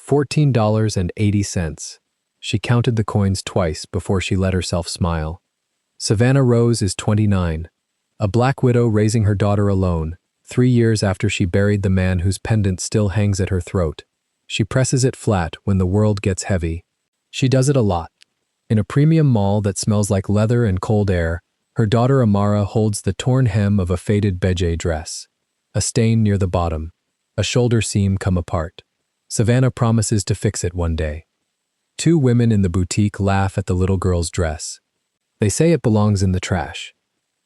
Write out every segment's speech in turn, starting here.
$14.80. She counted the coins twice before she let herself smile. Savannah Rose is 29, a black widow raising her daughter alone, 3 years after she buried the man whose pendant still hangs at her throat. She presses it flat when the world gets heavy. She does it a lot. In a premium mall that smells like leather and cold air, her daughter Amara holds the torn hem of a faded beige dress. A stain near the bottom. A shoulder seam come apart. Savannah promises to fix it one day. 2 women in the boutique laugh at the little girl's dress. They say it belongs in the trash.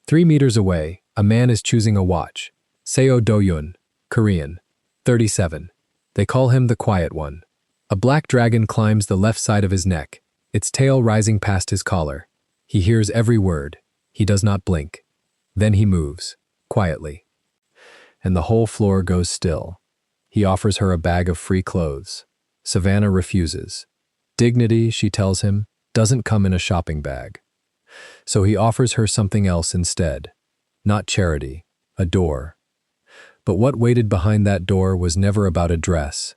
3 meters away, a man is choosing a watch. Seo Do-yun, Korean, 37. They call him the quiet one. A black dragon climbs the left side of his neck, its tail rising past his collar. He hears every word. He does not blink. Then he moves, quietly. And the whole floor goes still. He offers her a bag of free clothes. Savannah refuses. Dignity, she tells him, doesn't come in a shopping bag. So he offers her something else instead. Not charity, a door. But what waited behind that door was never about a dress.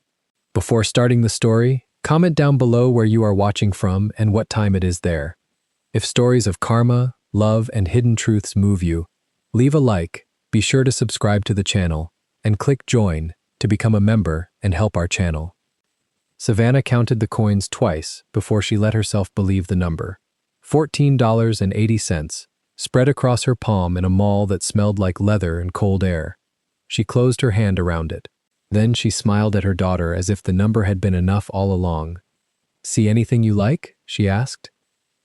Before starting the story, comment down below where you are watching from and what time it is there. If stories of karma, love, and hidden truths move you, leave a like, be sure to subscribe to the channel, and click join to become a member and help our channel. Savannah counted the coins twice before she let herself believe the number. $14.80, spread across her palm in a mall that smelled like leather and cold air. She closed her hand around it. Then she smiled at her daughter as if the number had been enough all along. "See anything you like?" she asked.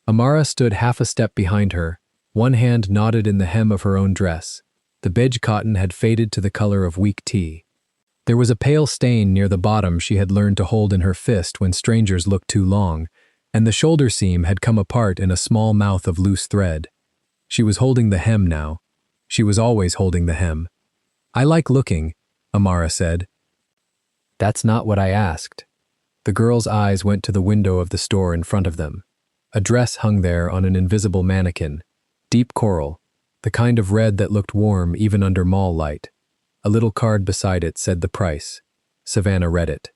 Amara stood half a step behind her, one hand knotted in the hem of her own dress. The beige cotton had faded to the color of weak tea. There was a pale stain near the bottom she had learned to hold in her fist when strangers looked too long, and the shoulder seam had come apart in a small mouth of loose thread. She was holding the hem now. She was always holding the hem. "I like looking," Amara said. "That's not what I asked." The girl's eyes went to the window of the store in front of them. A dress hung there on an invisible mannequin, deep coral, the kind of red that looked warm even under mall light. A little card beside it said the price. Savannah read it.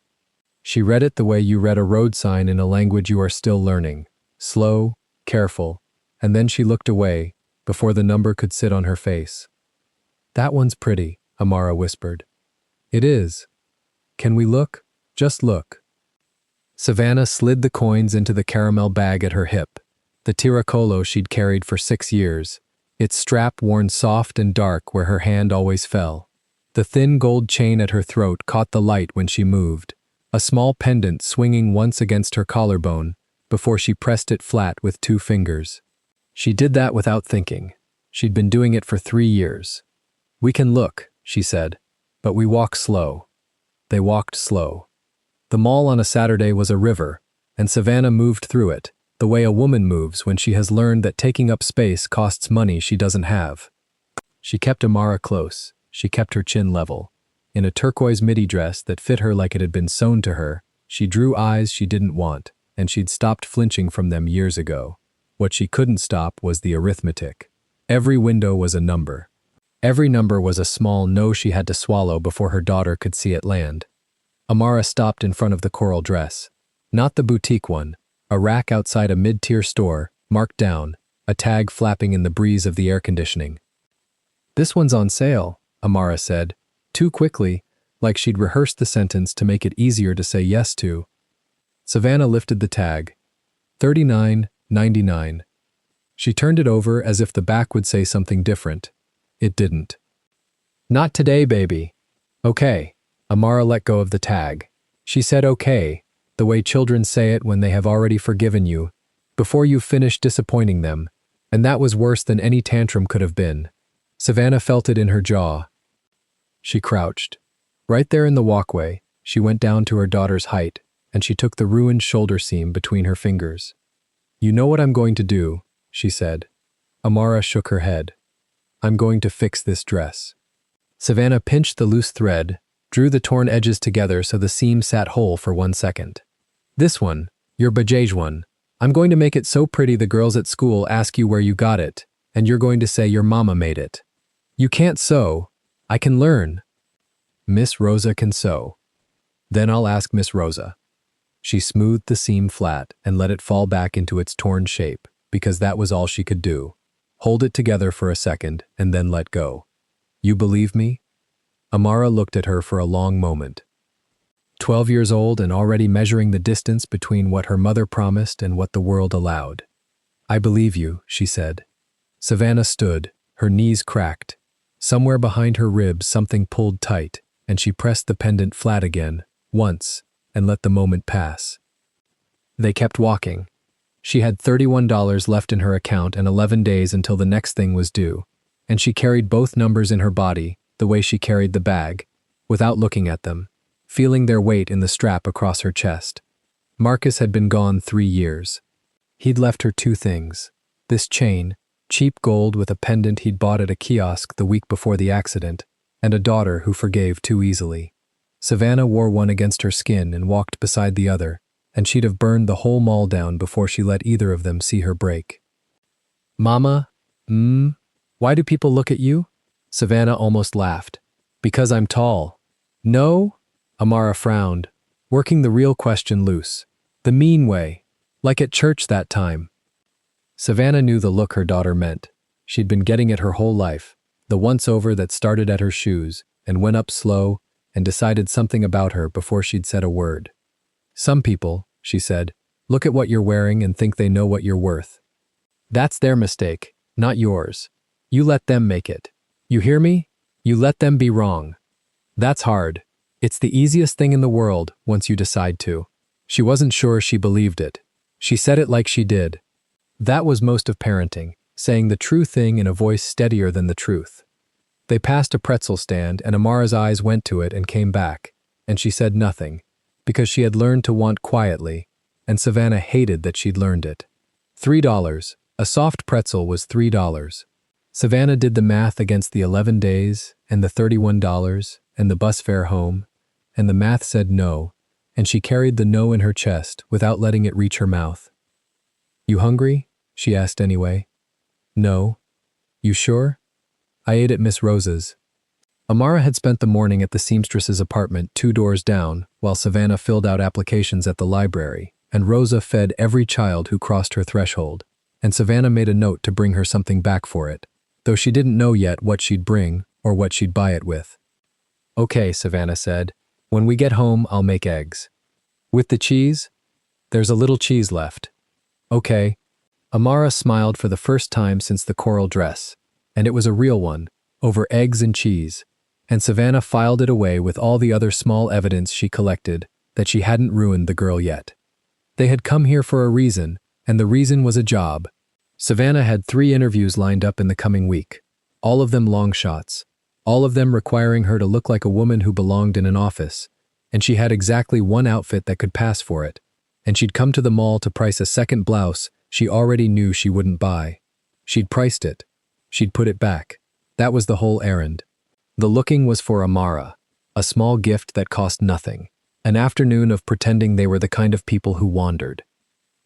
She read it the way you read a road sign in a language you are still learning, slow, careful, and then she looked away before the number could sit on her face. "That one's pretty," Amara whispered. "It is. Can we look? Just look." Savannah slid the coins into the caramel bag at her hip, the tiracolo she'd carried for 6 years, its strap worn soft and dark where her hand always fell. The thin gold chain at her throat caught the light when she moved, a small pendant swinging once against her collarbone before she pressed it flat with 2 fingers. She did that without thinking. She'd been doing it for 3 years. "We can look," she said, "but we walk slow." They walked slow. The mall on a Saturday was a river, and Savannah moved through it, the way a woman moves when she has learned that taking up space costs money she doesn't have. She kept Amara close. She kept her chin level. In a turquoise midi dress that fit her like it had been sewn to her, she drew eyes she didn't want, and she'd stopped flinching from them years ago. What she couldn't stop was the arithmetic. Every window was a number. Every number was a small no she had to swallow before her daughter could see it land. Amara stopped in front of the coral dress. Not the boutique one, a rack outside a mid-tier store, marked down, a tag flapping in the breeze of the air conditioning. "This one's on sale," Amara said, too quickly, like she'd rehearsed the sentence to make it easier to say yes to. Savannah lifted the tag. $39.99. She turned it over as if the back would say something different. It didn't. "Not today, baby." "Okay." Amara let go of the tag. She said okay, the way children say it when they have already forgiven you, before you've finished disappointing them, and that was worse than any tantrum could have been. Savannah felt it in her jaw. She crouched. Right there in the walkway, she went down to her daughter's height, and she took the ruined shoulder seam between her fingers. "You know what I'm going to do," she said. Amara shook her head. "I'm going to fix this dress." Savannah pinched the loose thread, drew the torn edges together so the seam sat whole for 1 second. "This one, your beige one, I'm going to make it so pretty the girls at school ask you where you got it, and you're going to say your mama made it. You can't sew. I can learn." "Miss Rosa can sew." "Then I'll ask Miss Rosa." She smoothed the seam flat and let it fall back into its torn shape, because that was all she could do. Hold it together for a second and then let go. You believe me? Amara looked at her for a long moment. 12 years old and already measuring the distance between what her mother promised and what the world allowed. I believe you, she said. Savannah stood, her knees cracked. Somewhere behind her ribs something pulled tight, and she pressed the pendant flat again, once, and let the moment pass. They kept walking. She had $31 left in her account and 11 days until the next thing was due, and she carried both numbers in her body, the way she carried the bag, without looking at them, feeling their weight in the strap across her chest. Marcus had been gone 3 years. He'd left her 2 things: this chain, cheap gold with a pendant he'd bought at a kiosk the week before the accident, and a daughter who forgave too easily. Savannah wore one against her skin and walked beside the other, and she'd have burned the whole mall down before she let either of them see her break. Mama, why do people look at you? Savannah almost laughed. Because I'm tall. No? Amara frowned, working the real question loose. The mean way. Like at church that time. Savannah knew the look her daughter meant. She'd been getting it her whole life, the once-over that started at her shoes and went up slow and decided something about her before she'd said a word. Some people, she said, look at what you're wearing and think they know what you're worth. That's their mistake, not yours. You let them make it. You hear me? You let them be wrong. That's hard. It's the easiest thing in the world once you decide to. She wasn't sure she believed it. She said it like she did. That was most of parenting, saying the true thing in a voice steadier than the truth. They passed a pretzel stand and Amara's eyes went to it and came back, and she said nothing, because she had learned to want quietly, and Savannah hated that she'd learned it. $3. A soft pretzel was $3. Savannah did the math against the 11 days and the $31 and the bus fare home, and the math said no, and she carried the no in her chest without letting it reach her mouth. You hungry? She asked anyway. No. You sure? I ate at Miss Rose's. Amara had spent the morning at the seamstress's apartment 2 doors down while Savannah filled out applications at the library, and Rosa fed every child who crossed her threshold, and Savannah made a note to bring her something back for it, though she didn't know yet what she'd bring or what she'd buy it with. Okay, Savannah said. When we get home, I'll make eggs. With the cheese? There's a little cheese left. Okay. Amara smiled for the first time since the coral dress, and it was a real one, over eggs and cheese, and Savannah filed it away with all the other small evidence she collected that she hadn't ruined the girl yet. They had come here for a reason, and the reason was a job. Savannah had 3 interviews lined up in the coming week, all of them long shots, all of them requiring her to look like a woman who belonged in an office, and she had exactly one outfit that could pass for it, and she'd come to the mall to price a second blouse she already knew she wouldn't buy. She'd priced it. She'd put it back. That was the whole errand. The looking was for Amara, a small gift that cost nothing, an afternoon of pretending they were the kind of people who wandered.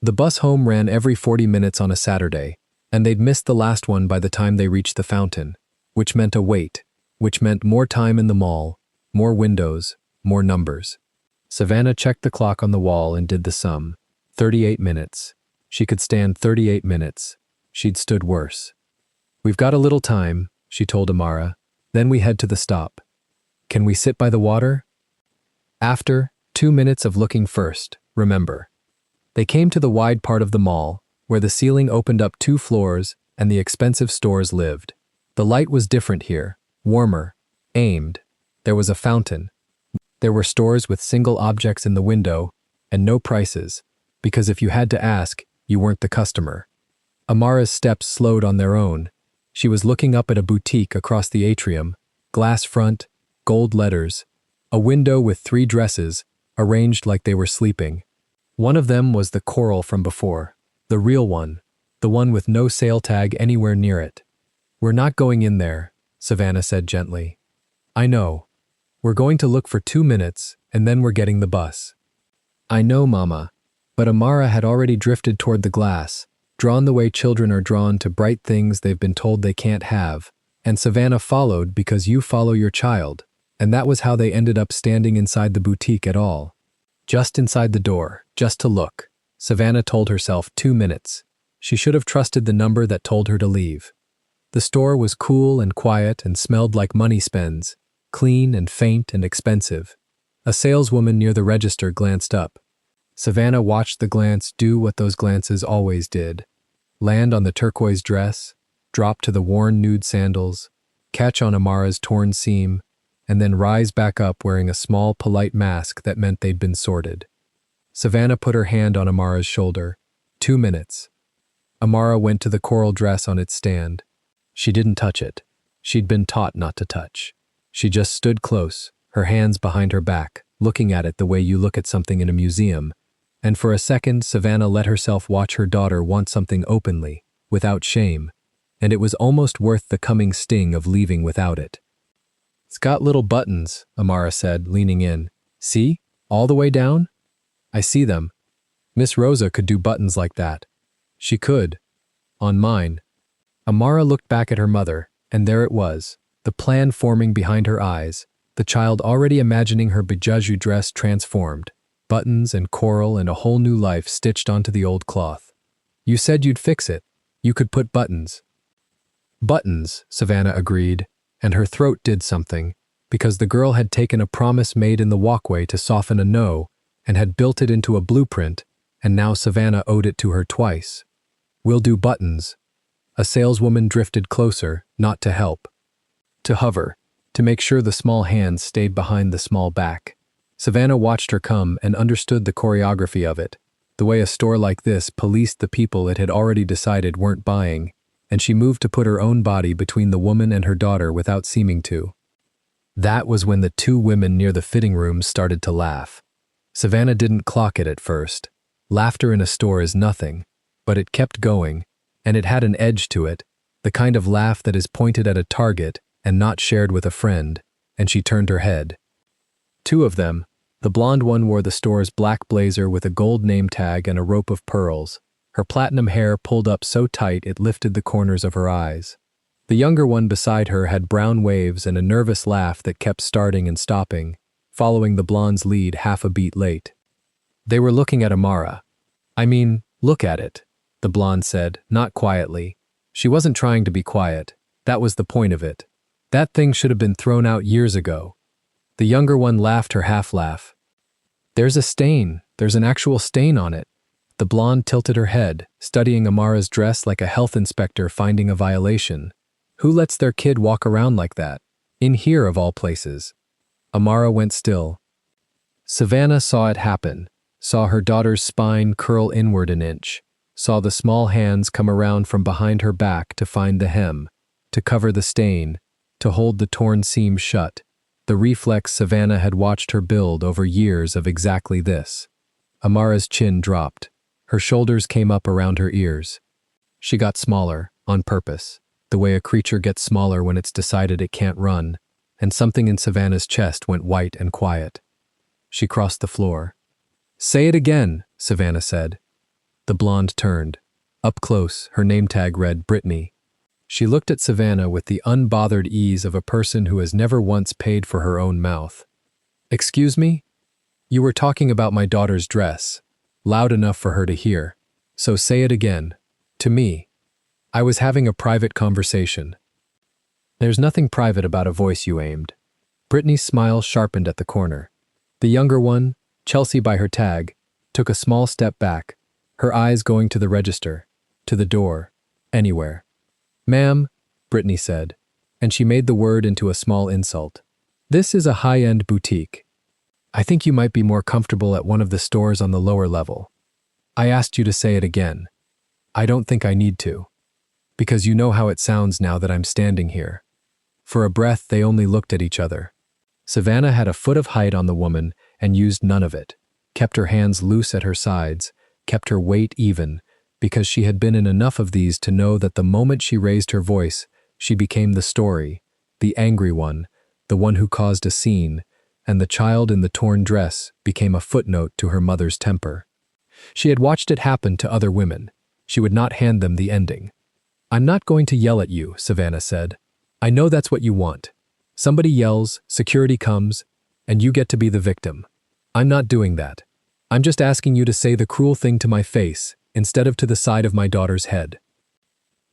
The bus home ran every 40 minutes on a Saturday, and they'd missed the last one by the time they reached the fountain, which meant a wait, which meant more time in the mall, more windows, more numbers. Savannah checked the clock on the wall and did the sum. 38 minutes. She could stand 38 minutes. She'd stood worse. We've got a little time, she told Amara. Then we head to the stop. Can we sit by the water? After 2 minutes of looking first, remember. They came to the wide part of the mall, where the ceiling opened up 2 floors and the expensive stores lived. The light was different here, warmer, aimed. There was a fountain. There were stores with single objects in the window and no prices, because if you had to ask, you weren't the customer. Amara's steps slowed on their own. She was looking up at a boutique across the atrium, glass front, gold letters, a window with 3 dresses, arranged like they were sleeping. One of them was the coral from before, the real one, the one with no sale tag anywhere near it. We're not going in there, Savannah said gently. I know. We're going to look for 2 minutes, and then we're getting the bus. I know, Mama. But Amara had already drifted toward the glass, drawn the way children are drawn to bright things they've been told they can't have, and Savannah followed because you follow your child, and that was how they ended up standing inside the boutique at all. Just inside the door, just to look. Savannah told herself 2 minutes. She should have trusted the number that told her to leave. The store was cool and quiet and smelled like money spends, clean and faint and expensive. A saleswoman near the register glanced up. Savannah watched the glance do what those glances always did. Land on the turquoise dress, drop to the worn nude sandals, catch on Amara's torn seam, and then rise back up wearing a small, polite mask that meant they'd been sorted. Savannah put her hand on Amara's shoulder. 2 minutes. Amara went to the coral dress on its stand. She didn't touch it. She'd been taught not to touch. She just stood close, her hands behind her back, looking at it the way you look at something in a museum. And for a second, Savannah let herself watch her daughter want something openly, without shame, and it was almost worth the coming sting of leaving without it. "It's got little buttons," Amara said, leaning in. "See? All the way down? I see them. Miss Rosa could do buttons like that. She could. On mine." Amara looked back at her mother, and there it was, the plan forming behind her eyes, the child already imagining her bejeweled dress transformed, buttons and coral and a whole new life stitched onto the old cloth. "You said you'd fix it. You could put buttons." "Buttons," Savannah agreed, and her throat did something, because the girl had taken a promise made in the walkway to soften a no and had built it into a blueprint, and now Savannah owed it to her twice. "We'll do buttons." A saleswoman drifted closer, not to help. To hover, to make sure the small hands stayed behind the small back. Savannah watched her come and understood the choreography of it, the way a store like this policed the people it had already decided weren't buying, and she moved to put her own body between the woman and her daughter without seeming to. That was when the 2 women near the fitting rooms started to laugh. Savannah didn't clock it at first. Laughter in a store is nothing, but it kept going, and it had an edge to it, the kind of laugh that is pointed at a target and not shared with a friend, and she turned her head. 2 of them. The blonde one wore the store's black blazer with a gold name tag and a rope of pearls, her platinum hair pulled up so tight it lifted the corners of her eyes. The younger one beside her had brown waves and a nervous laugh that kept starting and stopping, following the blonde's lead half a beat late. They were looking at Amara. "I mean, look at it," the blonde said, not quietly. She wasn't trying to be quiet. That was the point of it. That thing should have been thrown out years ago. The younger one laughed her half-laugh. "There's a stain. There's an actual stain on it." The blonde tilted her head, studying Amara's dress like a health inspector finding a violation. Who lets their kid walk around like that? In here, of all places. Amara went still. Savannah saw it happen, saw her daughter's spine curl inward an inch, saw the small hands come around from behind her back to find the hem, to cover the stain, to hold the torn seam shut. The reflex Savannah had watched her build over years of exactly this. Amara's chin dropped. Her shoulders came up around her ears. She got smaller, on purpose, the way a creature gets smaller when it's decided it can't run, and something in Savannah's chest went white and quiet. She crossed the floor. "Say it again," Savannah said. The blonde turned. Up close, her name tag read Brittany. She looked at Savannah with the unbothered ease of a person who has never once paid for her own mouth. "Excuse me? You were talking about my daughter's dress, loud enough for her to hear. So say it again. To me. I was having a private conversation." "There's nothing private about a voice you aimed." Brittany's smile sharpened at the corner. The younger one, Chelsea by her tag, took a small step back, her eyes going to the register, to the door, anywhere. "Ma'am," Brittany said, and she made the word into a small insult. "This is a high-end boutique. I think you might be more comfortable at one of the stores on the lower level. I asked you to say it again. I don't think I need to. Because you know how it sounds now that I'm standing here." For a breath, they only looked at each other. Savannah had a foot of height on the woman and used none of it, kept her hands loose at her sides, kept her weight even, because she had been in enough of these to know that the moment she raised her voice, she became the story, the angry one, the one who caused a scene, and the child in the torn dress became a footnote to her mother's temper. She had watched it happen to other women. She would not hand them the ending. "I'm not going to yell at you," Savannah said. "I know that's what you want. Somebody yells, security comes, and you get to be the victim. I'm not doing that. I'm just asking you to say the cruel thing to my face, instead of to the side of my daughter's head."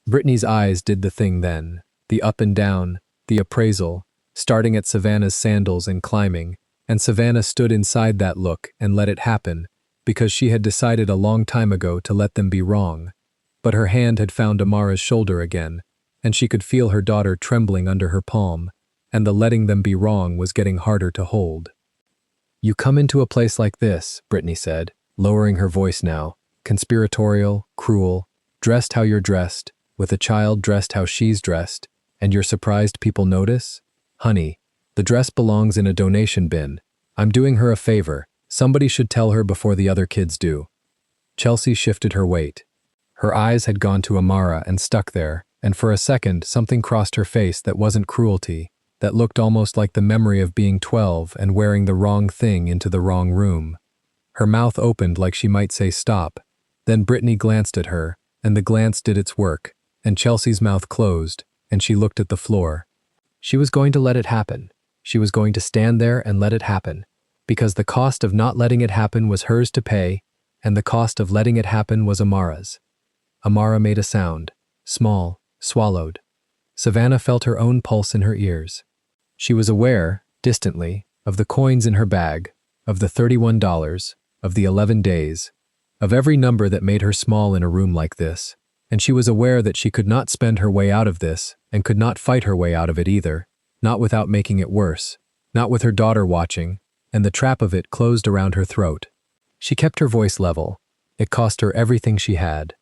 Brittany's eyes did the thing then, the up and down, the appraisal, starting at Savannah's sandals and climbing, and Savannah stood inside that look and let it happen, because she had decided a long time ago to let them be wrong. But her hand had found Amara's shoulder again, and she could feel her daughter trembling under her palm, and the letting them be wrong was getting harder to hold. "You come into a place like this," Brittany said, lowering her voice now, conspiratorial, cruel, dressed how you're dressed, with a child dressed how she's dressed, and you're surprised people notice? Honey, the dress belongs in a donation bin. I'm doing her a favor. Somebody should tell her before the other kids do." Chelsea shifted her weight. Her eyes had gone to Amara and stuck there, and for a second something crossed her face that wasn't cruelty, that looked almost like the memory of being 12 and wearing the wrong thing into the wrong room. Her mouth opened like she might say stop. Then Brittany glanced at her, and the glance did its work, and Chelsea's mouth closed, and she looked at the floor. She was going to let it happen. She was going to stand there and let it happen, because the cost of not letting it happen was hers to pay, and the cost of letting it happen was Amara's. Amara made a sound, small, swallowed. Savannah felt her own pulse in her ears. She was aware, distantly, of the coins in her bag, of the $31, of the 11 days, of every number that made her small in a room like this, and she was aware that she could not spend her way out of this and could not fight her way out of it either, not without making it worse, not with her daughter watching, and the trap of it closed around her throat. She kept her voice level. It cost her everything she had.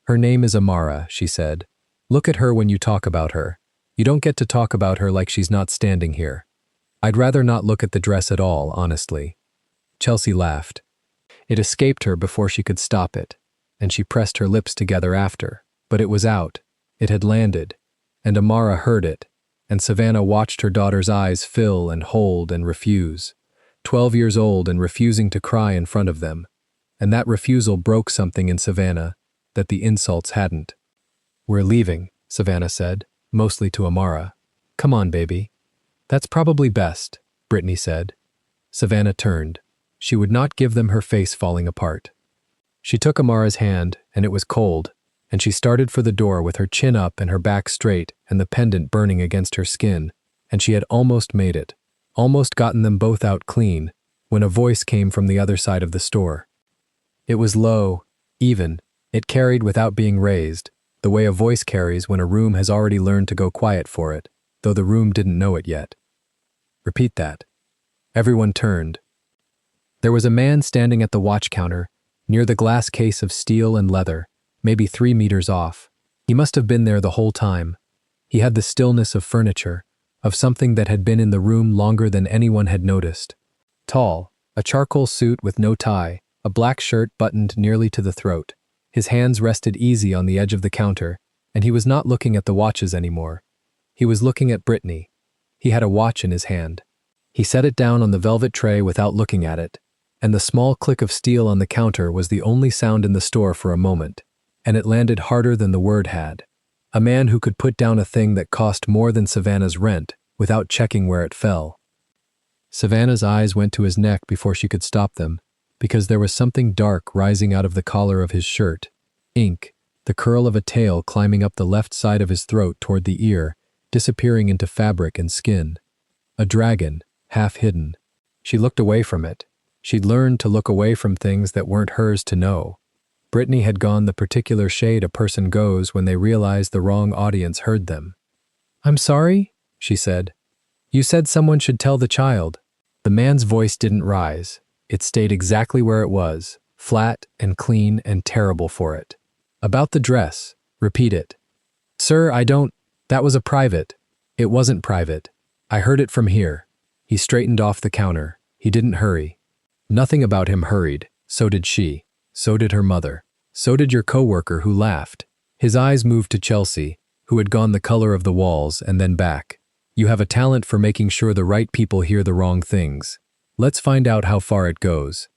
"Her name is Amara," she said. "Look at her when you talk about her. You don't get to talk about her like she's not standing here. I'd rather not look at the dress at all, honestly." Chelsea laughed. It escaped her before she could stop it, and she pressed her lips together after, but it was out. It had landed, and Amara heard it, and Savannah watched her daughter's eyes fill and hold and refuse. 12 years old and refusing to cry in front of them, and that refusal broke something in Savannah that the insults hadn't. "We're leaving," Savannah said, mostly to Amara. "Come on, baby." "That's probably best," Brittany said. Savannah turned. She would not give them her face falling apart. She took Amara's hand, and it was cold, and she started for the door with her chin up and her back straight and the pendant burning against her skin, and she had almost made it, almost gotten them both out clean, when a voice came from the other side of the store. It was low, even. It carried without being raised, the way a voice carries when a room has already learned to go quiet for it, though the room didn't know it yet. "Repeat that." Everyone turned. There was a man standing at the watch counter, near the glass case of steel and leather, maybe 3 meters off. He must have been there the whole time. He had the stillness of furniture, of something that had been in the room longer than anyone had noticed. Tall, a charcoal suit with no tie, a black shirt buttoned nearly to the throat. His hands rested easy on the edge of the counter, and he was not looking at the watches anymore. He was looking at Brittany. He had a watch in his hand. He set it down on the velvet tray without looking at it, and the small click of steel on the counter was the only sound in the store for a moment, and it landed harder than the word had. A man who could put down a thing that cost more than Savannah's rent without checking where it fell. Savannah's eyes went to his neck before she could stop them, because there was something dark rising out of the collar of his shirt. Ink, the curl of a tail climbing up the left side of his throat toward the ear, disappearing into fabric and skin. A dragon, half hidden. She looked away from it. She'd learned to look away from things that weren't hers to know. Brittany had gone the particular shade a person goes when they realize the wrong audience heard them. "I'm sorry," she said. "You said someone should tell the child." The man's voice didn't rise. It stayed exactly where it was, flat and clean and terrible for it. "About the dress. Repeat it." "Sir, that was a private." "It wasn't private. I heard it from here." He straightened off the counter. He didn't hurry. Nothing about him hurried. So did she. So did her mother. So did your coworker who laughed. His eyes moved to Chelsea, who had gone the color of the walls and then back. "You have a talent for making sure the right people hear the wrong things. Let's find out how far it goes."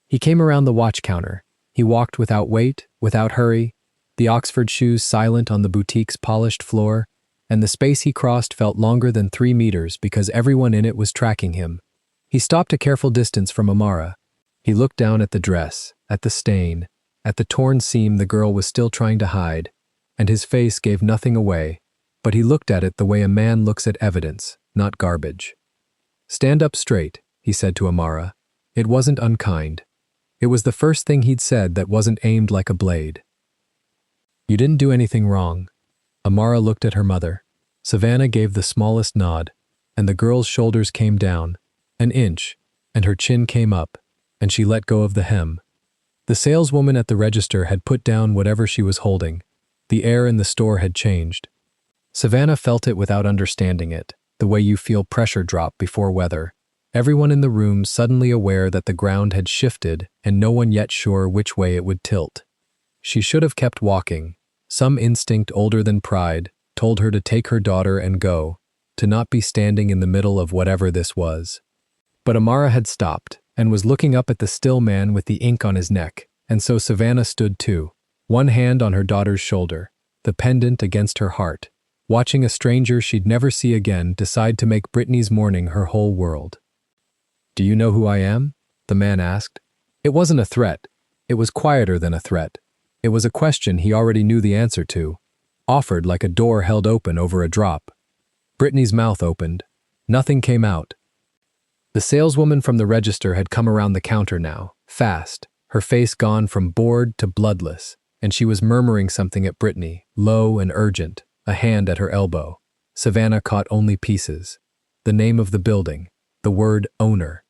He came around the watch counter. He walked without weight, without hurry, the Oxford shoes silent on the boutique's polished floor, and the space he crossed felt longer than 3 meters because everyone in it was tracking him. He stopped a careful distance from Amara. He looked down at the dress, at the stain, at the torn seam the girl was still trying to hide, and his face gave nothing away, but he looked at it the way a man looks at evidence, not garbage. "Stand up straight," he said to Amara. It wasn't unkind. It was the first thing he'd said that wasn't aimed like a blade. "You didn't do anything wrong." Amara looked at her mother. Savannah gave the smallest nod, and the girl's shoulders came down, an inch, and her chin came up, and she let go of the hem. The saleswoman at the register had put down whatever she was holding. The air in the store had changed. Savannah felt it without understanding it, the way you feel pressure drop before weather. Everyone in the room suddenly aware that the ground had shifted and no one yet sure which way it would tilt. She should have kept walking. Some instinct older than pride told her to take her daughter and go, to not be standing in the middle of whatever this was. But Amara had stopped and was looking up at the still man with the ink on his neck, and so Savannah stood too, one hand on her daughter's shoulder, the pendant against her heart, watching a stranger she'd never see again decide to make Brittany's morning her whole world. "Do you know who I am?" the man asked. It wasn't a threat. It was quieter than a threat. It was a question he already knew the answer to, offered like a door held open over a drop. Brittany's mouth opened. Nothing came out. The saleswoman from the register had come around the counter now, fast, her face gone from bored to bloodless, and she was murmuring something at Brittany, low and urgent, a hand at her elbow. Savannah caught only pieces. The name of the building, the word owner.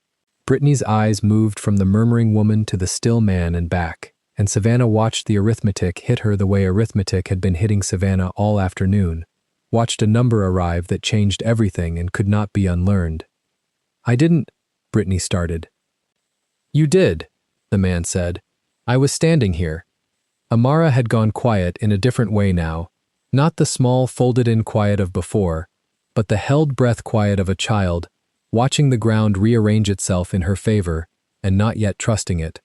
Brittany's eyes moved from the murmuring woman to the still man and back, and Savannah watched the arithmetic hit her the way arithmetic had been hitting Savannah all afternoon, watched a number arrive that changed everything and could not be unlearned. "I didn't," Brittany started. "You did," the man said. "I was standing here." Amara had gone quiet in a different way now, not the small folded-in quiet of before, but the held-breath quiet of a child, watching the ground rearrange itself in her favor and not yet trusting it.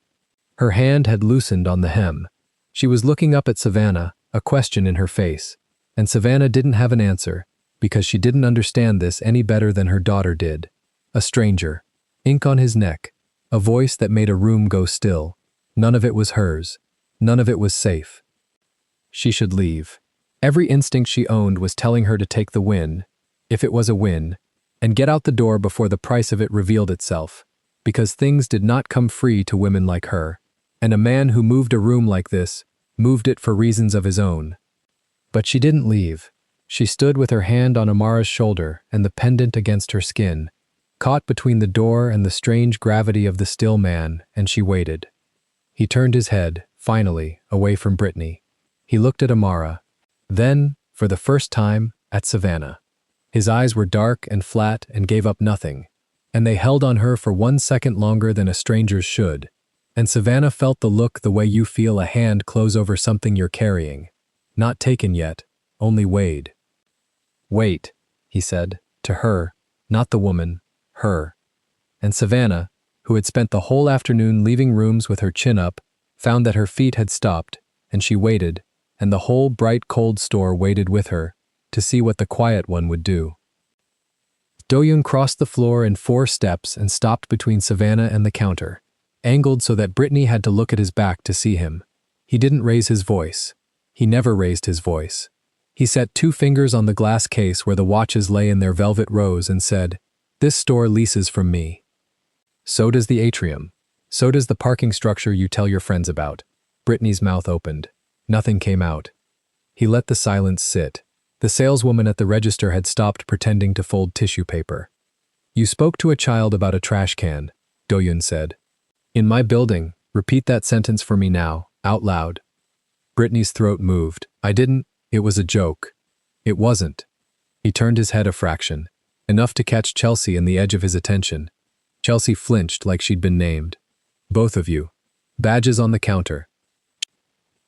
Her hand had loosened on the hem. She was looking up at Savannah, a question in her face, and Savannah didn't have an answer because she didn't understand this any better than her daughter did. A stranger, ink on his neck, a voice that made a room go still. None of it was hers. None of it was safe. She should leave. Every instinct she owned was telling her to take the win, if it was a win, and get out the door before the price of it revealed itself, because things did not come free to women like her, and a man who moved a room like this moved it for reasons of his own. But she didn't leave. She stood with her hand on Amara's shoulder and the pendant against her skin, caught between the door and the strange gravity of the still man, and she waited. He turned his head, finally, away from Brittany. He looked at Amara, then, for the first time, at Savannah. His eyes were dark and flat and gave up nothing, and they held on her for 1 second longer than a stranger's should, and Savannah felt the look the way you feel a hand close over something you're carrying. Not taken yet, only weighed. "Wait," he said, to her, not the woman, her. And Savannah, who had spent the whole afternoon leaving rooms with her chin up, found that her feet had stopped, and she waited, and the whole bright cold store waited with her, to see what the quiet one would do. Do-yoon crossed the floor in 4 steps and stopped between Savannah and the counter, angled so that Brittany had to look at his back to see him. He didn't raise his voice. He never raised his voice. He set 2 fingers on the glass case where the watches lay in their velvet rows and said, "This store leases from me. So does the atrium. So does the parking structure you tell your friends about." Brittany's mouth opened. Nothing came out. He let the silence sit. The saleswoman at the register had stopped pretending to fold tissue paper. "You spoke to a child about a trash can," Do-yoon said. "In my building, repeat that sentence for me now, out loud." Brittany's throat moved. "I didn't. It was a joke." "It wasn't." He turned his head a fraction, enough to catch Chelsea in the edge of his attention. Chelsea flinched like she'd been named. "Both of you. Badges on the counter."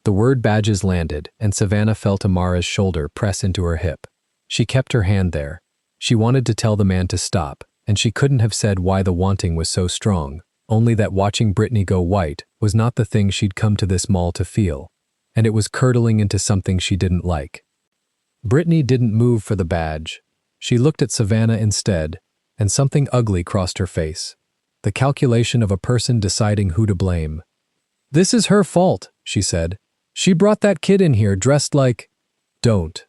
The word badges landed, and Savannah felt Amara's shoulder press into her hip. She kept her hand there. She wanted to tell the man to stop, and she couldn't have said why the wanting was so strong, only that watching Brittany go white was not the thing she'd come to this mall to feel, and it was curdling into something she didn't like. Brittany didn't move for the badge. She looked at Savannah instead, and something ugly crossed her face. the calculation of a person deciding who to blame. "This is her fault," she said. "She brought that kid in here dressed like—" "Don't."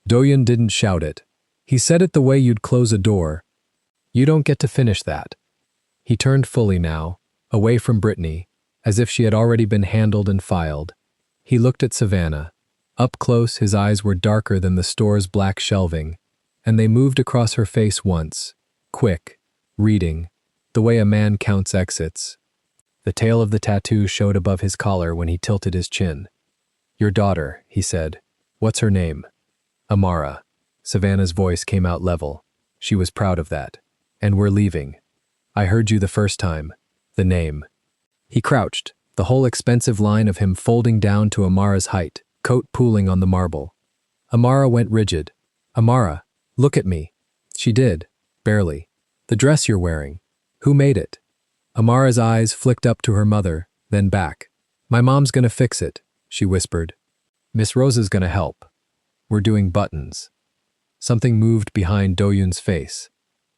Doyun didn't shout it. He said it the way you'd close a door. "You don't get to finish that." He turned fully now, away from Brittany, as if she had already been handled and filed. He looked at Savannah. Up close, his eyes were darker than the store's black shelving, and they moved across her face once, quick, reading, the way a man counts exits. The tail of the tattoo showed above his collar when he tilted his chin. "Your daughter," he said. "What's her name?" "Amara." Savannah's voice came out level. She was proud of that. "And we're leaving. I heard you the first time. The name." He crouched, the whole expensive line of him folding down to Amara's height, coat pooling on the marble. Amara went rigid. "Amara, look at me." She did, barely. "The dress you're wearing. Who made it?" Amara's eyes flicked up to her mother, then back. "My mom's gonna fix it," she whispered. "Miss Rosa's gonna help. We're doing buttons." Something moved behind Doyun's face.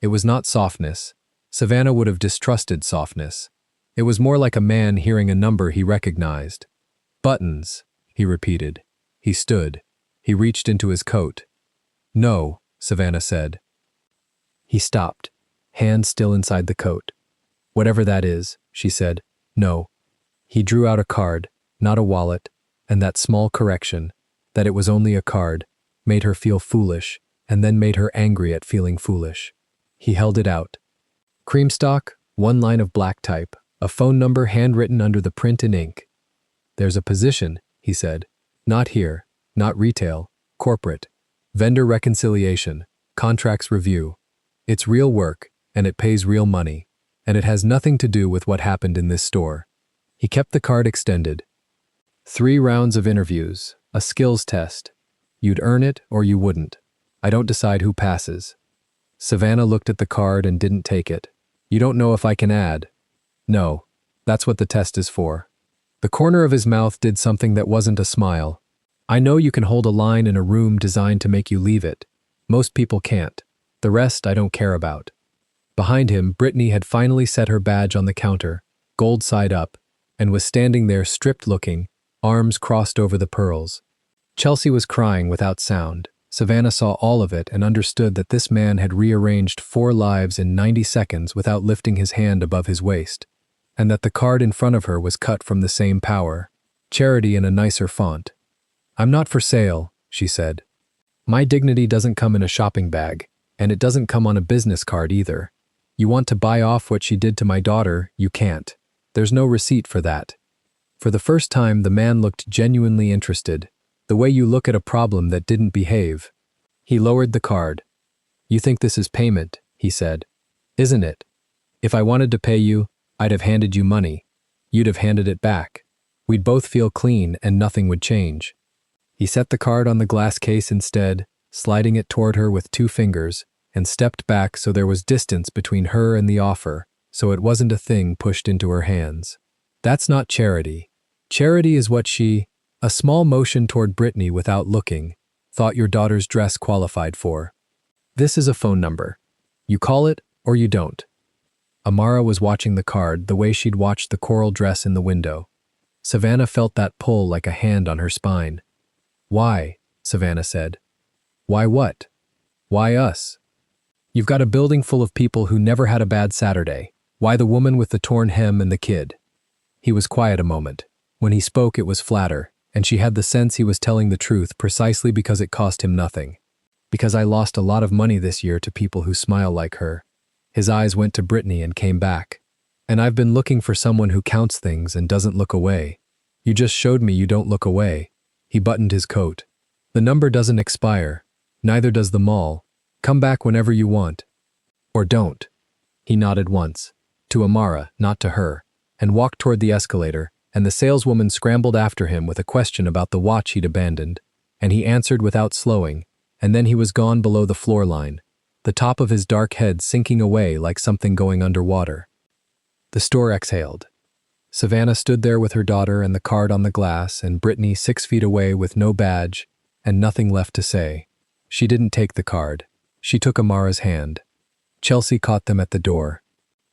It was not softness. Savannah would have distrusted softness. It was more like a man hearing a number he recognized. "Buttons," he repeated. He stood. He reached into his coat. "No," Savannah said. He stopped, hand still inside the coat. "Whatever that is," she said. "No." He drew out a card, not a wallet, and that small correction, that it was only a card, made her feel foolish, and then made her angry at feeling foolish. He held it out. Creamstock, one line of black type, a phone number handwritten under the print in ink. "There's a position," he said. "Not here, not retail, corporate. Vendor reconciliation, contracts review. It's real work, and it pays real money, and it has nothing to do with what happened in this store." He kept the card extended. 3 rounds of interviews, a skills test. You'd earn it or you wouldn't. I don't decide who passes. Savannah looked at the card and didn't take it. "You don't know if I can add." "No, that's what the test is for." The corner of his mouth did something that wasn't a smile. "I know you can hold a line in a room designed to make you leave it. Most people can't. The rest I don't care about." Behind him, Brittany had finally set her badge on the counter, gold side up, and was standing there stripped-looking, arms crossed over the pearls. Chelsea was crying without sound. Savannah saw all of it and understood that this man had rearranged 4 lives in 90 seconds without lifting his hand above his waist, and that the card in front of her was cut from the same power, charity in a nicer font. "I'm not for sale," she said. "My dignity doesn't come in a shopping bag, and it doesn't come on a business card either. You want to buy off what she did to my daughter, you can't. There's no receipt for that." For the first time, the man looked genuinely interested, the way you look at a problem that didn't behave. He lowered the card. "You think this is payment," he said. "Isn't it? If I wanted to pay you, I'd have handed you money. You'd have handed it back. We'd both feel clean and nothing would change." He set the card on the glass case instead, sliding it toward her with 2 fingers, and stepped back so there was distance between her and the offer, so it wasn't a thing pushed into her hands. "That's not charity. Charity is what she—" a small motion toward Brittany without looking, "thought your daughter's dress qualified for. This is a phone number. You call it or you don't." Amara was watching the card the way she'd watched the coral dress in the window. Savannah felt that pull like a hand on her spine. "Why?" Savannah said. "Why what? Why us? You've got a building full of people who never had a bad Saturday. Why the woman with the torn hem and the kid?" He was quiet a moment. When he spoke, it was flatter, and she had the sense he was telling the truth precisely because it cost him nothing. "Because I lost a lot of money this year to people who smile like her." His eyes went to Brittany and came back. "And I've been looking for someone who counts things and doesn't look away. You just showed me you don't look away." He buttoned his coat. "The number doesn't expire. Neither does the mall. Come back whenever you want. Or don't." He nodded once, to Amara, not to her, and walked toward the escalator, and the saleswoman scrambled after him with a question about the watch he'd abandoned, and he answered without slowing, and then he was gone below the floor line, the top of his dark head sinking away like something going underwater. The store exhaled. Savannah stood there with her daughter and the card on the glass, and Brittany 6 feet away with no badge and nothing left to say. She didn't take the card. She took Amara's hand. Chelsea caught them at the door.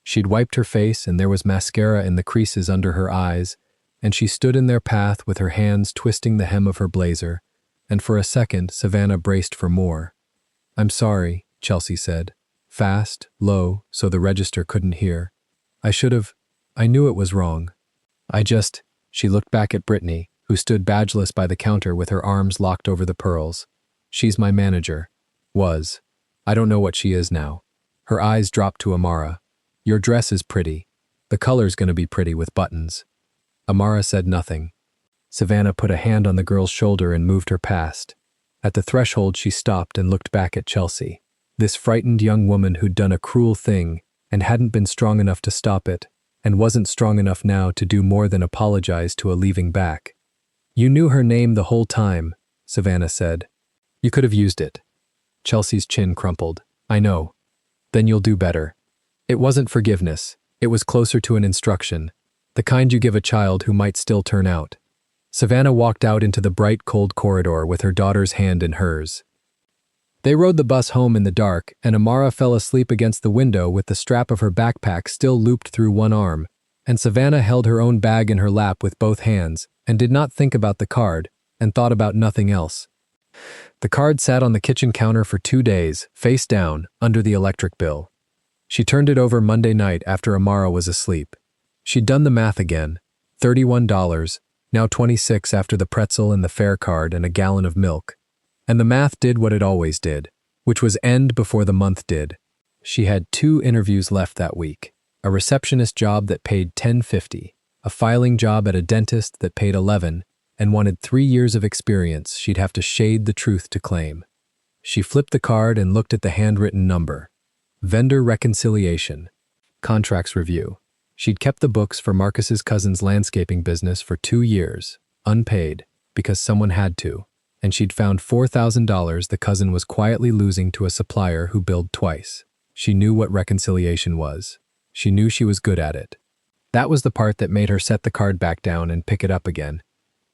She'd wiped her face and there was mascara in the creases under her eyes, and she stood in their path with her hands twisting the hem of her blazer, and for a second Savannah braced for more. "I'm sorry," Chelsea said, fast, low, so the register couldn't hear. I knew it was wrong. She looked back at Brittany, who stood badgeless by the counter with her arms locked over the pearls. "She's my manager. Was. I don't know what she is now." Her eyes dropped to Amara. "Your dress is pretty. The color's gonna be pretty with buttons." Amara said nothing. Savannah put a hand on the girl's shoulder and moved her past. At the threshold she stopped and looked back at Chelsea. This frightened young woman who'd done a cruel thing and hadn't been strong enough to stop it, and wasn't strong enough now to do more than apologize to a leaving back. "You knew her name the whole time," Savannah said. "You could have used it." Chelsea's chin crumpled. "I know. Then you'll do better." It wasn't forgiveness. It was closer to an instruction, the kind you give a child who might still turn out. Savannah walked out into the bright, cold corridor with her daughter's hand in hers. They rode the bus home in the dark, and Amara fell asleep against the window with the strap of her backpack still looped through one arm, and Savannah held her own bag in her lap with both hands and did not think about the card and thought about nothing else. The card sat on the kitchen counter for 2 days, face down, under the electric bill. She turned it over Monday night after Amara was asleep. She'd done the math again. $31, now $26 after the pretzel and the fare card and a gallon of milk. And the math did what it always did, which was end before the month did. She had 2 interviews left that week, a receptionist job that paid $10.50, a filing job at a dentist that paid $11, and wanted 3 years of experience she'd have to shade the truth to claim. She flipped the card and looked at the handwritten number. Vendor reconciliation. Contracts review. She'd kept the books for Marcus's cousin's landscaping business for 2 years, unpaid, because someone had to, and she'd found $4,000 the cousin was quietly losing to a supplier who billed twice. She knew what reconciliation was. She knew she was good at it. That was the part that made her set the card back down and pick it up again.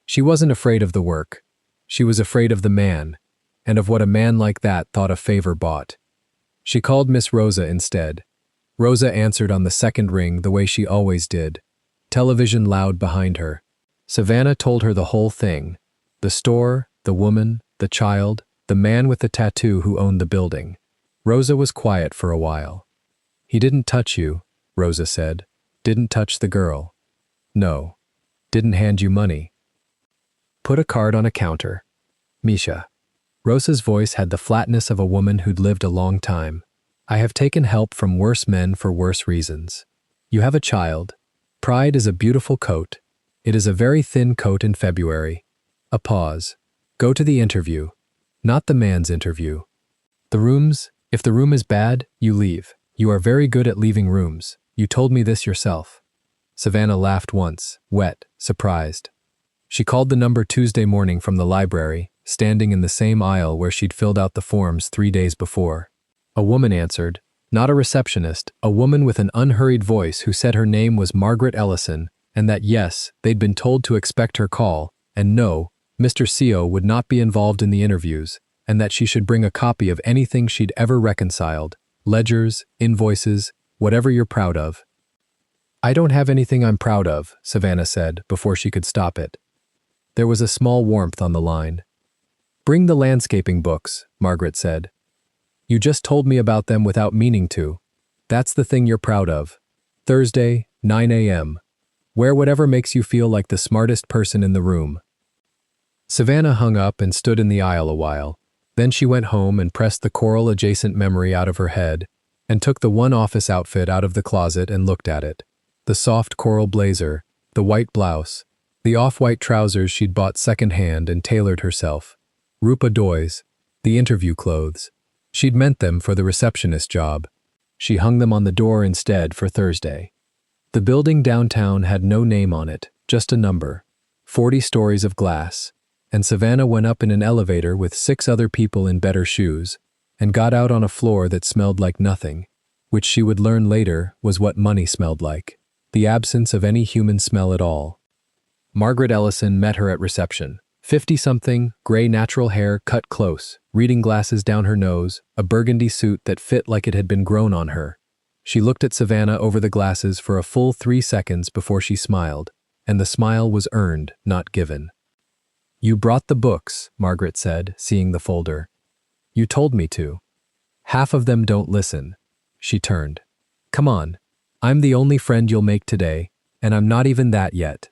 She wasn't afraid of the work. She was afraid of the man, and of what a man like that thought a favor bought. She called Miss Rosa instead. Rosa answered on the second ring the way she always did, television loud behind her. Savannah told her the whole thing. The store, the woman, the child, the man with the tattoo who owned the building. Rosa was quiet for a while. "He didn't touch you," Rosa said. "Didn't touch the girl. No. Didn't hand you money. Put a card on a counter. Misha." Rosa's voice had the flatness of a woman who'd lived a long time. "I have taken help from worse men for worse reasons. You have a child. Pride is a beautiful coat. It is a very thin coat in February." A pause. "Go to the interview. Not the man's interview. If the room is bad, you leave. You are very good at leaving rooms. You told me this yourself." Savannah laughed once, wet, surprised. She called the number Tuesday morning from the library, standing in the same aisle where she'd filled out the forms 3 days before. A woman answered, not a receptionist, a woman with an unhurried voice who said her name was Margaret Ellison, and that yes, they'd been told to expect her call, and no, Mr. CO would not be involved in the interviews, and that she should bring a copy of anything she'd ever reconciled, ledgers, invoices, whatever you're proud of. "I don't have anything I'm proud of," Savannah said before she could stop it. There was a small warmth on the line. "Bring the landscaping books," Margaret said. "You just told me about them without meaning to. That's the thing you're proud of. Thursday, 9 a.m. Wear whatever makes you feel like the smartest person in the room." Savannah hung up and stood in the aisle a while. Then she went home and pressed the coral-adjacent memory out of her head and took the one office outfit out of the closet and looked at it. The soft coral blazer, the white blouse, the off-white trousers she'd bought second-hand and tailored herself. Rupa Doy's, the interview clothes. She'd meant them for the receptionist job. She hung them on the door instead for Thursday. The building downtown had no name on it, just a number. 40 stories of glass. And Savannah went up in an elevator with 6 other people in better shoes and got out on a floor that smelled like nothing, which she would learn later was what money smelled like, the absence of any human smell at all. Margaret Ellison met her at reception. 50-something, gray natural hair cut close, reading glasses down her nose, a burgundy suit that fit like it had been grown on her. She looked at Savannah over the glasses for a full 3 seconds before she smiled, and the smile was earned, not given. "You brought the books," Margaret said, seeing the folder. "You told me to. Half of them don't listen." She turned. "Come on. I'm the only friend you'll make today, and I'm not even that yet."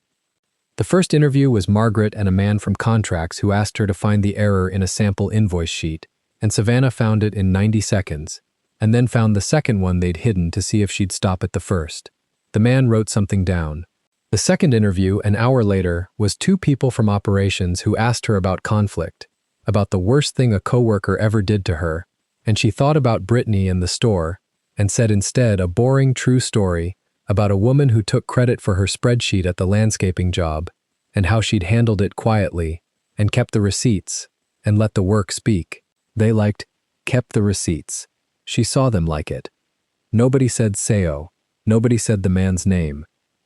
The first interview was Margaret and a man from contracts who asked her to find the error in a sample invoice sheet, and Savannah found it in 90 seconds, and then found the second one they'd hidden to see if she'd stop at the first. The man wrote something down. The second interview, an hour later, was 2 people from operations who asked her about conflict, about the worst thing a coworker ever did to her, and she thought about Brittany and the store, and said instead a boring true story about a woman who took credit for her spreadsheet at the landscaping job, and how she'd handled it quietly, and kept the receipts, and let the work speak. They liked, kept the receipts. She saw them like it. Nobody said Seo. Nobody said the man's name.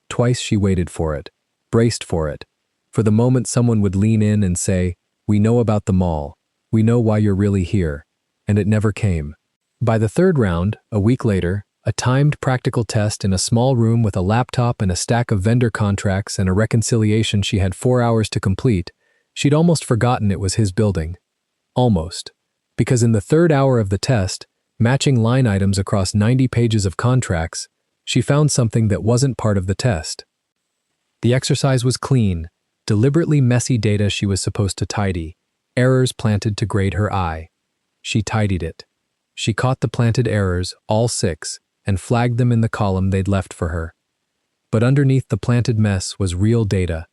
Twice she waited for it, braced for it, for the moment someone would lean in and say, "We know about the mall. We know why you're really here." And it never came. By the third round, a week later, a timed practical test in a small room with a laptop and a stack of vendor contracts and a reconciliation she had 4 hours to complete, she'd almost forgotten it was his building. Almost. Because in the third hour of the test, matching line items across 90 pages of contracts, she found something that wasn't part of the test. The exercise was clean, deliberately messy data she was supposed to tidy, errors planted to grade her eye. She tidied it. She caught the planted errors, all 6, and flagged them in the column they'd left for her. But underneath the planted mess was real data.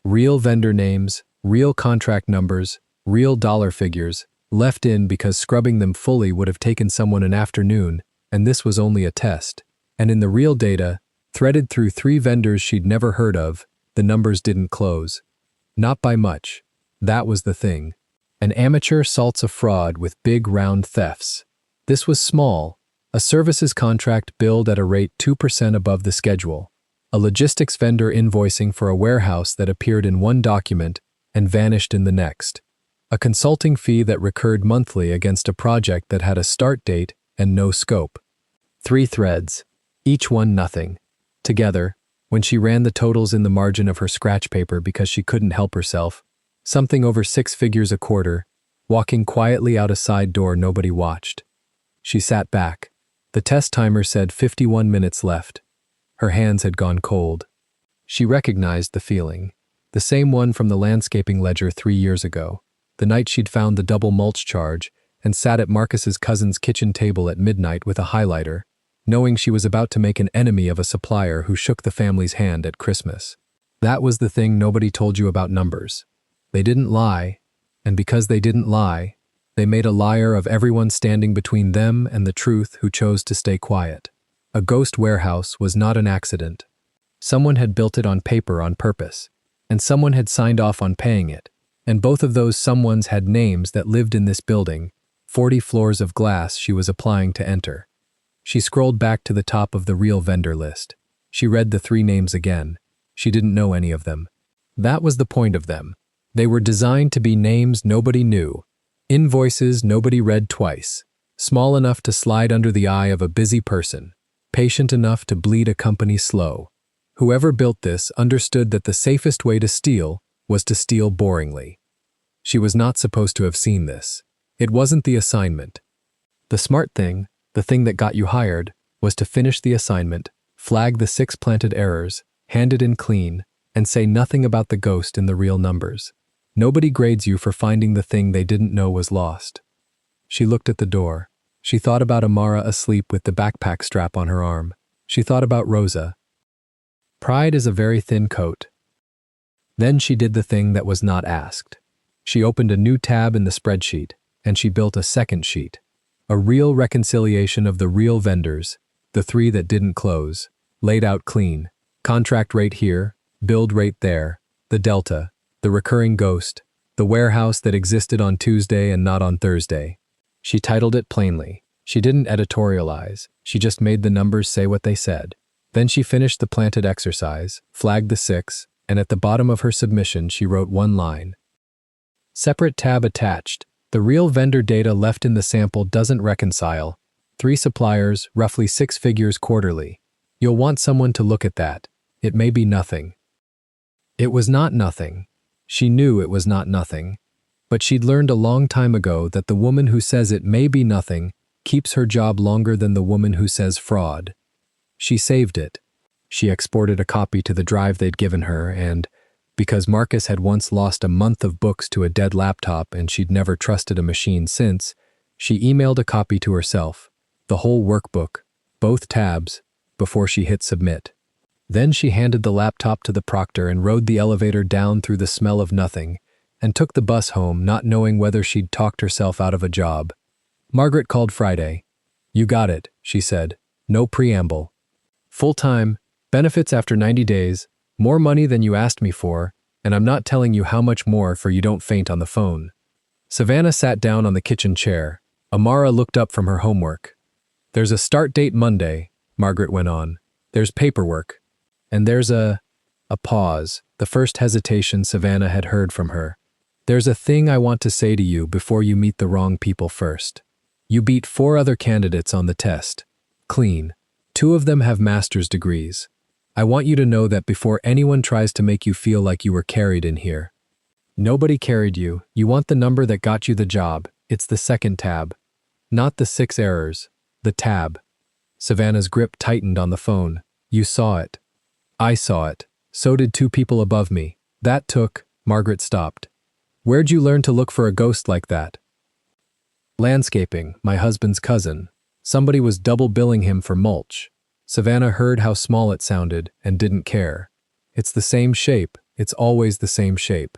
Real vendor names, real contract numbers, real dollar figures, left in because scrubbing them fully would have taken someone an afternoon, and this was only a test. And in the real data, threaded through 3 vendors she'd never heard of, the numbers didn't close. Not by much. That was the thing. An amateur salts a fraud with big round thefts. This was small, a services contract billed at a rate 2% above the schedule, a logistics vendor invoicing for a warehouse that appeared in one document and vanished in the next, a consulting fee that recurred monthly against a project that had a start date and no scope. 3 threads, each one nothing. Together, when she ran the totals in the margin of her scratch paper because she couldn't help herself, something over 6 figures a quarter, walking quietly out a side door nobody watched. She sat back. The test timer said 51 minutes left. Her hands had gone cold. She recognized the feeling, the same one from the landscaping ledger 3 years ago, the night she'd found the double mulch charge and sat at Marcus's cousin's kitchen table at midnight with a highlighter, knowing she was about to make an enemy of a supplier who shook the family's hand at Christmas. That was the thing nobody told you about numbers. They didn't lie, and because they didn't lie, they made a liar of everyone standing between them and the truth who chose to stay quiet. A ghost warehouse was not an accident. Someone had built it on paper on purpose, and someone had signed off on paying it, and both of those someones had names that lived in this building, 40 floors of glass she was applying to enter. She scrolled back to the top of the real vendor list. She read the 3 names again. She didn't know any of them. That was the point of them. They were designed to be names nobody knew, invoices nobody read twice, small enough to slide under the eye of a busy person, patient enough to bleed a company slow. Whoever built this understood that the safest way to steal was to steal boringly. She was not supposed to have seen this. It wasn't the assignment. The smart thing, the thing that got you hired, was to finish the assignment, flag the 6 planted errors, hand it in clean, and say nothing about the ghost in the real numbers. Nobody grades you for finding the thing they didn't know was lost. She looked at the door. She thought about Amara asleep with the backpack strap on her arm. She thought about Rosa. Pride is a very thin coat. Then she did the thing that was not asked. She opened a new tab in the spreadsheet, and she built a second sheet. A real reconciliation of the real vendors, the 3 that didn't close, laid out clean. Contract rate here, build rate there, the delta, the recurring ghost, the warehouse that existed on Tuesday and not on Thursday. She titled it plainly. She didn't editorialize. She just made the numbers say what they said. Then she finished the planted exercise, flagged the 6, and at the bottom of her submission she wrote 1 line. Separate tab attached. The real vendor data left in the sample doesn't reconcile. 3 suppliers, roughly 6 figures quarterly. You'll want someone to look at that. It may be nothing. It was not nothing. She knew it was not nothing. But she'd learned a long time ago that the woman who says it may be nothing keeps her job longer than the woman who says fraud. She saved it. She exported a copy to the drive they'd given her, and because Marcus had once lost a month of books to a dead laptop and she'd never trusted a machine since, she emailed a copy to herself, the whole workbook, both tabs, before she hit submit. Then she handed the laptop to the proctor and rode the elevator down through the smell of nothing, and took the bus home, not knowing whether she'd talked herself out of a job. Margaret called Friday. "You got it," she said. "No preamble. Full-time, benefits after 90 days, more money than you asked me for, and I'm not telling you how much more for you don't faint on the phone." Savannah sat down on the kitchen chair. Amara looked up from her homework. "There's a start date Monday," Margaret went on. "There's paperwork. And there's a pause, the first hesitation Savannah had heard from her. "There's a thing I want to say to you before you meet the wrong people first. You beat 4 other candidates on the test. Clean. 2 of them have master's degrees. I want you to know that before anyone tries to make you feel like you were carried in here. Nobody carried you. You want the number that got you the job. It's the second tab. Not the 6 errors. The tab." Savannah's grip tightened on the phone. "You saw it. I saw it. So did 2 people above me. That took—" Margaret stopped. "Where'd you learn to look for a ghost like that?" "Landscaping, my husband's cousin. Somebody was double billing him for mulch." Savannah heard how small it sounded and didn't care. "It's the same shape. It's always the same shape."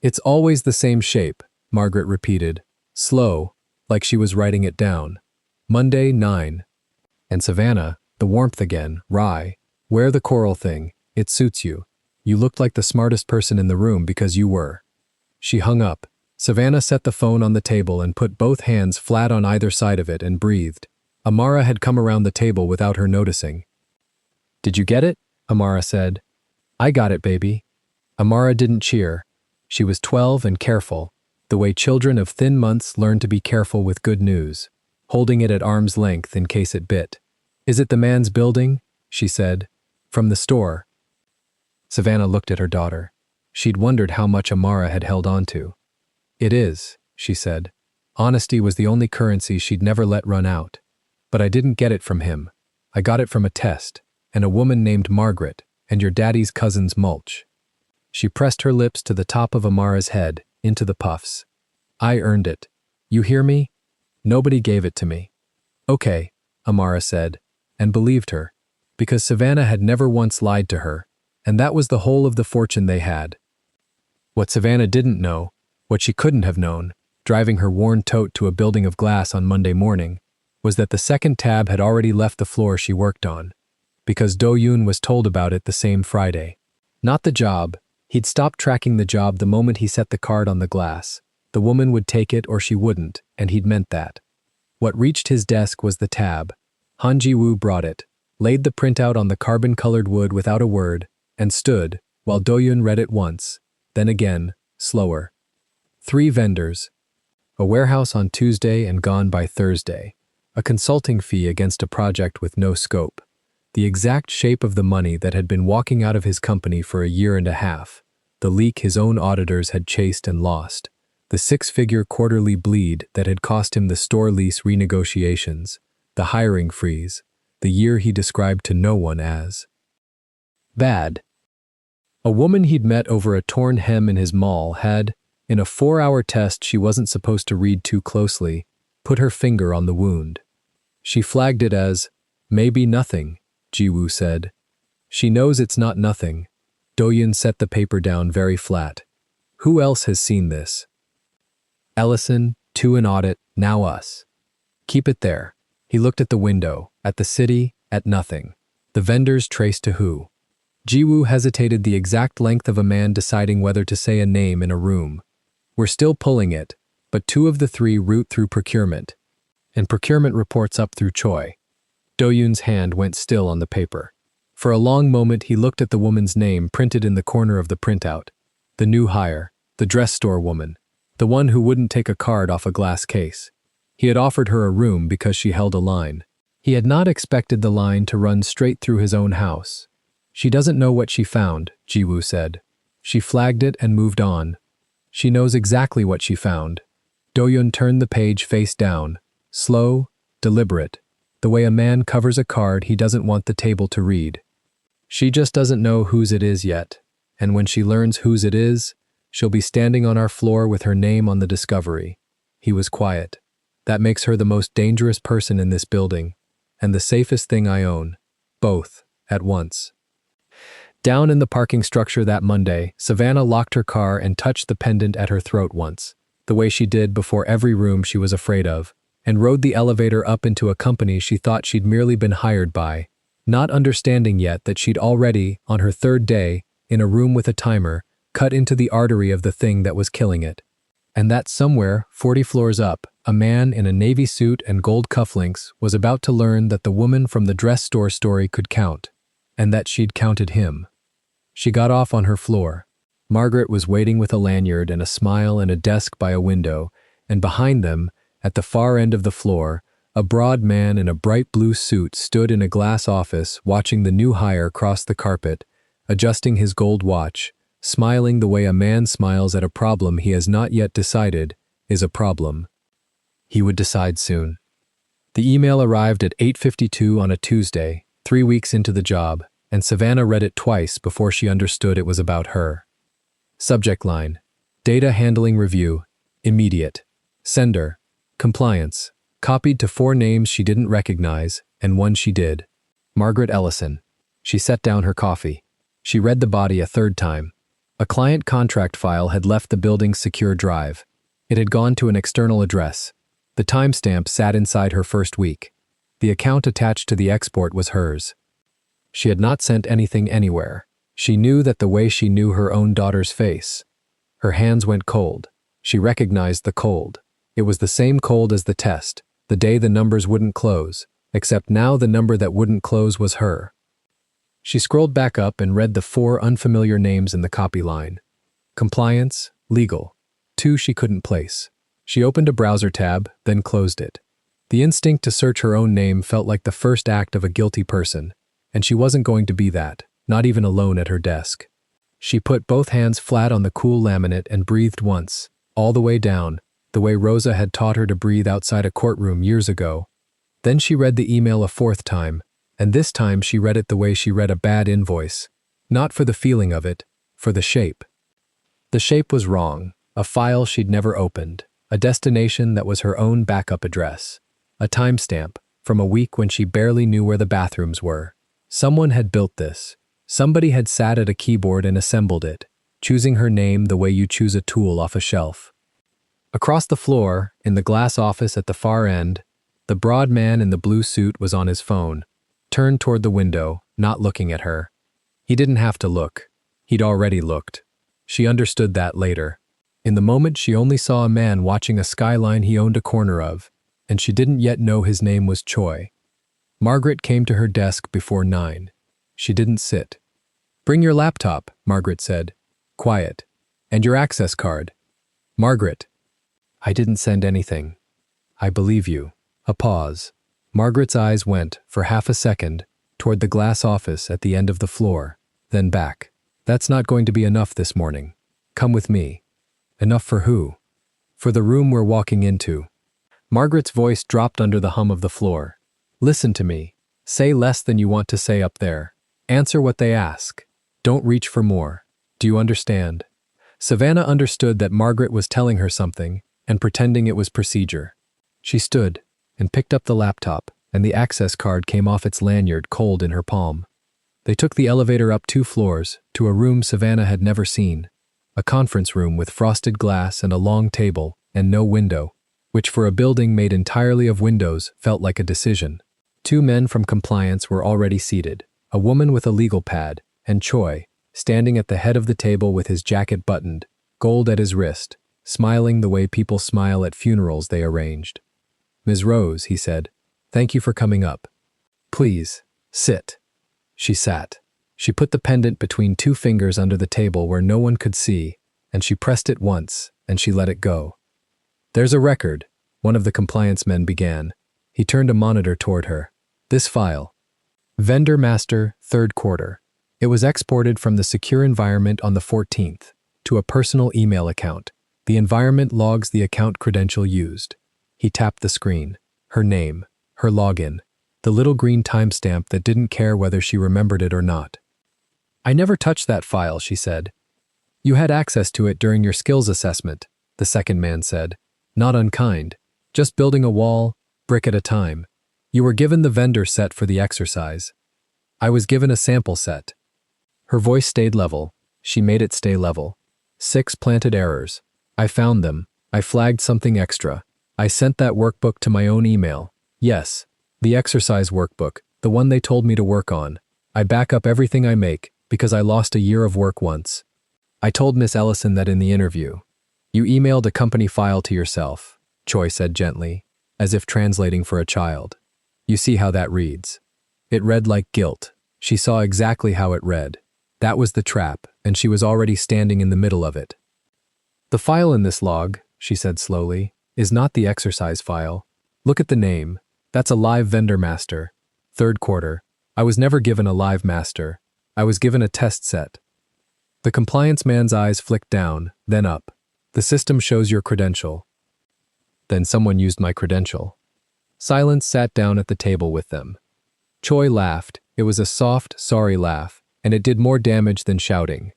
"It's always the same shape," Margaret repeated, slow, like she was writing it down. "Monday, 9. And Savannah, the warmth again, rye. Wear the coral thing. It suits you. You looked like the smartest person in the room because you were." She hung up. Savannah set the phone on the table and put both hands flat on either side of it and breathed. Amara had come around the table without her noticing. "Did you get it?" Amara said. "I got it, baby." Amara didn't cheer. She was 12 and careful, the way children of thin months learn to be careful with good news, holding it at arm's length in case it bit. "Is it the man's building?" she said. "From the store." Savannah looked at her daughter. She'd wondered how much Amara had held on to. "It is," she said. Honesty was the only currency she'd never let run out. "But I didn't get it from him. I got it from a test, and a woman named Margaret, and your daddy's cousin's mulch." She pressed her lips to the top of Amara's head, into the puffs. "I earned it. You hear me? Nobody gave it to me." "Okay," Amara said, and believed her, because Savannah had never once lied to her, and that was the whole of the fortune they had. What Savannah didn't know, what she couldn't have known, driving her worn tote to a building of glass on Monday morning, was that the second tab had already left the floor she worked on, because Do-yoon was told about it the same Friday. Not the job. He'd stopped tracking the job the moment he set the card on the glass. The woman would take it or she wouldn't, and he'd meant that. What reached his desk was the tab. Han Ji-woo brought it, laid the printout on the carbon-colored wood without a word, and stood, while Do-yoon read it once, then again, slower. 3 vendors. A warehouse on Tuesday and gone by Thursday. A consulting fee against a project with no scope. The exact shape of the money that had been walking out of his company for a year and a half. The leak his own auditors had chased and lost. The 6-figure quarterly bleed that had cost him the store lease renegotiations. The hiring freeze. The year he described to no one as bad. A woman he'd met over a torn hem in his mall had, in a 4-hour test she wasn't supposed to read too closely, put her finger on the wound. She flagged it as, "Maybe nothing," Ji-woo said. "She knows it's not nothing." Do-yoon set the paper down very flat. "Who else has seen this?" "Ellison, 2 an audit, now us." "Keep it there." He looked at the window, at the city, at nothing. The vendors traced to who. Ji-woo hesitated the exact length of a man deciding whether to say a name in a room. "We're still pulling it, but 2 of the 3 route through procurement, and procurement reports up through Choi." Do-yoon's hand went still on the paper. For a long moment he looked at the woman's name printed in the corner of the printout. The new hire, the dress store woman, the one who wouldn't take a card off a glass case. He had offered her a room because she held a line. He had not expected the line to run straight through his own house. She doesn't know what she found, Jiwoo said. She flagged it and moved on. She knows exactly what she found. Doyun turned the page face down, slow, deliberate, the way a man covers a card he doesn't want the table to read. She just doesn't know whose it is yet, and when she learns whose it is, she'll be standing on our floor with her name on the discovery. He was quiet. That makes her the most dangerous person in this building, and the safest thing I own, both, at once. Down in the parking structure that Monday, Savannah locked her car and touched the pendant at her throat once, the way she did before every room she was afraid of, and rode the elevator up into a company she thought she'd merely been hired by, not understanding yet that she'd already, on her third day, in a room with a timer, cut into the artery of the thing that was killing it. And that somewhere, 40 floors up, a man in a navy suit and gold cufflinks was about to learn that the woman from the dress store story could count, and that she'd counted him. She got off on her floor. Margaret was waiting with a lanyard and a smile and a desk by a window, and behind them, at the far end of the floor, a broad man in a bright blue suit stood in a glass office watching the new hire cross the carpet, adjusting his gold watch, smiling the way a man smiles at a problem he has not yet decided is a problem. He would decide soon. The email arrived at 8:52 on a Tuesday, 3 weeks into the job, and Savannah read it twice before she understood it was about her. Subject line: Data Handling Review, Immediate. Sender: Compliance. Copied to 4 names she didn't recognize, and one she did. Margaret Ellison. She set down her coffee. She read the body a third time. A client contract file had left the building's secure drive. It had gone to an external address. The timestamp sat inside her first week. The account attached to the export was hers. She had not sent anything anywhere. She knew that the way she knew her own daughter's face. Her hands went cold. She recognized the cold. It was the same cold as the test, the day the numbers wouldn't close, except now the number that wouldn't close was her. She scrolled back up and read the 4 unfamiliar names in the copy line. Compliance, legal. 2 she couldn't place. She opened a browser tab, then closed it. The instinct to search her own name felt like the first act of a guilty person, and she wasn't going to be that, not even alone at her desk. She put both hands flat on the cool laminate and breathed once, all the way down, the way Rosa had taught her to breathe outside a courtroom years ago. Then she read the email a 4th time, and this time she read it the way she read a bad invoice, not for the feeling of it, for the shape. The shape was wrong, a file she'd never opened, a destination that was her own backup address, a timestamp from a week when she barely knew where the bathrooms were. Someone had built this. Somebody had sat at a keyboard and assembled it, choosing her name the way you choose a tool off a shelf. Across the floor, in the glass office at the far end, the broad man in the blue suit was on his phone, turned toward the window, not looking at her. He didn't have to look. He'd already looked. She understood that later. In the moment, she only saw a man watching a skyline he owned a corner of, and she didn't yet know his name was Choi. Margaret came to her desk before 9. She didn't sit. "Bring your laptop," Margaret said. Quiet. "And your access card." "Margaret." "I didn't send anything." "I believe you." A pause. Margaret's eyes went, for half a second, toward the glass office at the end of the floor, then back. "That's not going to be enough this morning. Come with me." "Enough for who?" "For the room we're walking into." Margaret's voice dropped under the hum of the floor. "Listen to me. Say less than you want to say up there. Answer what they ask. Don't reach for more. Do you understand?" Savannah understood that Margaret was telling her something and pretending it was procedure. She stood and picked up the laptop, and the access card came off its lanyard cold in her palm. They took the elevator up 2 floors to a room Savannah had never seen, a conference room with frosted glass and a long table and no window, which for a building made entirely of windows felt like a decision. 2 men from compliance were already seated, a woman with a legal pad, and Choi, standing at the head of the table with his jacket buttoned, gold at his wrist, smiling the way people smile at funerals they arranged. "Ms. Rose," he said, "thank you for coming up. Please, sit." She sat. She put the pendant between 2 fingers under the table where no one could see, and she pressed it once, and she let it go. "There's a record. One of the compliance men began. He turned a monitor toward her. This file. Vendor Master, 3rd quarter. It was exported from the secure environment on the 14th to a personal email account. The environment logs the account credential used. He tapped the screen. Her name, her login, the little green timestamp that didn't care whether she remembered it or not. I never touched that file, she said. You had access to it during your skills assessment, the second man said. Not unkind, just building a wall, brick at a time. You were given the vendor set for the exercise. I was given a sample set. Her voice stayed level. She made it stay level. 6 planted errors. I found them. I flagged something extra. I sent that workbook to my own email. Yes, the exercise workbook, the one they told me to work on. I back up everything I make because I lost a year of work once. I told Miss Ellison that in the interview. You emailed a company file to yourself, Choi said gently, as if translating for a child. You see how that reads. It read like guilt. She saw exactly how it read. That was the trap, and she was already standing in the middle of it. The file in this log, she said slowly, is not the exercise file. Look at the name. That's a live vendor master. 3rd quarter. I was never given a live master. I was given a test set. The compliance man's eyes flicked down, then up. The system shows your credential. Then someone used my credential. Silence sat down at the table with them. Choi laughed. It was a soft, sorry laugh, and it did more damage than shouting.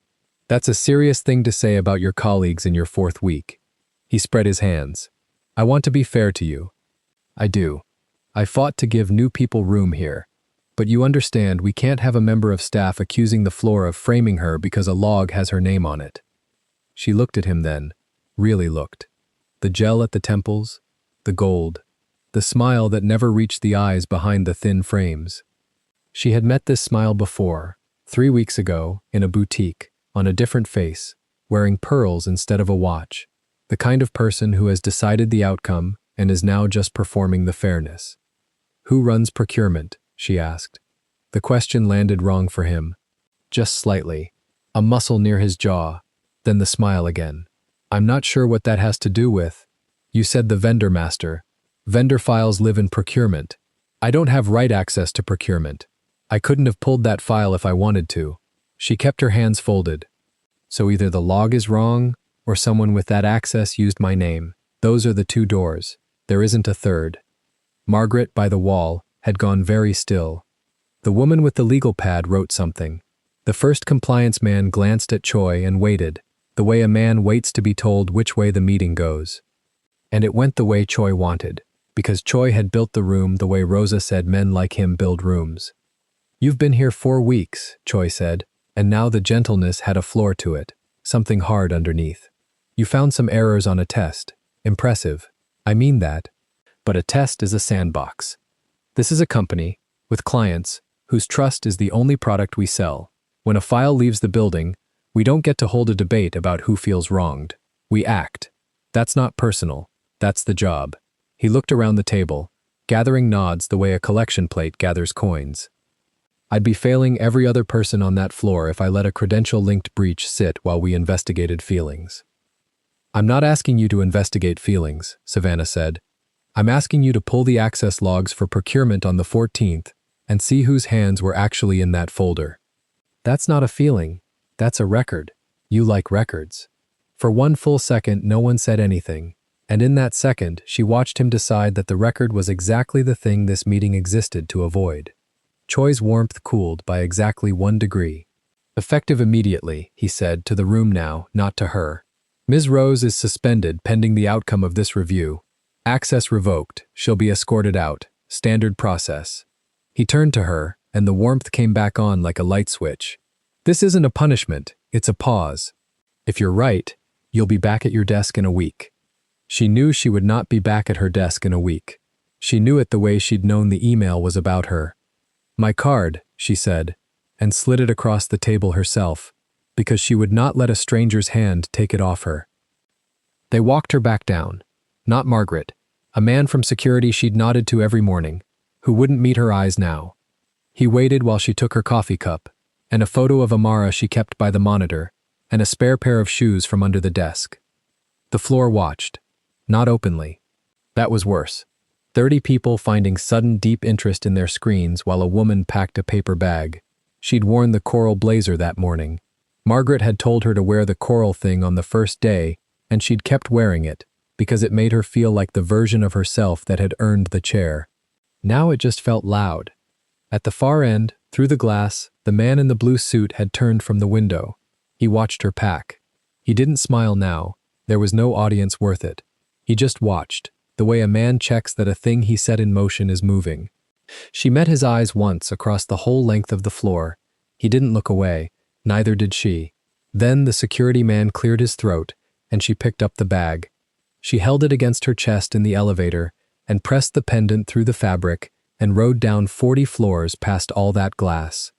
That's a serious thing to say about your colleagues in your 4th week. He spread his hands. I want to be fair to you. I do. I fought to give new people room here. But you understand we can't have a member of staff accusing the floor of framing her because a log has her name on it. She looked at him then, really looked. The gel at the temples, the gold, the smile that never reached the eyes behind the thin frames. She had met this smile before, 3 weeks ago, in a boutique, on a different face, wearing pearls instead of a watch, the kind of person who has decided the outcome and is now just performing the fairness. Who runs procurement? She asked. The question landed wrong for him. Just slightly. A muscle near his jaw. Then the smile again. I'm not sure what that has to do with. You said the vendor master. Vendor files live in procurement. I don't have right access to procurement. I couldn't have pulled that file if I wanted to. She kept her hands folded. So either the log is wrong, or someone with that access used my name. Those are the 2 doors. There isn't a third. Margaret, by the wall, had gone very still. The woman with the legal pad wrote something. The first compliance man glanced at Choi and waited, the way a man waits to be told which way the meeting goes. And it went the way Choi wanted, because Choi had built the room the way Rosa said men like him build rooms. You've been here 4 weeks, Choi said, and now the gentleness had a floor to it, something hard underneath. You found some errors on a test. Impressive. I mean that. But a test is a sandbox. This is a company, with clients, whose trust is the only product we sell. When a file leaves the building, we don't get to hold a debate about who feels wronged. We act. That's not personal. That's the job. He looked around the table, gathering nods the way a collection plate gathers coins. I'd be failing every other person on that floor if I let a credential-linked breach sit while we investigated feelings. I'm not asking you to investigate feelings, Savannah said. I'm asking you to pull the access logs for procurement on the 14th and see whose hands were actually in that folder. That's not a feeling. That's a record. You like records. For 1 full second, no one said anything, and in that second, she watched him decide that the record was exactly the thing this meeting existed to avoid. Choi's warmth cooled by exactly 1 degree. Effective immediately, he said, to the room now, not to her. Ms. Rose is suspended pending the outcome of this review. Access revoked. She'll be escorted out. Standard process. He turned to her, and the warmth came back on like a light switch. This isn't a punishment, it's a pause. If you're right, you'll be back at your desk in a week. She knew she would not be back at her desk in a week. She knew it the way she'd known the email was about her. My card, she said, and slid it across the table herself, because she would not let a stranger's hand take it off her. They walked her back down. Not Margaret, a man from security she'd nodded to every morning, who wouldn't meet her eyes now. He waited while she took her coffee cup, and a photo of Amara she kept by the monitor, and a spare pair of shoes from under the desk. The floor watched, not openly. That was worse. 30 people finding sudden deep interest in their screens while a woman packed a paper bag. She'd worn the coral blazer that morning. Margaret had told her to wear the coral thing on the first day, and she'd kept wearing it, because it made her feel like the version of herself that had earned the chair. Now it just felt loud. At the far end, through the glass, the man in the blue suit had turned from the window. He watched her pack. He didn't smile now. There was no audience worth it. He just watched, the way a man checks that a thing he set in motion is moving. She met his eyes once across the whole length of the floor. He didn't look away, neither did she. Then the security man cleared his throat, and she picked up the bag. She held it against her chest in the elevator and pressed the pendant through the fabric and rode down 40 floors past all that glass.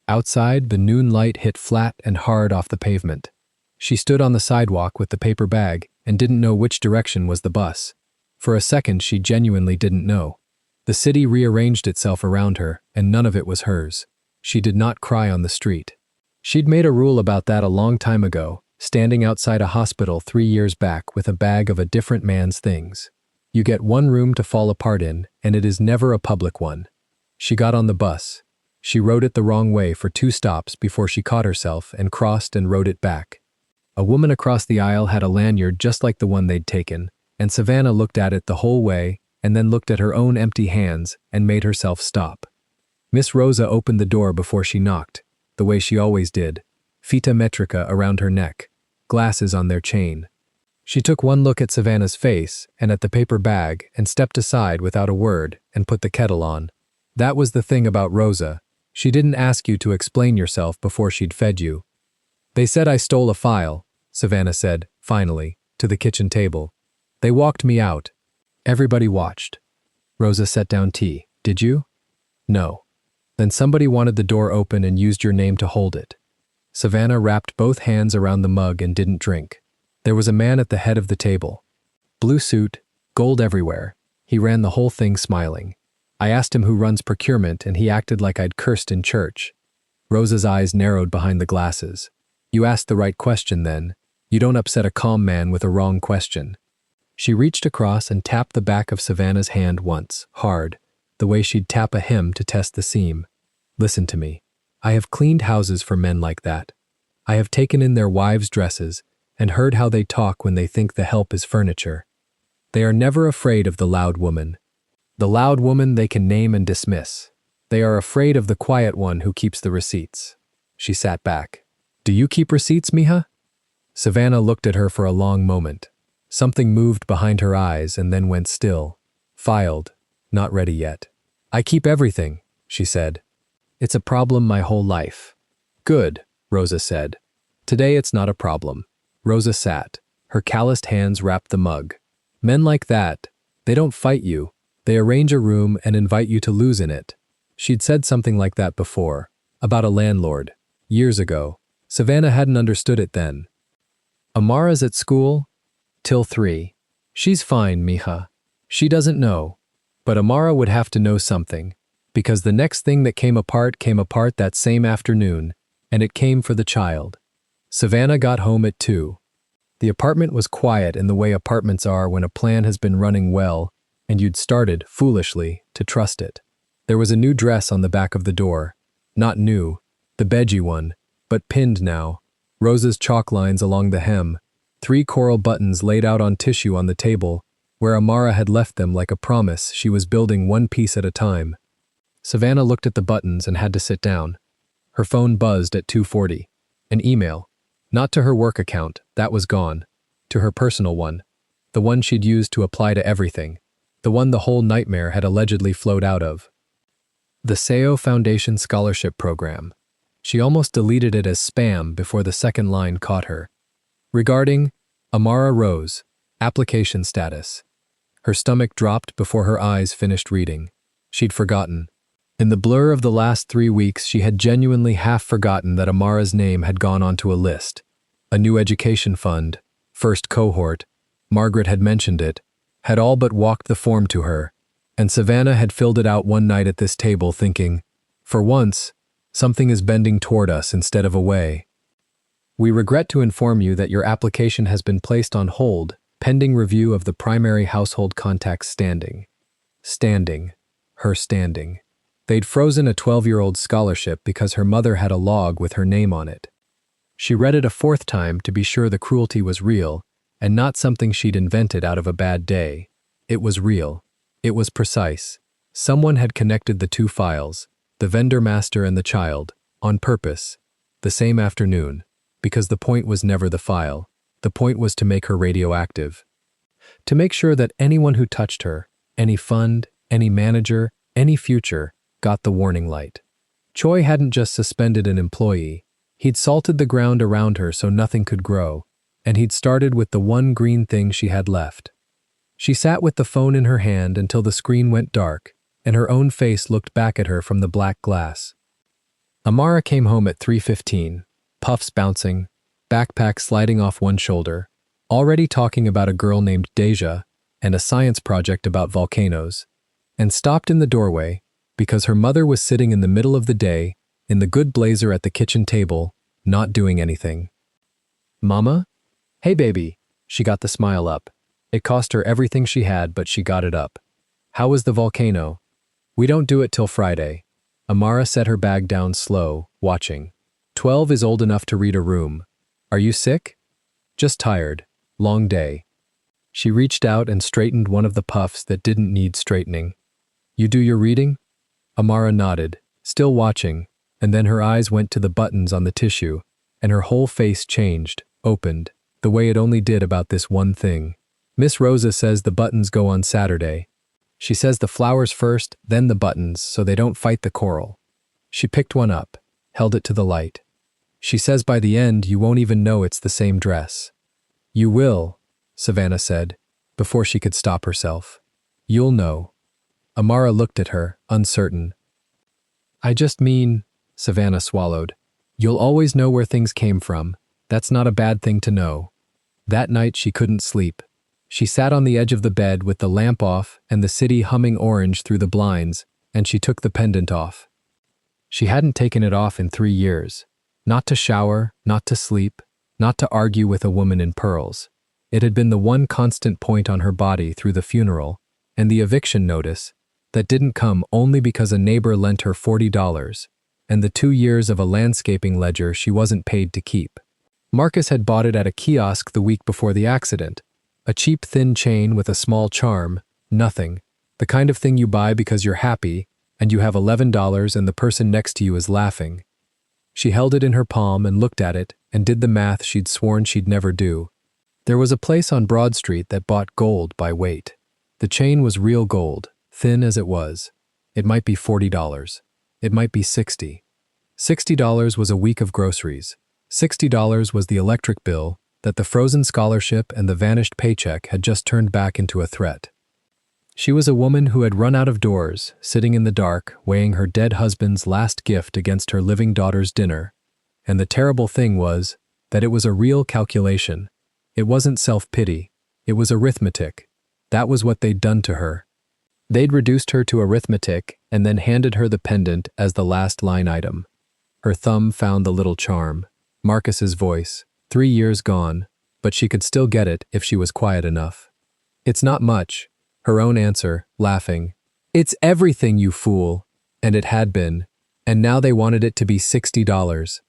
Outside, the noon light hit flat and hard off the pavement. She stood on the sidewalk with the paper bag and didn't know which direction was the bus. For a second, she genuinely didn't know. The city rearranged itself around her, and none of it was hers. She did not cry on the street. She'd made a rule about that a long time ago, standing outside a hospital 3 years back with a bag of a different man's things. You get one room to fall apart in, and it is never a public one. She got on the bus. She rode it the wrong way for 2 stops before she caught herself and crossed and rode it back. A woman across the aisle had a lanyard just like the one they'd taken, and Savannah looked at it the whole way and then looked at her own empty hands and made herself stop. Miss Rosa opened the door before she knocked, the way she always did, fita metrica around her neck, glasses on their chain. She took one look at Savannah's face and at the paper bag and stepped aside without a word and put the kettle on. That was the thing about Rosa. She didn't ask you to explain yourself before she'd fed you. They said I stole a file, Savannah said, finally, to the kitchen table. They walked me out. Everybody watched. Rosa set down tea. Did you? No. Then somebody wanted the door open and used your name to hold it. Savannah wrapped both hands around the mug and didn't drink. There was a man at the head of the table. Blue suit, gold everywhere. He ran the whole thing smiling. I asked him who runs procurement and he acted like I'd cursed in church. Rosa's eyes narrowed behind the glasses. You asked the right question then. You don't upset a calm man with a wrong question. She reached across and tapped the back of Savannah's hand once, hard, the way she'd tap a hem to test the seam. Listen to me. I have cleaned houses for men like that. I have taken in their wives' dresses and heard how they talk when they think the help is furniture. They are never afraid of the loud woman. The loud woman they can name and dismiss. They are afraid of the quiet one who keeps the receipts. She sat back. Do you keep receipts, Mija? Savannah looked at her for a long moment. Something moved behind her eyes and then went still. Filed. Not ready yet. I keep everything, she said. It's a problem my whole life. Good, Rosa said. Today it's not a problem. Rosa sat. Her calloused hands wrapped the mug. Men like that, they don't fight you. They arrange a room and invite you to lose in it. She'd said something like that before, about a landlord, years ago. Savannah hadn't understood it then. Amara's at school? Till 3. She's fine, Mija. She doesn't know. But Amara would have to know something, because the next thing that came apart that same afternoon, and it came for the child. Savannah got home at 2. The apartment was quiet in the way apartments are when a plan has been running well and you'd started, foolishly, to trust it. There was a new dress on the back of the door. Not new, the beige one, but pinned now. Rosa's chalk lines along the hem. 3 coral buttons laid out on tissue on the table, where Amara had left them like a promise she was building one piece at a time. Savannah looked at the buttons and had to sit down. Her phone buzzed at 2:40. An email. Not to her work account, that was gone. To her personal one. The one she'd used to apply to everything. The one the whole nightmare had allegedly flowed out of. The SEO Foundation Scholarship Program. She almost deleted it as spam before the second line caught her. Regarding Amara Rose, application status. Her stomach dropped before her eyes finished reading. She'd forgotten. In the blur of the last 3 weeks, she had genuinely half forgotten that Amara's name had gone onto a list. A new education fund, first cohort, Margaret had mentioned it, had all but walked the form to her, and Savannah had filled it out one night at this table thinking, for once, something is bending toward us instead of away. We regret to inform you that your application has been placed on hold Pending review of the primary household contacts standing. Standing. Her standing. They'd frozen a 12-year-old scholarship because her mother had a log with her name on it. She read it a fourth time to be sure the cruelty was real and not something she'd invented out of a bad day. It was real. It was precise. Someone had connected the two files, the vendor master and the child, on purpose, the same afternoon, because the point was never the file. The point was to make her radioactive. To make sure that anyone who touched her, any fund, any manager, any future, got the warning light. Choi hadn't just suspended an employee. He'd salted the ground around her so nothing could grow, and he'd started with the one green thing she had left. She sat with the phone in her hand until the screen went dark, and her own face looked back at her from the black glass. Amara came home at 3:15, puffs bouncing, backpack sliding off one shoulder, already talking about a girl named Deja and a science project about volcanoes, and stopped in the doorway because her mother was sitting in the middle of the day in the good blazer at the kitchen table, not doing anything. "Mama? Hey, baby." She got the smile up. It cost her everything she had, but she got it up. "How was the volcano?" "We don't do it till Friday." Amara set her bag down slow, watching. 12 is old enough to read a room. "Are you sick?" "Just tired. Long day." She reached out and straightened one of the puffs that didn't need straightening. "You do your reading?" Amara nodded, still watching, and then her eyes went to the buttons on the tissue, and her whole face changed, opened, the way it only did about this one thing. "Miss Rosa says the buttons go on Saturday. She says the flowers first, then the buttons, so they don't fight the coral." She picked one up, held it to the light. "She says by the end you won't even know it's the same dress." "You will," Savannah said, before she could stop herself. "You'll know." Amara looked at her, uncertain. "I just mean," Savannah swallowed, "you'll always know where things came from. That's not a bad thing to know." That night she couldn't sleep. She sat on the edge of the bed with the lamp off and the city humming orange through the blinds, and she took the pendant off. She hadn't taken it off in 3 years. Not to shower, not to sleep, not to argue with a woman in pearls. It had been the one constant point on her body through the funeral and the eviction notice that didn't come only because a neighbor lent her $40 and the 2 years of a landscaping ledger she wasn't paid to keep. Marcus had bought it at a kiosk the week before the accident. A cheap thin chain with a small charm, nothing. The kind of thing you buy because you're happy and you have $11 and the person next to you is laughing. She held it in her palm and looked at it and did the math she'd sworn she'd never do. There was a place on Broad Street that bought gold by weight. The chain was real gold, thin as it was. It might be $40. It might be $60. $60 was a week of groceries. $60 was the electric bill that the frozen scholarship and the vanished paycheck had just turned back into a threat. She was a woman who had run out of doors, sitting in the dark, weighing her dead husband's last gift against her living daughter's dinner. And the terrible thing was that it was a real calculation. It wasn't self-pity. It was arithmetic. That was what they'd done to her. They'd reduced her to arithmetic and then handed her the pendant as the last line item. Her thumb found the little charm. Marcus's voice, 3 years gone, but she could still get it if she was quiet enough. "It's not much." Her own answer, laughing. "It's everything, you fool." And it had been. And now they wanted it to be $60.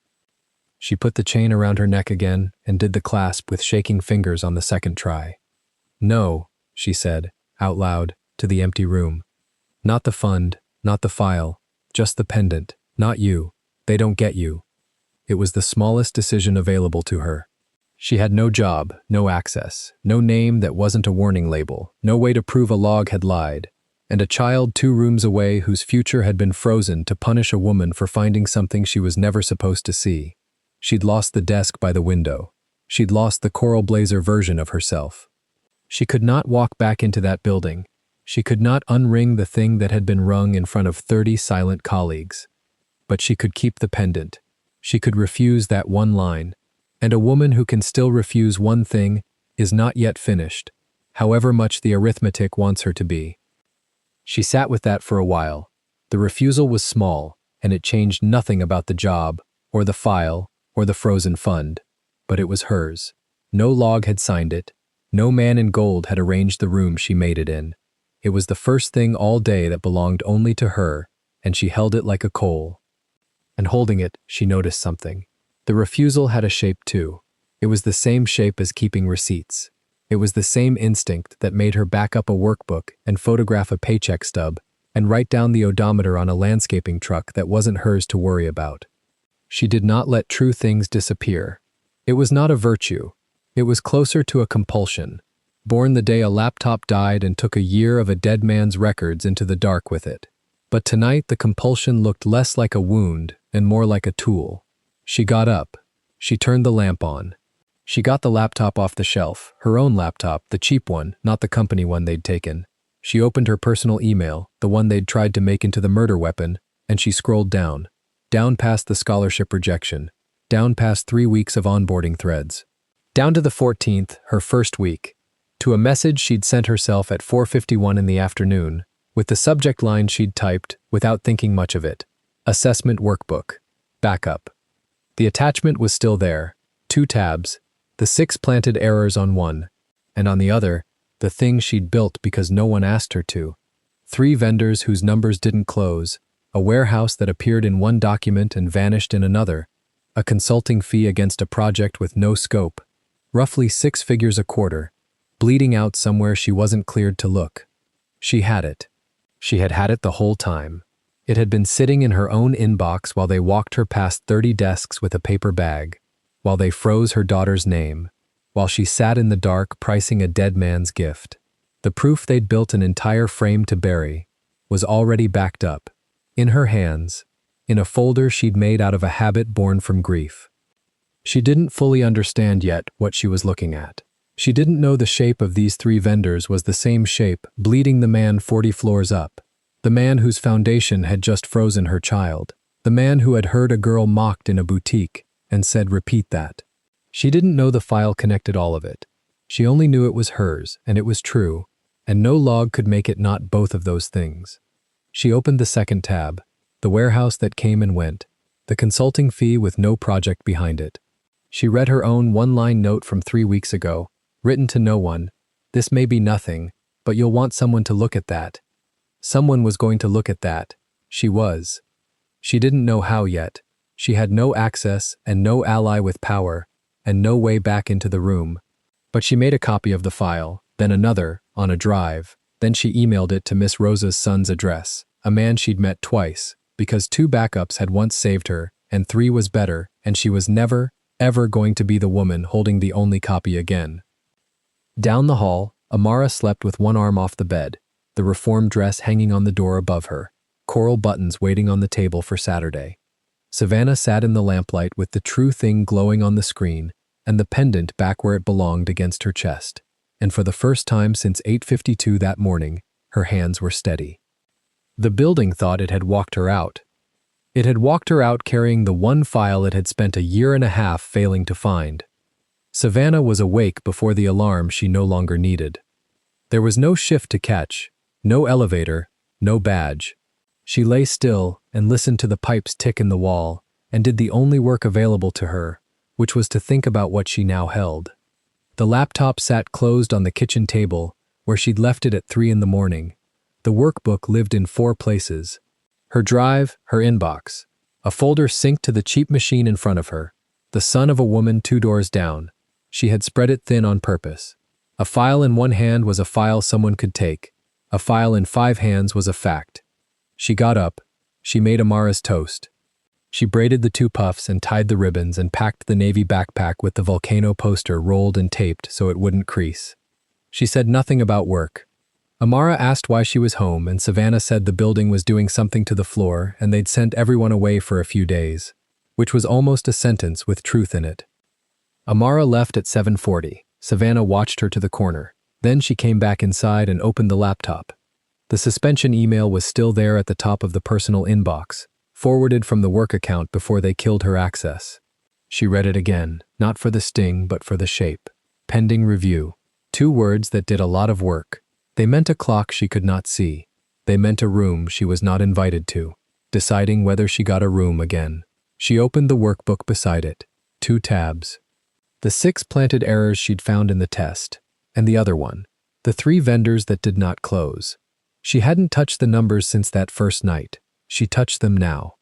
She put the chain around her neck again and did the clasp with shaking fingers on the second try. "No," she said, out loud, to the empty room. "Not the fund, not the file, just the pendant, not you. They don't get you." It was the smallest decision available to her. She had no job, no access, no name that wasn't a warning label, no way to prove a log had lied, and a child 2 rooms away whose future had been frozen to punish a woman for finding something she was never supposed to see. She'd lost the desk by the window. She'd lost the coral blazer version of herself. She could not walk back into that building. She could not unring the thing that had been rung in front of 30 silent colleagues. But she could keep the pendant. She could refuse that one line. And a woman who can still refuse one thing is not yet finished, however much the arithmetic wants her to be. She sat with that for a while. The refusal was small, and it changed nothing about the job, or the file, or the frozen fund. But it was hers. No log had signed it. No man in gold had arranged the room she made it in. It was the first thing all day that belonged only to her, and she held it like a coal. And holding it, she noticed something. The refusal had a shape too. It was the same shape as keeping receipts. It was the same instinct that made her back up a workbook and photograph a paycheck stub and write down the odometer on a landscaping truck that wasn't hers to worry about. She did not let true things disappear. It was not a virtue. It was closer to a compulsion, born the day a laptop died and took a year of a dead man's records into the dark with it. But tonight the compulsion looked less like a wound and more like a tool. She got up. She turned the lamp on. She got the laptop off the shelf, her own laptop, the cheap one, not the company one they'd taken. She opened her personal email, the one they'd tried to make into the murder weapon, and she scrolled down past the scholarship rejection, down past 3 weeks of onboarding threads, down to the 14th, her first week, to a message she'd sent herself at 4:51 in the afternoon, with the subject line she'd typed, without thinking much of it, Assessment Workbook, Backup. The attachment was still there, 2 tabs, the 6 planted errors on one, and on the other, the thing she'd built because no one asked her to. 3 vendors whose numbers didn't close, a warehouse that appeared in one document and vanished in another, a consulting fee against a project with no scope, roughly 6 figures a quarter, bleeding out somewhere she wasn't cleared to look. She had it. She had had it the whole time. It had been sitting in her own inbox while they walked her past 30 desks with a paper bag, while they froze her daughter's name, while she sat in the dark pricing a dead man's gift. The proof they'd built an entire frame to bury was already backed up, in her hands, in a folder she'd made out of a habit born from grief. She didn't fully understand yet what she was looking at. She didn't know the shape of these 3 vendors was the same shape bleeding the man 40 floors up, the man whose foundation had just frozen her child, the man who had heard a girl mocked in a boutique and said, "Repeat that." She didn't know the file connected all of it. She only knew it was hers, and it was true, and no log could make it not both of those things. She opened the second tab, the warehouse that came and went, the consulting fee with no project behind it. She read her own one-line note from 3 weeks ago, written to no one. This may be nothing, but you'll want someone to look at that. Someone was going to look at that. She was. She didn't know how yet. She had no access and no ally with power, and no way back into the room. But she made a copy of the file, then another, on a drive. Then she emailed it to Miss Rosa's son's address, a man she'd met twice, because 2 backups had once saved her, and 3 was better, and she was never, ever going to be the woman holding the only copy again. Down the hall, Amara slept with one arm off the bed, the reform dress hanging on the door above her, coral buttons waiting on the table for Saturday. Savannah sat in the lamplight with the true thing glowing on the screen and the pendant back where it belonged against her chest, and for the first time since 8:52 that morning, her hands were steady. The building thought it had walked her out. It had walked her out carrying the one file it had spent a year and a half failing to find. Savannah was awake before the alarm she no longer needed. There was no shift to catch, no elevator, no badge. She lay still and listened to the pipes tick in the wall and did the only work available to her, which was to think about what she now held. The laptop sat closed on the kitchen table where she'd left it at 3 in the morning. The workbook lived in 4 places. Her drive, her inbox, a folder synced to the cheap machine in front of her, the son of a woman 2 doors down. She had spread it thin on purpose. A file in one hand was a file someone could take. A file in 5 hands was a fact. She got up. She made Amara's toast. She braided the 2 puffs and tied the ribbons and packed the navy backpack with the volcano poster rolled and taped so it wouldn't crease. She said nothing about work. Amara asked why she was home, and Savannah said the building was doing something to the floor and they'd sent everyone away for a few days, which was almost a sentence with truth in it. Amara left at 7:40. Savannah watched her to the corner. Then she came back inside and opened the laptop. The suspension email was still there at the top of the personal inbox, forwarded from the work account before they killed her access. She read it again, not for the sting but for the shape. Pending review. 2 words that did a lot of work. They meant a clock she could not see. They meant a room she was not invited to. Deciding whether she got a room again. She opened the workbook beside it. 2 tabs. The 6 planted errors she'd found in the test. and the other one. The 3 vendors that did not close. She hadn't touched the numbers since that first night. She touched them now.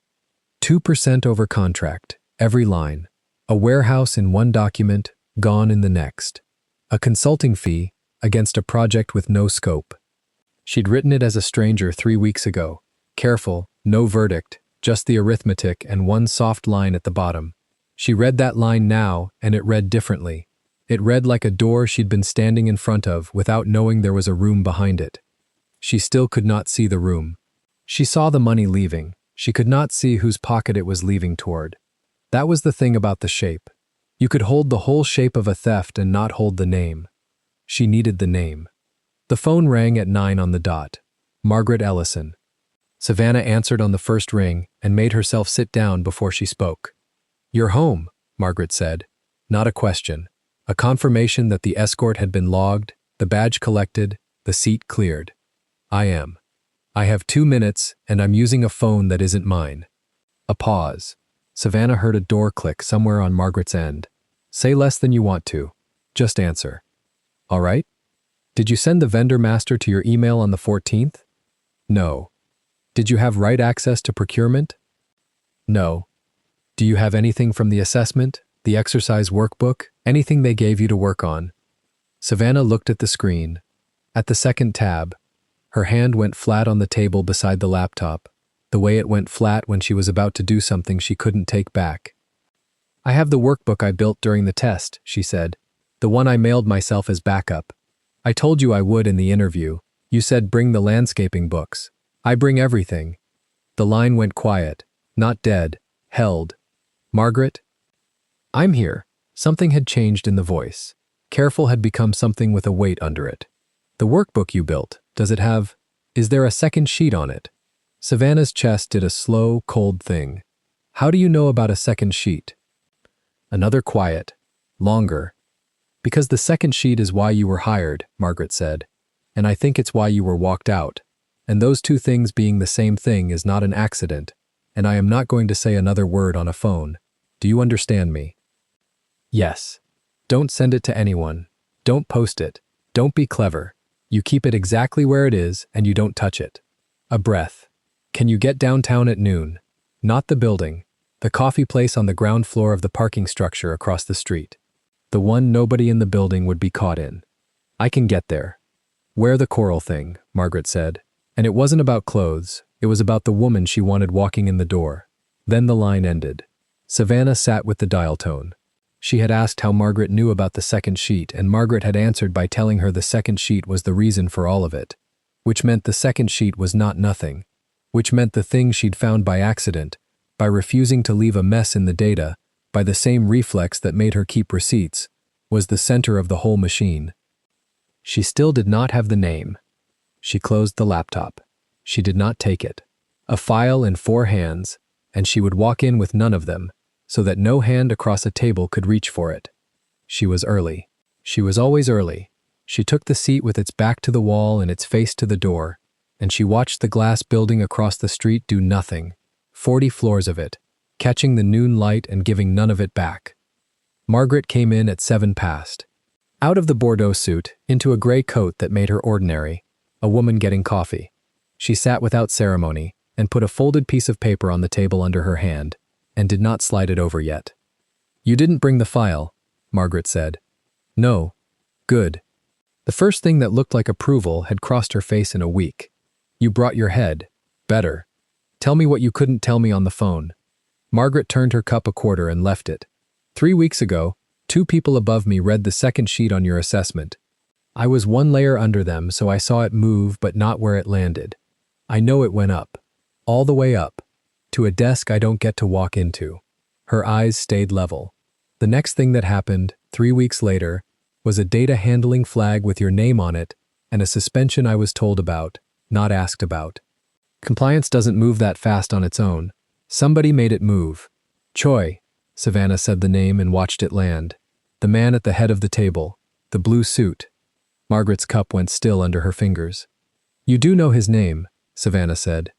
2% over contract, every line. A warehouse in one document, gone in the next. A consulting fee against a project with no scope. She'd written it as a stranger 3 weeks ago. Careful, no verdict, just the arithmetic and one soft line at the bottom. She read that line now, and it read differently. It read like a door she'd been standing in front of without knowing there was a room behind it. She still could not see the room. She saw the money leaving. She could not see whose pocket it was leaving toward. That was the thing about the shape. You could hold the whole shape of a theft and not hold the name. She needed the name. The phone rang at 9 on the dot. Margaret Ellison. Savannah answered on the first ring and made herself sit down before she spoke. "You're home," Margaret said. Not a question. A confirmation that the escort had been logged, the badge collected, the seat cleared. "I am. I have 2 minutes, and I'm using a phone that isn't mine." A pause. Savannah heard a door click somewhere on Margaret's end. "Say less than you want to. Just answer." "All right? Did you send the vendor master to your email on the 14th? No. Did you have right access to procurement? No. Do you have anything from the assessment, the exercise workbook, anything they gave you to work on?" Savannah looked at the screen. At the second tab, her hand went flat on the table beside the laptop, the way it went flat when she was about to do something she couldn't take back. "I have the workbook I built during the test," she said. "The one I mailed myself as backup. I told you I would in the interview. You said bring the landscaping books. I bring everything." The line went quiet, not dead, held. "Margaret?" "I'm here." Something had changed in the voice. Careful had become something with a weight under it. "The workbook you built, does it have... Is there a second sheet on it?" Savannah's chest did a slow, cold thing. "How do you know about a second sheet?" Another quiet. Longer. "Because the second sheet is why you were hired," Margaret said. "And I think it's why you were walked out. And those 2 things being the same thing is not an accident, and I am not going to say another word on a phone. Do you understand me?" "Yes. Don't send it to anyone. Don't post it. Don't be clever. You keep it exactly where it is and you don't touch it." A breath. "Can you get downtown at noon?" Not the building. The coffee place on the ground floor of the parking structure across the street. The one nobody in the building would be caught in. "I can get there." "Wear the coral thing," Margaret said. And it wasn't about clothes, it was about the woman she wanted walking in the door. Then the line ended. Savannah sat with the dial tone. She had asked how Margaret knew about the second sheet, and Margaret had answered by telling her the second sheet was the reason for all of it. Which meant the second sheet was not nothing. Which meant the thing she'd found by accident, by refusing to leave a mess in the data, by the same reflex that made her keep receipts, was the center of the whole machine. She still did not have the name. She closed the laptop. She did not take it. A file in 4 hands, and she would walk in with none of them, so that no hand across a table could reach for it. She was early. She was always early. She took the seat with its back to the wall and its face to the door, and she watched the glass building across the street do nothing, 40 floors of it, catching the noon light and giving none of it back. Margaret came in at 7 past. Out of the Bordeaux suit, into a gray coat that made her ordinary, a woman getting coffee. She sat without ceremony and put a folded piece of paper on the table under her hand and did not slide it over yet. "You didn't bring the file," Margaret said. "No." "Good." The first thing that looked like approval had crossed her face in a week. "You brought your head. Better. Tell me what you couldn't tell me on the phone." Margaret turned her cup a quarter and left it. 3 weeks ago, 2 people above me read the second sheet on your assessment. I was 1 layer under them, so I saw it move but not where it landed. I know it went up. All the way up. To a desk I don't get to walk into. Her eyes stayed level. The next thing that happened, 3 weeks later, was a data handling flag with your name on it and a suspension I was told about, not asked about. Compliance doesn't move that fast on its own. Somebody made it move. Choi, Savannah said the name and watched it land. The man at the head of the table, the blue suit. Margaret's cup went still under her fingers. "You do know his name," Savannah said.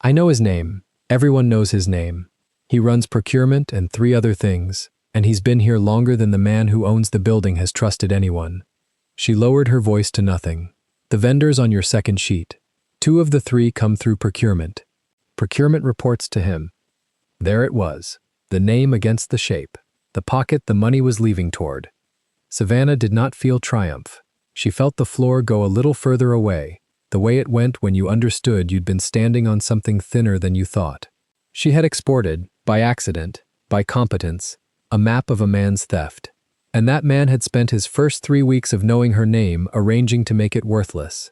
"I know his name. Everyone knows his name. He runs procurement and 3 other things, and he's been here longer than the man who owns the building has trusted anyone." She lowered her voice to nothing. The vendors on your second sheet. 2 of the 3 come through procurement. Procurement reports to him. There it was. The name against the shape. The pocket the money was leaving toward. Savannah did not feel triumph. She felt the floor go a little further away, the way it went when you understood you'd been standing on something thinner than you thought. She had exported, by accident, by competence, a map of a man's theft. And that man had spent his first 3 weeks of knowing her name arranging to make it worthless.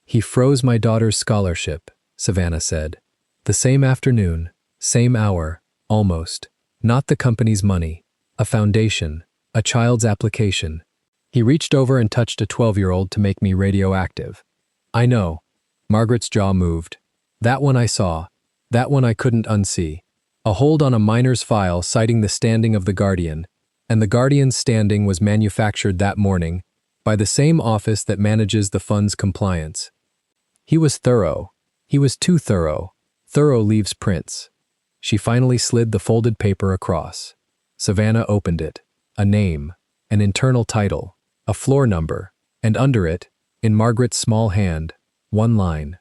He froze my daughter's scholarship, Savannah said. The same afternoon, same hour, almost. Not the company's money. A foundation, a child's application. He reached over and touched a 12-year-old to make me radioactive. I know. Margaret's jaw moved. That one I saw. That one I couldn't unsee. A hold on a minor's file citing the standing of the Guardian, and the Guardian's standing was manufactured that morning by the same office that manages the fund's compliance. He was thorough. He was too thorough. Thorough leaves prints. She finally slid the folded paper across. Savannah opened it. A name, an internal title, a floor number, and under it, in Margaret's small hand, 1 line.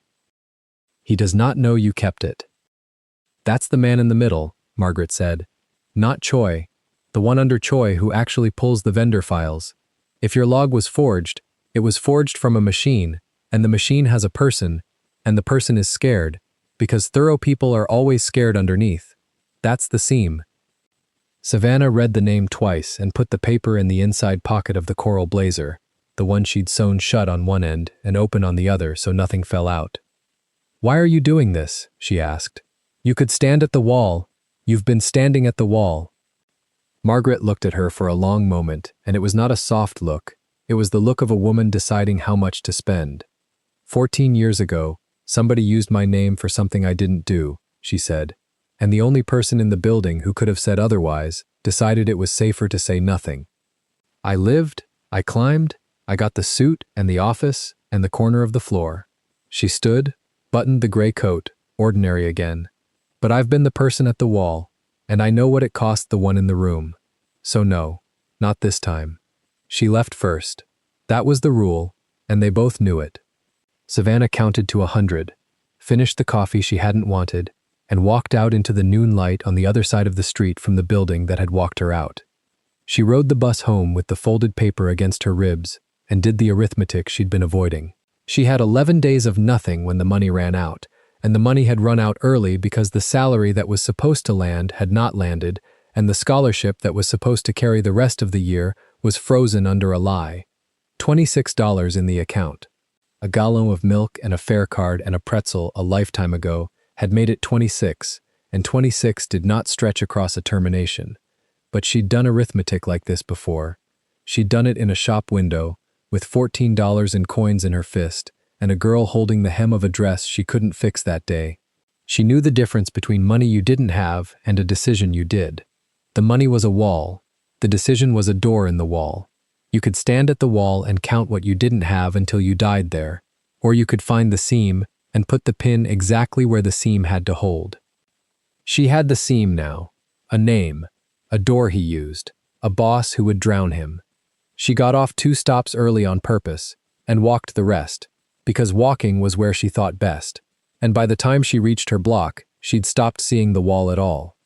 He does not know you kept it. That's the man in the middle, Margaret said. Not Choi, the one under Choi who actually pulls the vendor files. If your log was forged, it was forged from a machine, and the machine has a person, and the person is scared, because thorough people are always scared underneath. That's the seam. Savannah read the name twice and put the paper in the inside pocket of the coral blazer, the one she'd sewn shut on one end and open on the other so nothing fell out. Why are you doing this? She asked. You could stand at the wall. You've been standing at the wall. Margaret looked at her for a long moment, and it was not a soft look. It was the look of a woman deciding how much to spend. 14 years ago, somebody used my name for something I didn't do, she said, and the only person in the building who could have said otherwise decided it was safer to say nothing. I lived, I climbed, I got the suit and the office and the corner of the floor. She stood, buttoned the gray coat, ordinary again. But I've been the person at the wall, and I know what it cost the one in the room. So no, not this time. She left first. That was the rule, and they both knew it. Savannah counted to 100, finished the coffee she hadn't wanted, and walked out into the noon light on the other side of the street from the building that had walked her out. She rode the bus home with the folded paper against her ribs and did the arithmetic she'd been avoiding. She had 11 days of nothing when the money ran out, and the money had run out early because the salary that was supposed to land had not landed, and the scholarship that was supposed to carry the rest of the year was frozen under a lie. $26 in the account. A gallon of milk and a fare card and a pretzel a lifetime ago had made it 26, and 26 did not stretch across a termination. But she'd done arithmetic like this before. She'd done it in a shop window, with $14 in coins in her fist, and a girl holding the hem of a dress she couldn't fix that day. She knew the difference between money you didn't have and a decision you did. The money was a wall. The decision was a door in the wall. You could stand at the wall and count what you didn't have until you died there, or you could find the seam and put the pin exactly where the seam had to hold. She had the seam now, a name, a door he used, a boss who would drown him. She got off 2 stops early on purpose and walked the rest, because walking was where she thought best, and by the time she reached her block, she'd stopped seeing the wall at all.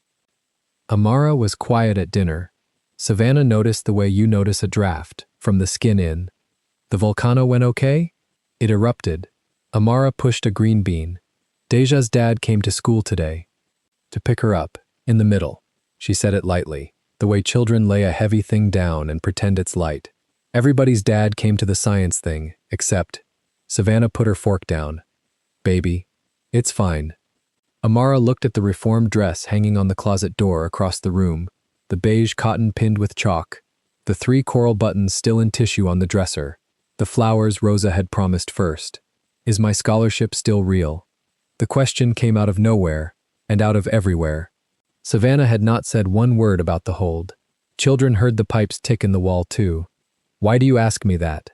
Amara was quiet at dinner. Savannah noticed the way you notice a draft, from the skin in. The volcano went okay? It erupted. Amara pushed a green bean. Deja's dad came to school today. To pick her up, in the middle. She said it lightly, the way children lay a heavy thing down and pretend it's light. Everybody's dad came to the science thing, except... Savannah put her fork down. Baby, it's fine. Amara looked at the reformed dress hanging on the closet door across the room, the beige cotton pinned with chalk, the 3 coral buttons still in tissue on the dresser, the flowers Rosa had promised first. Is my scholarship still real? The question came out of nowhere, and out of everywhere. Savannah had not said one word about the hold. Children heard the pipes tick in the wall too. Why do you ask me that?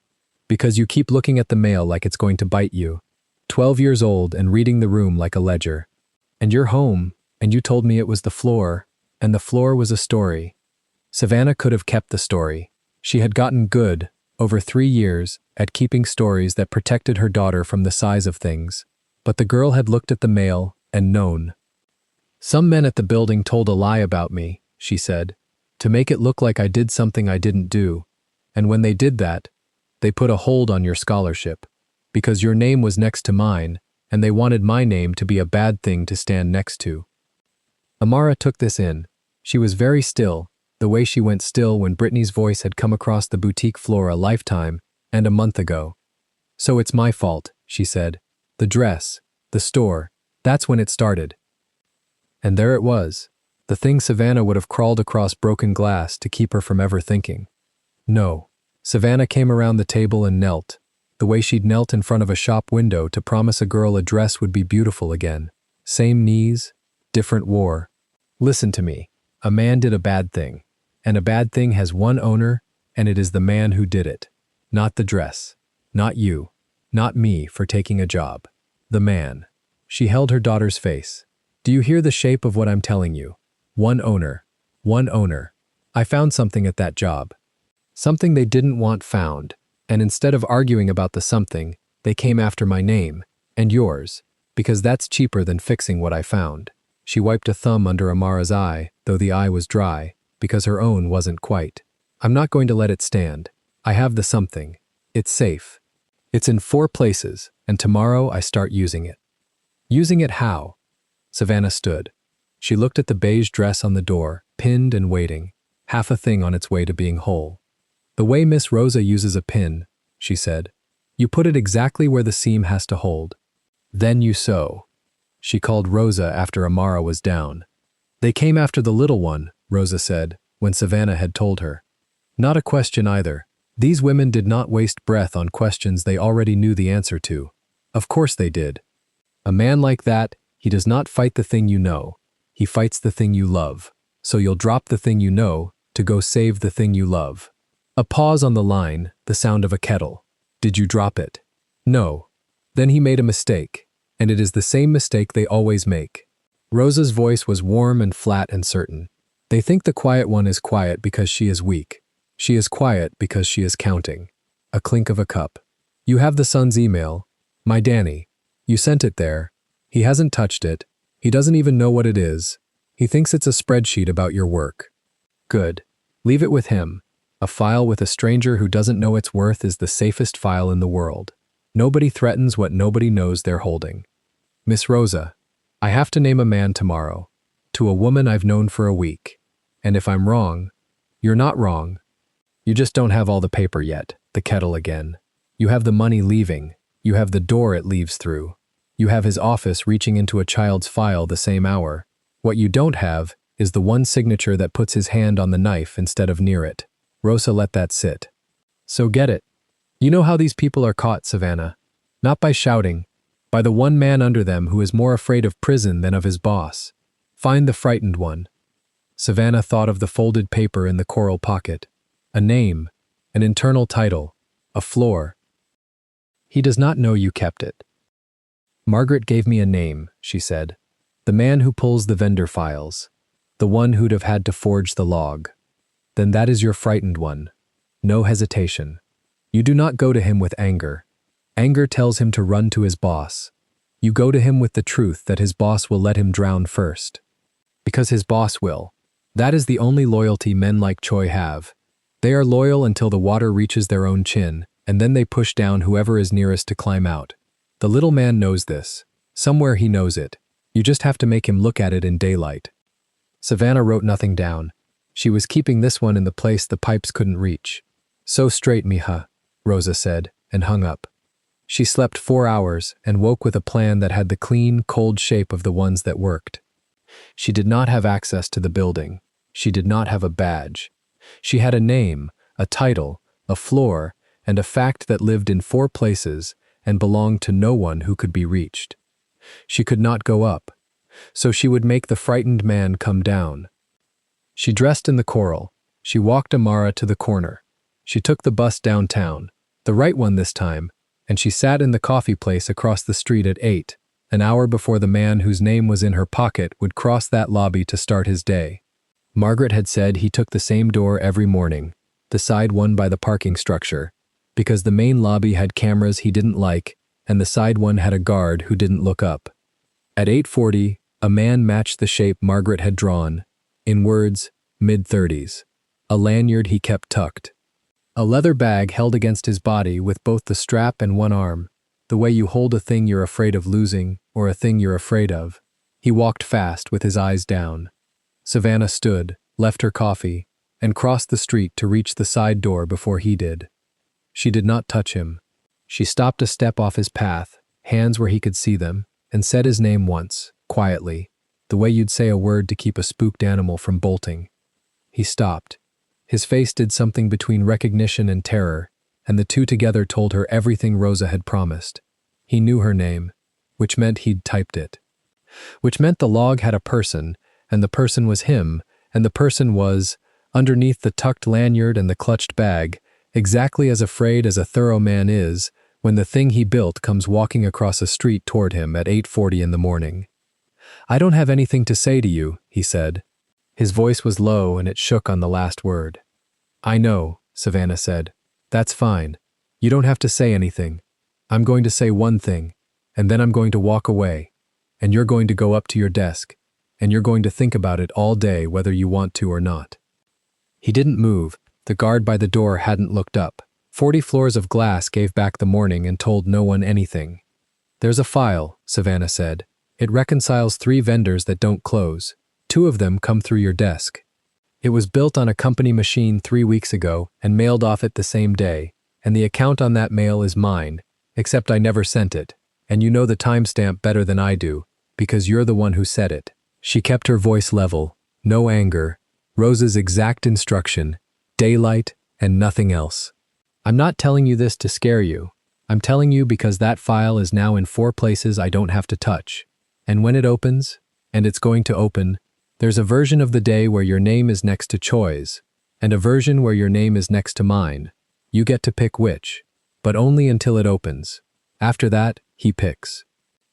Because you keep looking at the mail like it's going to bite you. 12 years old and reading the room like a ledger. And you're home, and you told me it was the floor, and the floor was a story. Savannah could have kept the story. She had gotten good, over 3 years, at keeping stories that protected her daughter from the size of things. But the girl had looked at the mail and known. "Some men at the building told a lie about me," she said, "to make it look like I did something I didn't do. And when they did that, they put a hold on your scholarship, because your name was next to mine, and they wanted my name to be a bad thing to stand next to." Amara took this in. She was very still, the way she went still when Brittany's voice had come across the boutique floor a lifetime and a month ago. "So it's my fault," she said. "The dress, the store, that's when it started." And there it was, the thing Savannah would have crawled across broken glass to keep her from ever thinking. No. Savannah came around the table and knelt, the way she'd knelt in front of a shop window to promise a girl a dress would be beautiful again. Same knees, different war. "Listen to me. A man did a bad thing, and a bad thing has one owner, and it is the man who did it. Not the dress. Not you. Not me for taking a job. The man." She held her daughter's face. "Do you hear the shape of what I'm telling you? One owner. One owner. I found something at that job. Something they didn't want found, and instead of arguing about the something, they came after my name, and yours, because that's cheaper than fixing what I found." She wiped a thumb under Amara's eye, though the eye was dry, because her own wasn't quite. "I'm not going to let it stand. I have the something. It's safe. It's in 4 places, and tomorrow I start using it." "Using it how?" Savannah stood. She looked at the beige dress on the door, pinned and waiting, half a thing on its way to being whole. "The way Miss Rosa uses a pin," she said. "You put it exactly where the seam has to hold. Then you sew." She called Rosa after Amara was down. "They came after the little one," Rosa said, when Savannah had told her. Not a question either. These women did not waste breath on questions they already knew the answer to. Of course they did. A man like that, he does not fight the thing you know. He fights the thing you love. So you'll drop the thing you know to go save the thing you love. A pause on the line, the sound of a kettle. "Did you drop it?" "No." Then he made a mistake, and it is the same mistake they always make. Rosa's voice was warm and flat and certain. "They think the quiet one is quiet because she is weak. She is quiet because she is counting." A clink of a cup. "You have the son's email. My Danny. You sent it there. He hasn't touched it. He doesn't even know what it is. He thinks it's a spreadsheet about your work." "Good. Leave it with him. A file with a stranger who doesn't know its worth is the safest file in the world. Nobody threatens what nobody knows they're holding." "Miss Rosa, I have to name a man tomorrow, to a woman I've known for a week. And if I'm wrong, you're not wrong. You just don't have all the paper yet." The kettle again. "You have the money leaving. You have the door it leaves through. You have his office reaching into a child's file the same hour. What you don't have is the one signature that puts his hand on the knife instead of near it." Rosa let that sit. "So get it. You know how these people are caught, Savannah. Not by shouting, by the one man under them who is more afraid of prison than of his boss. Find the frightened one." Savannah thought of the folded paper in the coral pocket. A name, an internal title, a floor. "He does not know you kept it." "Margaret gave me a name," she said. "The man who pulls the vendor files. The one who'd have had to forge the log. Then that is your frightened one. No hesitation. You do not go to him with anger. Anger tells him to run to his boss. You go to him with the truth that his boss will let him drown first. Because his boss will. That is the only loyalty men like Choi have. They are loyal until the water reaches their own chin, and then they push down whoever is nearest to climb out. The little man knows this. Somewhere he knows it. You just have to make him look at it in daylight." Savannah wrote nothing down. She was keeping this one in the place the pipes couldn't reach. "So straight, mija," Rosa said, and hung up. She slept 4 hours and woke with a plan that had the clean, cold shape of the ones that worked. She did not have access to the building. She did not have a badge. She had a name, a title, a floor, and a fact that lived in 4 places and belonged to no one who could be reached. She could not go up, so she would make the frightened man come down. She dressed in the coral. She walked Amara to the corner. She took the bus downtown, the right one this time, and she sat in the coffee place across the street at 8, an hour before the man whose name was in her pocket would cross that lobby to start his day. Margaret had said he took the same door every morning, the side one by the parking structure, because the main lobby had cameras he didn't like, and the side one had a guard who didn't look up. At 8:40, a man matched the shape Margaret had drawn. In words, mid-30s. A lanyard he kept tucked. A leather bag held against his body with both the strap and one arm, the way you hold a thing you're afraid of losing or a thing you're afraid of. He walked fast with his eyes down. Savannah stood, left her coffee, and crossed the street to reach the side door before he did. She did not touch him. She stopped a step off his path, hands where he could see them, and said his name once, quietly, the way you'd say a word to keep a spooked animal from bolting. He stopped. His face did something between recognition and terror, and the two together told her everything Rosa had promised. He knew her name, which meant he'd typed it. Which meant the log had a person, and the person was him, and the person was, underneath the tucked lanyard and the clutched bag, exactly as afraid as a thorough man is when the thing he built comes walking across a street toward him at 8:40 in the morning. "I don't have anything to say to you," he said. His voice was low and it shook on the last word. "I know," Savannah said. "That's fine. You don't have to say anything. I'm going to say one thing, and then I'm going to walk away, and you're going to go up to your desk, and you're going to think about it all day whether you want to or not." He didn't move. The guard by the door hadn't looked up. 40 floors of glass gave back the morning and told no one anything. "There's a file," Savannah said. "It reconciles 3 vendors that don't close. 2 of them come through your desk. It was built on a company machine 3 weeks ago and mailed off it the same day, and the account on that mail is mine, except I never sent it, and you know the timestamp better than I do, because you're the one who said it." She kept her voice level, no anger, Rosa's exact instruction, daylight and nothing else. "I'm not telling you this to scare you. I'm telling you because that file is now in 4 places I don't have to touch. And when it opens, and it's going to open, there's a version of the day where your name is next to Choi's, and a version where your name is next to mine. You get to pick which, but only until it opens. After that, he picks.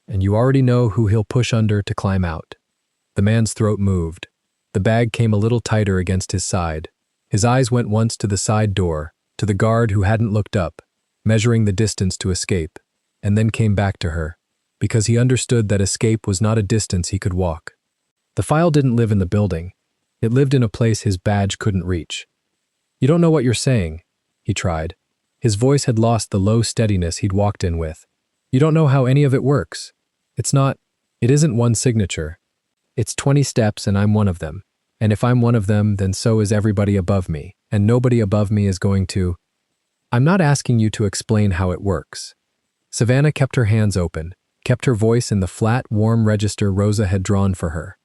And you already know who he'll push under to climb out." The man's throat moved. The bag came a little tighter against his side. His eyes went once to the side door, to the guard who hadn't looked up, measuring the distance to escape, and then came back to her, because he understood that escape was not a distance he could walk. The file didn't live in the building. It lived in a place his badge couldn't reach. "You don't know what you're saying," he tried. His voice had lost the low steadiness he'd walked in with. "You don't know how any of it works. It isn't one signature. It's 20 steps and I'm one of them. And if I'm one of them, then so is everybody above me, and nobody above me is going to—" "I'm not asking you to explain how it works." Savannah kept her hands open, kept her voice in the flat, warm register Rosa had drawn for her.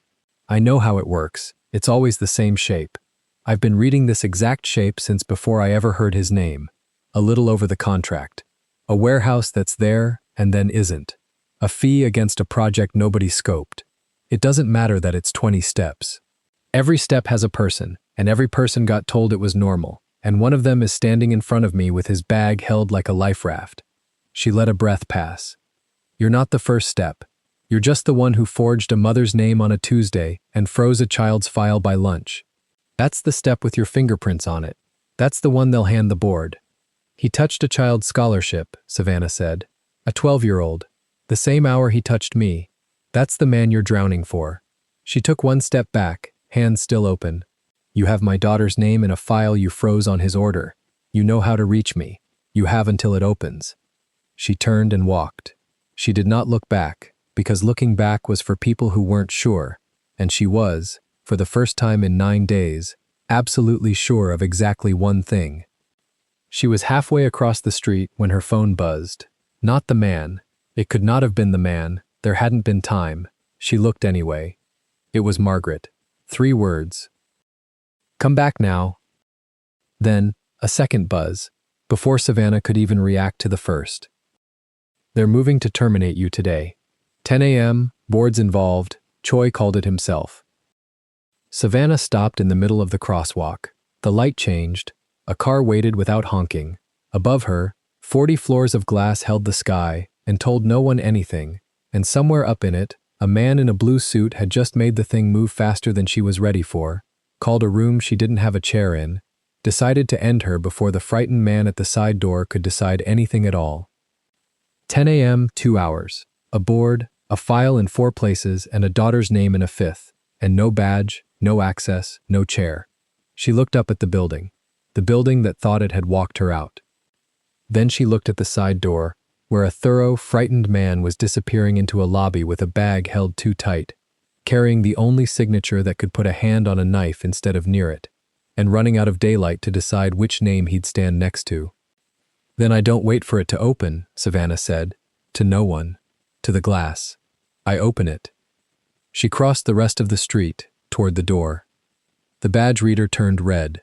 "I know how it works. It's always the same shape. I've been reading this exact shape since before I ever heard his name. A little over the contract. A warehouse that's there and then isn't. A fee against a project nobody scoped. It doesn't matter that it's 20 steps. Every step has a person, and every person got told it was normal, and one of them is standing in front of me with his bag held like a life raft." She let a breath pass. "You're not the first step. You're just the one who forged a mother's name on a Tuesday and froze a child's file by lunch. That's the step with your fingerprints on it. That's the one they'll hand the board." "He touched a child's scholarship," Savannah said. "A 12-year-old. The same hour he touched me. That's the man you're drowning for." She took one step back, hands still open. "You have my daughter's name in a file you froze on his order. You know how to reach me. You have until it opens." She turned and walked. She did not look back, because looking back was for people who weren't sure, and she was, for the first time in 9 days, absolutely sure of exactly one thing. She was halfway across the street when her phone buzzed. Not the man. It could not have been the man. There hadn't been time. She looked anyway. It was Margaret. 3 words. "Come back now." Then, a second buzz, before Savannah could even react to the first. "They're moving to terminate you today. 10 a.m., boards involved," Choi called it himself. Savannah stopped in the middle of the crosswalk. The light changed. A car waited without honking. Above her, 40 floors of glass held the sky and told no one anything, and somewhere up in it, a man in a blue suit had just made the thing move faster than she was ready for, called a room she didn't have a chair in, decided to end her before the frightened man at the side door could decide anything at all. 10 a.m., 2 hours. A board, a file in 4 places, and a daughter's name in a 5th, and no badge, no access, no chair. She looked up at the building that thought it had walked her out. Then she looked at the side door, where a thorough, frightened man was disappearing into a lobby with a bag held too tight, carrying the only signature that could put a hand on a knife instead of near it, and running out of daylight to decide which name he'd stand next to. Then I don't wait for it to open, Savannah said, to no one, to the glass. I open it. She crossed the rest of the street, toward the door. The badge reader turned red.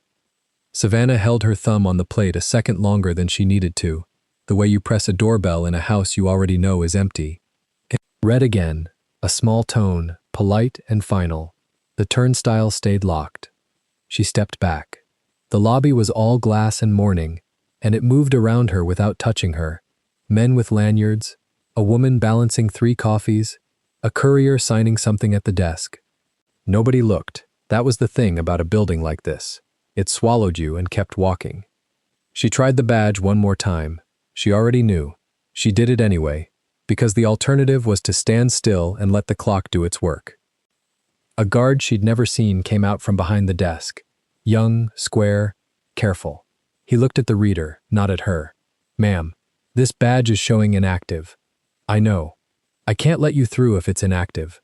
Savannah held her thumb on the plate a second longer than she needed to, the way you press a doorbell in a house you already know is empty. It read again, a small tone, polite and final. The turnstile stayed locked. She stepped back. The lobby was all glass and morning, and it moved around her without touching her. Men with lanyards, a woman balancing 3 coffees, a courier signing something at the desk. Nobody looked. That was the thing about a building like this. It swallowed you and kept walking. She tried the badge one more time. She already knew. She did it anyway, because the alternative was to stand still and let the clock do its work. A guard she'd never seen came out from behind the desk. Young, square, careful. He looked at the reader, not at her. Ma'am, this badge is showing inactive. I know. I can't let you through if it's inactive.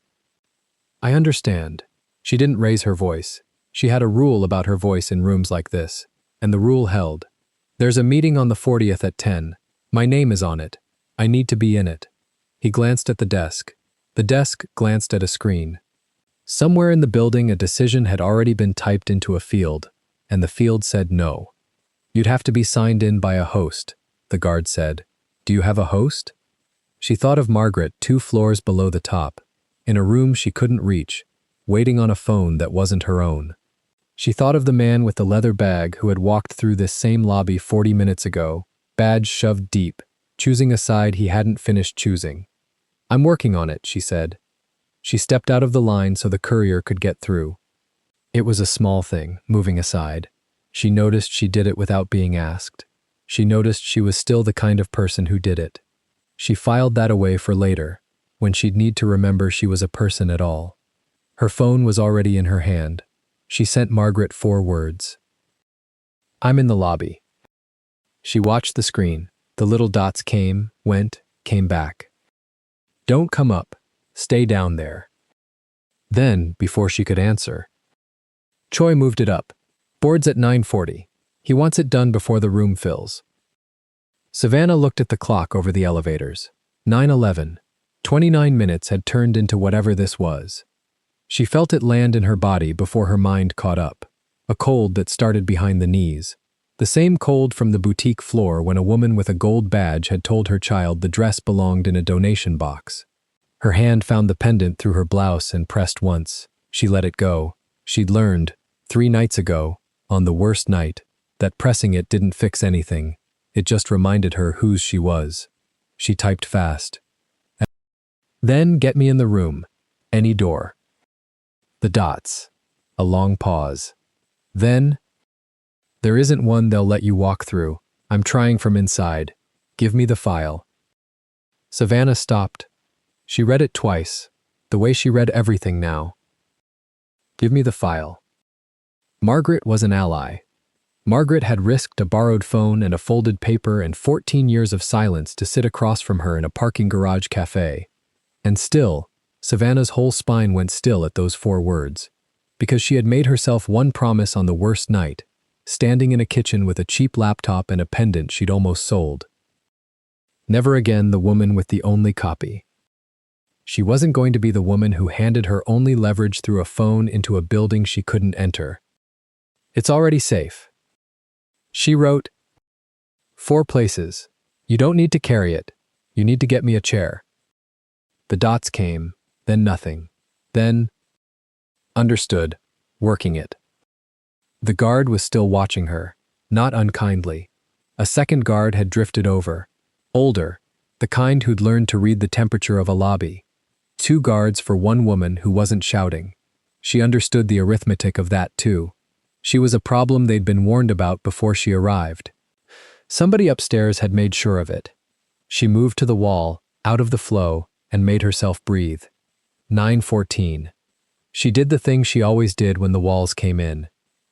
I understand. She didn't raise her voice. She had a rule about her voice in rooms like this, and the rule held. There's a meeting on the 40th at 10. My name is on it. I need to be in it. He glanced at the desk. The desk glanced at a screen. Somewhere in the building a decision had already been typed into a field, and the field said no. You'd have to be signed in by a host, the guard said. Do you have a host? She thought of Margaret 2 floors below the top, in a room she couldn't reach, waiting on a phone that wasn't her own. She thought of the man with the leather bag who had walked through this same lobby 40 minutes ago, badge shoved deep, choosing a side he hadn't finished choosing. I'm working on it, she said. She stepped out of the line so the courier could get through. It was a small thing, moving aside. She noticed she did it without being asked. She noticed she was still the kind of person who did it. She filed that away for later, when she'd need to remember she was a person at all. Her phone was already in her hand. She sent Margaret 4 words. I'm in the lobby. She watched the screen. The little dots came, went, came back. Don't come up. Stay down there. Then, before she could answer, Choi moved it up. Board's at 9:40. He wants it done before the room fills. Savannah looked at the clock over the elevators. 9:11. 29 minutes had turned into whatever this was. She felt it land in her body before her mind caught up. A cold that started behind the knees. The same cold from the boutique floor when a woman with a gold badge had told her child the dress belonged in a donation box. Her hand found the pendant through her blouse and pressed once. She let it go. She'd learned, 3 nights ago, on the worst night, that pressing it didn't fix anything. It just reminded her whose she was. She typed fast. Then get me in the room. Any door. The dots. A long pause. Then, there isn't one they'll let you walk through. I'm trying from inside. Give me the file. Savannah stopped. She read it twice, the way she read everything now. Give me the file. Margaret was an ally. Margaret had risked a borrowed phone and a folded paper and 14 years of silence to sit across from her in a parking garage cafe. And still, Savannah's whole spine went still at those 4 words, because she had made herself one promise on the worst night, standing in a kitchen with a cheap laptop and a pendant she'd almost sold. Never again the woman with the only copy. She wasn't going to be the woman who handed her only leverage through a phone into a building she couldn't enter. It's already safe. She wrote, 4 places. You don't need to carry it. You need to get me a chair. The dots came, then nothing. Then, understood, working it. The guard was still watching her, not unkindly. A second guard had drifted over, older, the kind who'd learned to read the temperature of a lobby. 2 guards for 1 woman who wasn't shouting. She understood the arithmetic of that too. She was a problem they'd been warned about before she arrived. Somebody upstairs had made sure of it. She moved to the wall, out of the flow, and made herself breathe. 9:14. She did the thing she always did when the walls came in.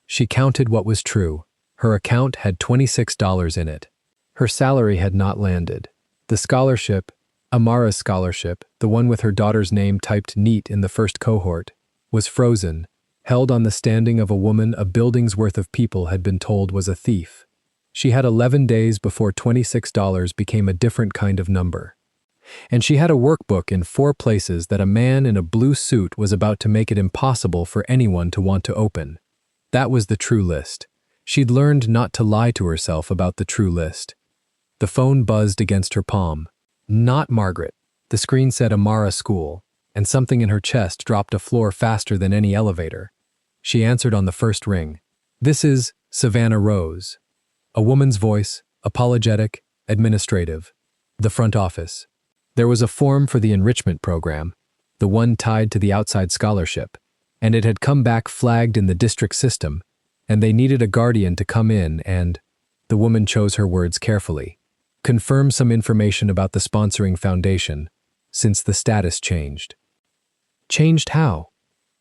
She counted what was true. Her account had $26 in it. Her salary had not landed. The scholarship, Amara's scholarship, the one with her daughter's name typed neat in the first cohort, was frozen, held on the standing of a woman a building's worth of people had been told was a thief. She had 11 days before $26 became a different kind of number. And she had a workbook in 4 places that a man in a blue suit was about to make it impossible for anyone to want to open. That was the true list. She'd learned not to lie to herself about the true list. The phone buzzed against her palm. Not Margaret. The screen said Amara School, and something in her chest dropped a floor faster than any elevator. She answered on the first ring. "This is Savannah Rose." A woman's voice, apologetic, administrative. The front office. There was a form for the enrichment program, the one tied to the outside scholarship, and it had come back flagged in the district system, and they needed a guardian to come in and, the woman chose her words carefully, confirm some information about the sponsoring foundation, since the status changed. Changed how?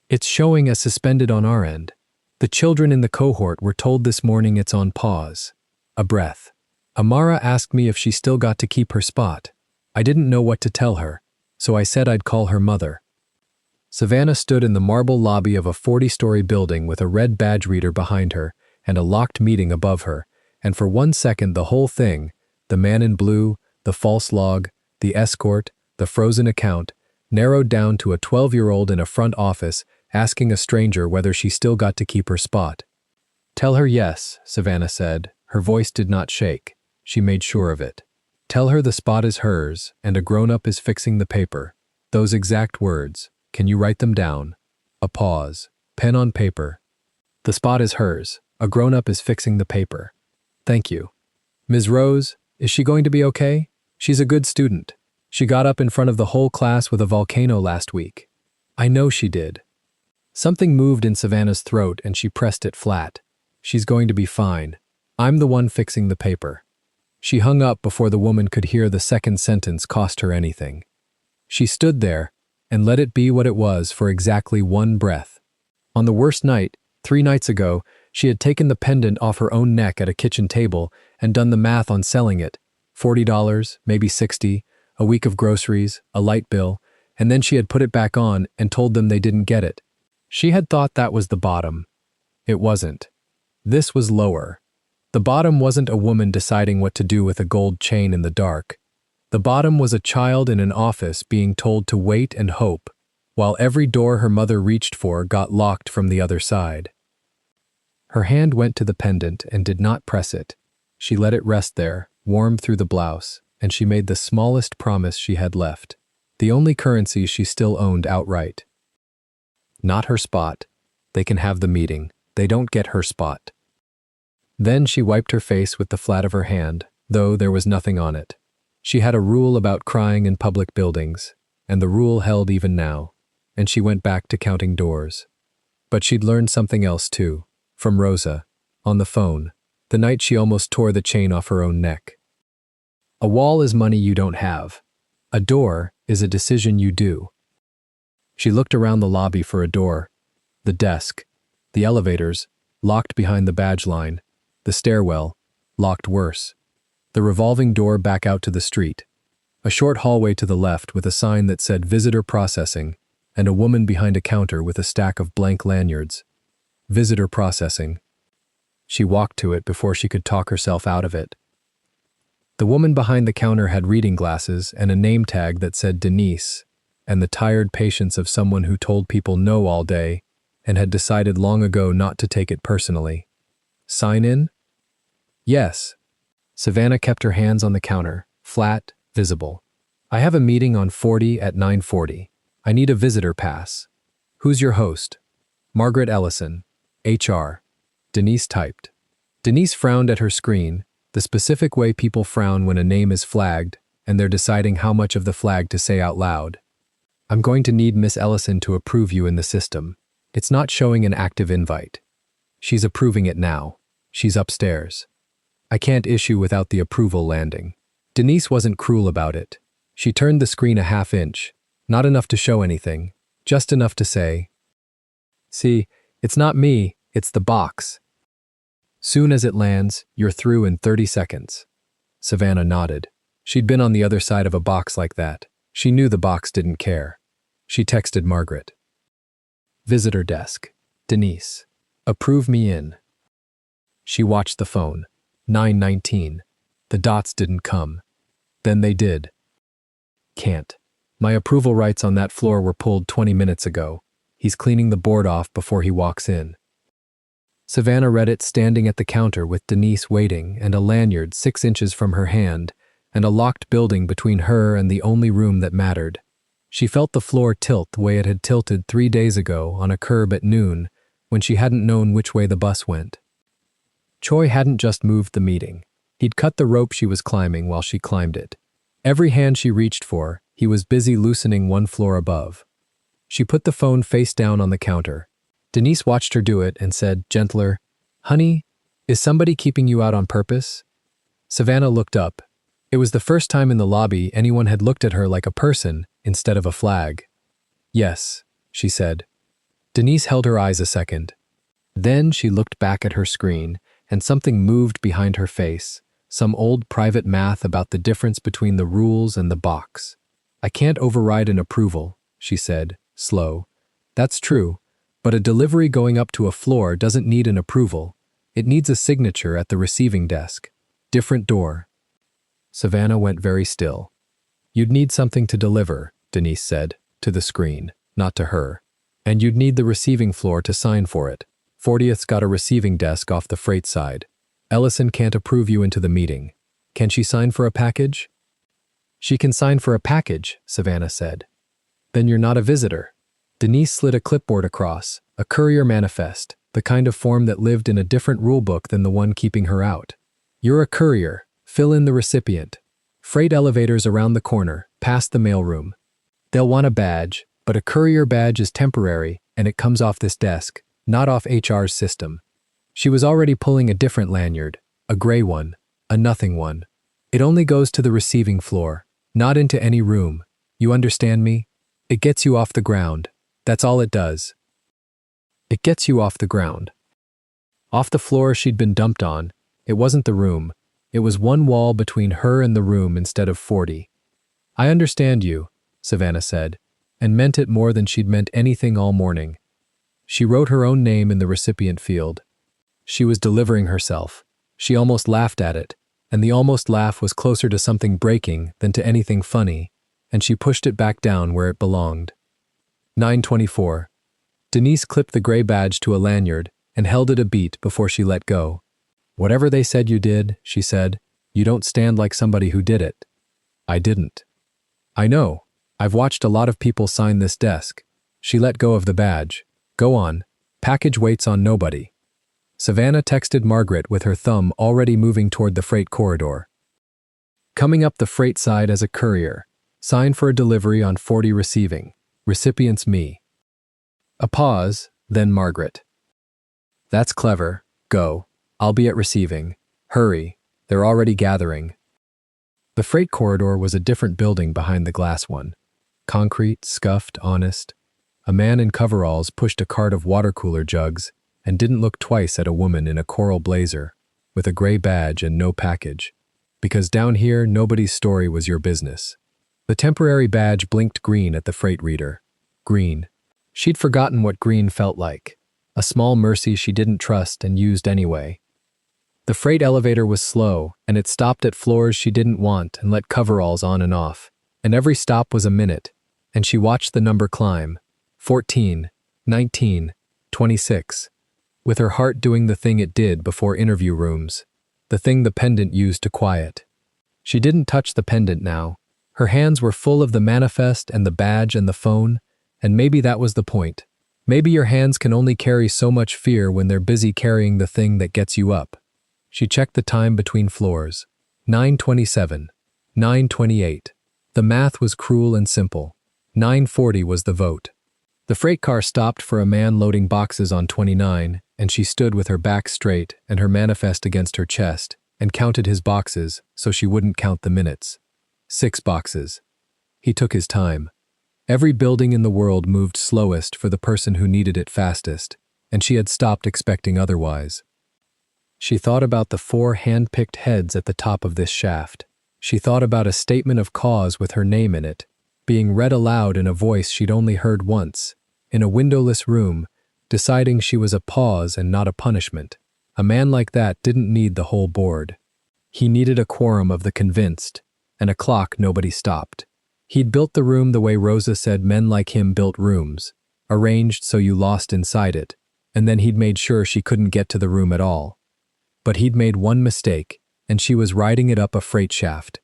It's showing as suspended on our end. The children in the cohort were told this morning it's on pause. A breath. Amara asked me if she still got to keep her spot. I didn't know what to tell her, so I said I'd call her mother. Savannah stood in the marble lobby of a 40-story building with a red badge reader behind her and a locked meeting above her, and for 1 second the whole thing, the man in blue, the false log, the escort, the frozen account, narrowed down to a 12-year-old in a front office asking a stranger whether she still got to keep her spot. "Tell her yes," Savannah said. Her voice did not shake. She made sure of it. "Tell her the spot is hers, and a grown-up is fixing the paper." Those exact words. Can you write them down? A pause. Pen on paper. "The spot is hers. A grown-up is fixing the paper." "Thank you." "Ms. Rose, is she going to be okay? She's a good student. She got up in front of the whole class with a volcano last week." "I know she did." Something moved in Savannah's throat and she pressed it flat. "She's going to be fine. I'm the one fixing the paper." She hung up before the woman could hear the second sentence cost her anything. She stood there and let it be what it was for exactly 1 breath. On the worst night, 3 nights ago, she had taken the pendant off her own neck at a kitchen table and done the math on selling it. $40, maybe $60, a week of groceries, a light bill, and then she had put it back on and told them they didn't get it. She had thought that was the bottom. It wasn't. This was lower. The bottom wasn't a woman deciding what to do with a gold chain in the dark. The bottom was a child in an office being told to wait and hope, while every door her mother reached for got locked from the other side. Her hand went to the pendant and did not press it. She let it rest there, warm through the blouse, and she made the smallest promise she had left, the only currency she still owned outright. Not her spot. They can have the meeting. They don't get her spot. Then she wiped her face with the flat of her hand, though there was nothing on it. She had a rule about crying in public buildings, and the rule held even now, and she went back to counting doors. But she'd learned something else too, from Rosa, on the phone, the night she almost tore the chain off her own neck. A wall is money you don't have. A door is a decision you do. She looked around the lobby for a door, the desk, the elevators, locked behind the badge line, the stairwell, locked worse, the revolving door back out to the street, a short hallway to the left with a sign that said Visitor Processing, and a woman behind a counter with a stack of blank lanyards. Visitor Processing. She walked to it before she could talk herself out of it. The woman behind the counter had reading glasses and a name tag that said Denise, and the tired patience of someone who told people no all day and had decided long ago not to take it personally. Sign in? Yes. Savannah kept her hands on the counter, flat, visible. "I have a meeting on 40 at 9:40. I need a visitor pass. Who's your host?" "Margaret Ellison, HR." Denise typed. Denise frowned at her screen, the specific way people frown when a name is flagged and they're deciding how much of the flag to say out loud. "I'm going to need Miss Ellison to approve you in the system. It's not showing an active invite." She's approving it now. She's upstairs. I can't issue without the approval landing. Denise wasn't cruel about it. She turned the screen a half inch, not enough to show anything, just enough to say, "See, it's not me, it's the box. Soon as it lands, you're through in 30 seconds. Savannah nodded. She'd been on the other side of a box like that. She knew the box didn't care. She texted Margaret. Visitor desk. Denise. Approve me in. She watched the phone. 9:19. The dots didn't come. Then they did. Can't. My approval rights on that floor were pulled 20 minutes ago. He's cleaning the board off before he walks in. Savannah read it standing at the counter with Denise waiting and a lanyard 6 inches from her hand and a locked building between her and the only room that mattered. She felt the floor tilt the way it had tilted 3 days ago on a curb at noon when she hadn't known which way the bus went. Choi hadn't just moved the meeting. He'd cut the rope she was climbing while she climbed it. Every hand she reached for, he was busy loosening one floor above. She put the phone face down on the counter. Denise watched her do it and said, gentler, "Honey, is somebody keeping you out on purpose?" Savannah looked up. It was the first time in the lobby anyone had looked at her like a person instead of a flag. "Yes," she said. Denise held her eyes a second. Then she looked back at her screen, and something moved behind her face, some old private math about the difference between the rules and the box. "I can't override an approval," she said, slow. "That's true, but a delivery going up to a floor doesn't need an approval. It needs a signature at the receiving desk. Different door." Savannah went very still. "You'd need something to deliver," Denise said, to the screen, not to her. "And you'd need the receiving floor to sign for it. 40th's got a receiving desk off the freight side. Ellison can't approve you into the meeting. Can she sign for a package?" "She can sign for a package," Savannah said. "Then you're not a visitor." Denise slid a clipboard across, a courier manifest, the kind of form that lived in a different rulebook than the one keeping her out. "You're a courier. Fill in the recipient. Freight elevators around the corner, past the mailroom. They'll want a badge, but a courier badge is temporary and it comes off this desk, not off HR's system." She was already pulling a different lanyard, a gray one, a nothing one. "It only goes to the receiving floor, not into any room. You understand me? It gets you off the ground. That's all it does. It gets you off the ground." Off the floor she'd been dumped on, it wasn't the room. It was one wall between her and the room instead of 40. "I understand you," Savannah said, and meant it more than she'd meant anything all morning. She wrote her own name in the recipient field. She was delivering herself. She almost laughed at it, and the almost laugh was closer to something breaking than to anything funny, and she pushed it back down where it belonged. 9:24. Denise clipped the gray badge to a lanyard and held it a beat before she let go. "Whatever they said you did," she said, "you don't stand like somebody who did it." "I didn't." "I know. I've watched a lot of people sign this desk." She let go of the badge. "Go on. Package waits on nobody." Savannah texted Margaret with her thumb already moving toward the freight corridor. "Coming up the freight side as a courier. Sign for a delivery on 40 receiving. Recipient's me." A pause, then Margaret. "That's clever. Go. I'll be at receiving. Hurry. They're already gathering." The freight corridor was a different building behind the glass one. Concrete, scuffed, honest. A man in coveralls pushed a cart of water cooler jugs and didn't look twice at a woman in a coral blazer, with a gray badge and no package. Because down here, nobody's story was your business. The temporary badge blinked green at the freight reader. Green. She'd forgotten what green felt like. A small mercy she didn't trust and used anyway. The freight elevator was slow, and it stopped at floors she didn't want and let coveralls on and off. And every stop was a minute, and she watched the number climb. 14, 19, 26. With her heart doing the thing it did before interview rooms. The thing the pendant used to quiet. She didn't touch the pendant now. Her hands were full of the manifest and the badge and the phone, and maybe that was the point. Maybe your hands can only carry so much fear when they're busy carrying the thing that gets you up. She checked the time between floors. 9:27. 9:28. The math was cruel and simple. 9:40 was the vote. The freight car stopped for a man loading boxes on 29, and she stood with her back straight and her manifest against her chest and counted his boxes so she wouldn't count the minutes. 6 boxes. He took his time. Every building in the world moved slowest for the person who needed it fastest, and she had stopped expecting otherwise. She thought about the 4 hand-picked heads at the top of this shaft. She thought about a statement of cause with her name in it, being read aloud in a voice she'd only heard once, in a windowless room, deciding she was a pause and not a punishment. A man like that didn't need the whole board. He needed a quorum of the convinced, and a clock nobody stopped. He'd built the room the way Rosa said men like him built rooms, arranged so you lost inside it, and then he'd made sure she couldn't get to the room at all. But he'd made one mistake, and she was riding it up a freight shaft.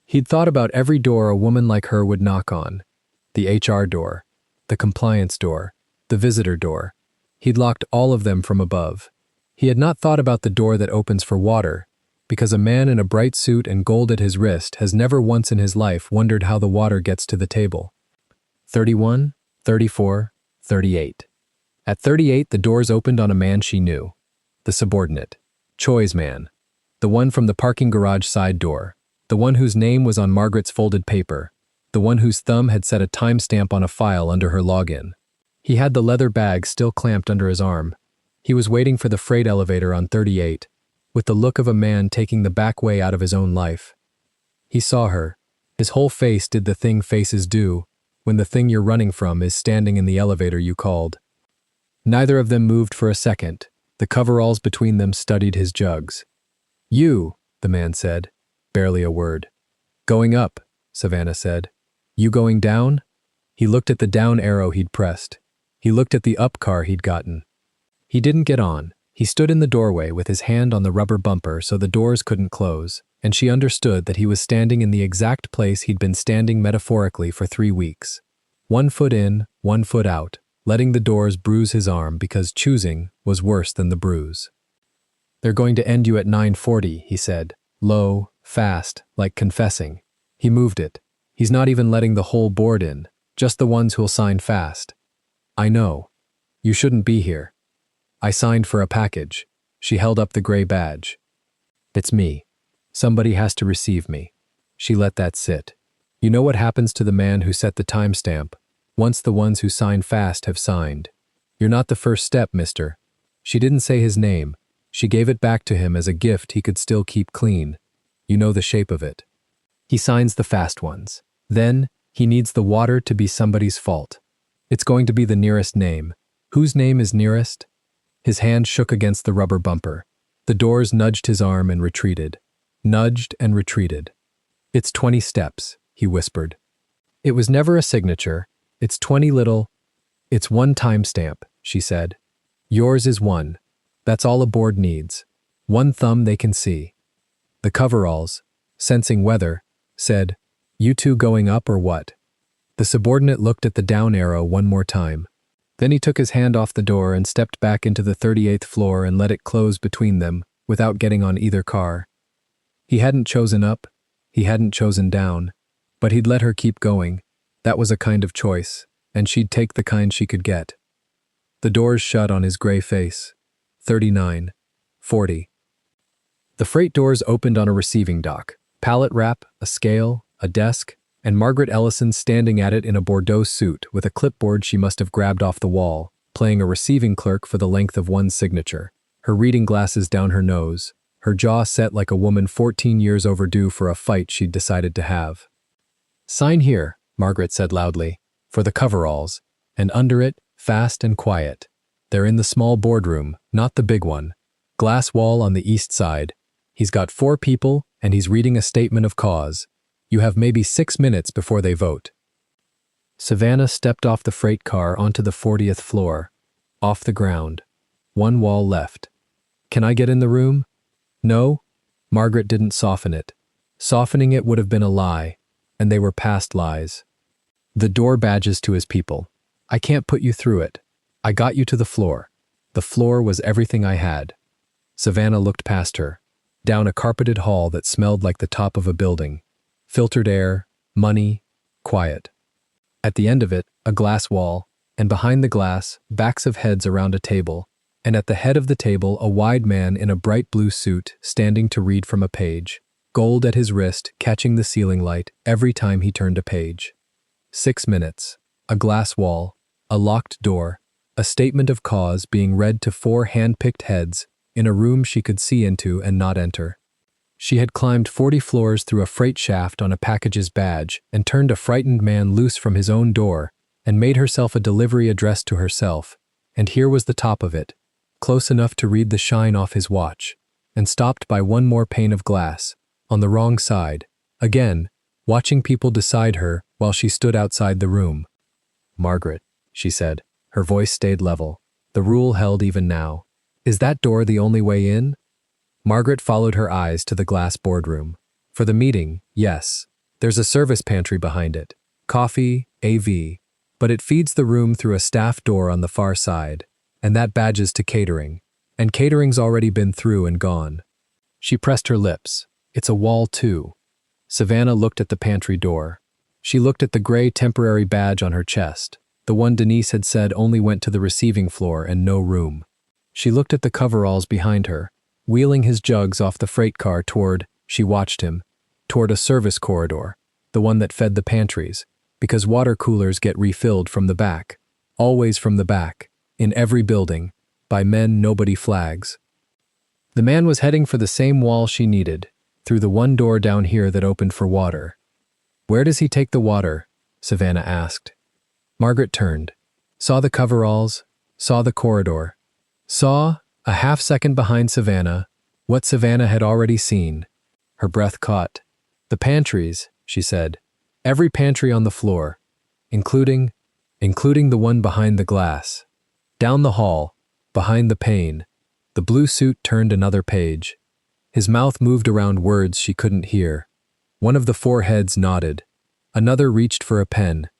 He'd thought about every door a woman like her would knock on. The HR door, the compliance door, the visitor door. He'd locked all of them from above. He had not thought about the door that opens for water, because a man in a bright suit and gold at his wrist has never once in his life wondered how the water gets to the table. 31, 34, 38. At 38, the doors opened on a man she knew. The subordinate. Choi's man. The one from the parking garage side door. The one whose name was on Margaret's folded paper. The one whose thumb had set a timestamp on a file under her login. He had the leather bag still clamped under his arm. He was waiting for the freight elevator on 38, with the look of a man taking the back way out of his own life. He saw her. His whole face did the thing faces do when the thing you're running from is standing in the elevator you called. Neither of them moved for a second. The coveralls between them studied his jugs. "You," the man said, barely a word. "Going up," Savannah said. "You going down?" He looked at the down arrow he'd pressed. He looked at the up car he'd gotten. He didn't get on. He stood in the doorway with his hand on the rubber bumper so the doors couldn't close, and she understood that he was standing in the exact place he'd been standing metaphorically for 3 weeks. 1 foot in, 1 foot out, letting the doors bruise his arm because choosing was worse than the bruise. "They're going to end you at 9:40, he said, low, fast, like confessing. He moved it. "He's not even letting the whole board in, just the ones who'll sign fast." "I know. You shouldn't be here." "I signed for a package." She held up the gray badge. "It's me. Somebody has to receive me." She let that sit. "You know what happens to the man who set the timestamp, once the ones who sign fast have signed. You're not the first step, mister." She didn't say his name. She gave it back to him as a gift he could still keep clean. "You know the shape of it. He signs the fast ones. Then, he needs the water to be somebody's fault. It's going to be the nearest name. Whose name is nearest?" His hand shook against the rubber bumper. The doors nudged his arm and retreated. Nudged and retreated. "It's 20 steps, he whispered. "It was never a signature. It's 20 little—" "It's 1 timestamp," she said. "Yours is 1. That's all a board needs. 1 thumb they can see." The coveralls, sensing weather, said, "You two going up or what?" The subordinate looked at the down arrow one more time. Then he took his hand off the door and stepped back into the 38th floor and let it close between them without getting on either car. He hadn't chosen up, he hadn't chosen down, but he'd let her keep going. That was a kind of choice, and she'd take the kind she could get. The doors shut on his gray face. 39, 40. The freight doors opened on a receiving dock. Pallet wrap, a scale, a desk, and Margaret Ellison standing at it in a Bordeaux suit with a clipboard she must have grabbed off the wall, playing a receiving clerk for the length of one signature, her reading glasses down her nose, her jaw set like a woman 14 years overdue for a fight she'd decided to have. "Sign here," Margaret said loudly, "for the coveralls, and under it, fast and quiet. They're in the small boardroom, not the big one. Glass wall on the east side. He's got 4 people, and he's reading a statement of cause. You have maybe 6 minutes before they vote." Savannah stepped off the freight car onto the 40th floor, off the ground. 1 wall left. "Can I get in the room?" "No." Margaret didn't soften it. Softening it would have been a lie, and they were past lies. "The door badges to his people. I can't put you through it. I got you to the floor. The floor was everything I had." Savannah looked past her, down a carpeted hall that smelled like the top of a building. Filtered air, money, quiet. At the end of it, a glass wall, and behind the glass, backs of heads around a table, and at the head of the table a wide man in a bright blue suit standing to read from a page, gold at his wrist catching the ceiling light every time he turned a page. 6 minutes, a glass wall, a locked door, a statement of cause being read to 4 hand-picked heads in a room she could see into and not enter. She had climbed 40 floors through a freight shaft on a package's badge and turned a frightened man loose from his own door and made herself a delivery addressed to herself, and here was the top of it, close enough to read the shine off his watch, and stopped by one more pane of glass, on the wrong side, again, watching people decide her while she stood outside the room. "Margaret," she said. Her voice stayed level. The rule held even now. "Is that door the only way in?" Margaret followed her eyes to the glass boardroom. "For the meeting, yes. There's a service pantry behind it. Coffee, AV. But it feeds the room through a staff door on the far side, and that badges to catering. And catering's already been through and gone." She pressed her lips. "It's a wall, too." Savannah looked at the pantry door. She looked at the gray temporary badge on her chest, the one Denise had said only went to the receiving floor and no room. She looked at the coveralls behind her, wheeling his jugs off the freight car she watched him, toward a service corridor, the one that fed the pantries, because water coolers get refilled from the back, always from the back, in every building, by men nobody flags. The man was heading for the same wall she needed, through the one door down here that opened for water. "Where does he take the water?" Savannah asked. Margaret turned, saw the coveralls, saw the corridor, saw, a half-second behind Savannah, what Savannah had already seen. Her breath caught. "The pantries," she said. "Every pantry on the floor, including the one behind the glass. Down the hall, behind the pane." The blue suit turned another page. His mouth moved around words she couldn't hear. One of the 4 heads nodded. Another reached for a pen.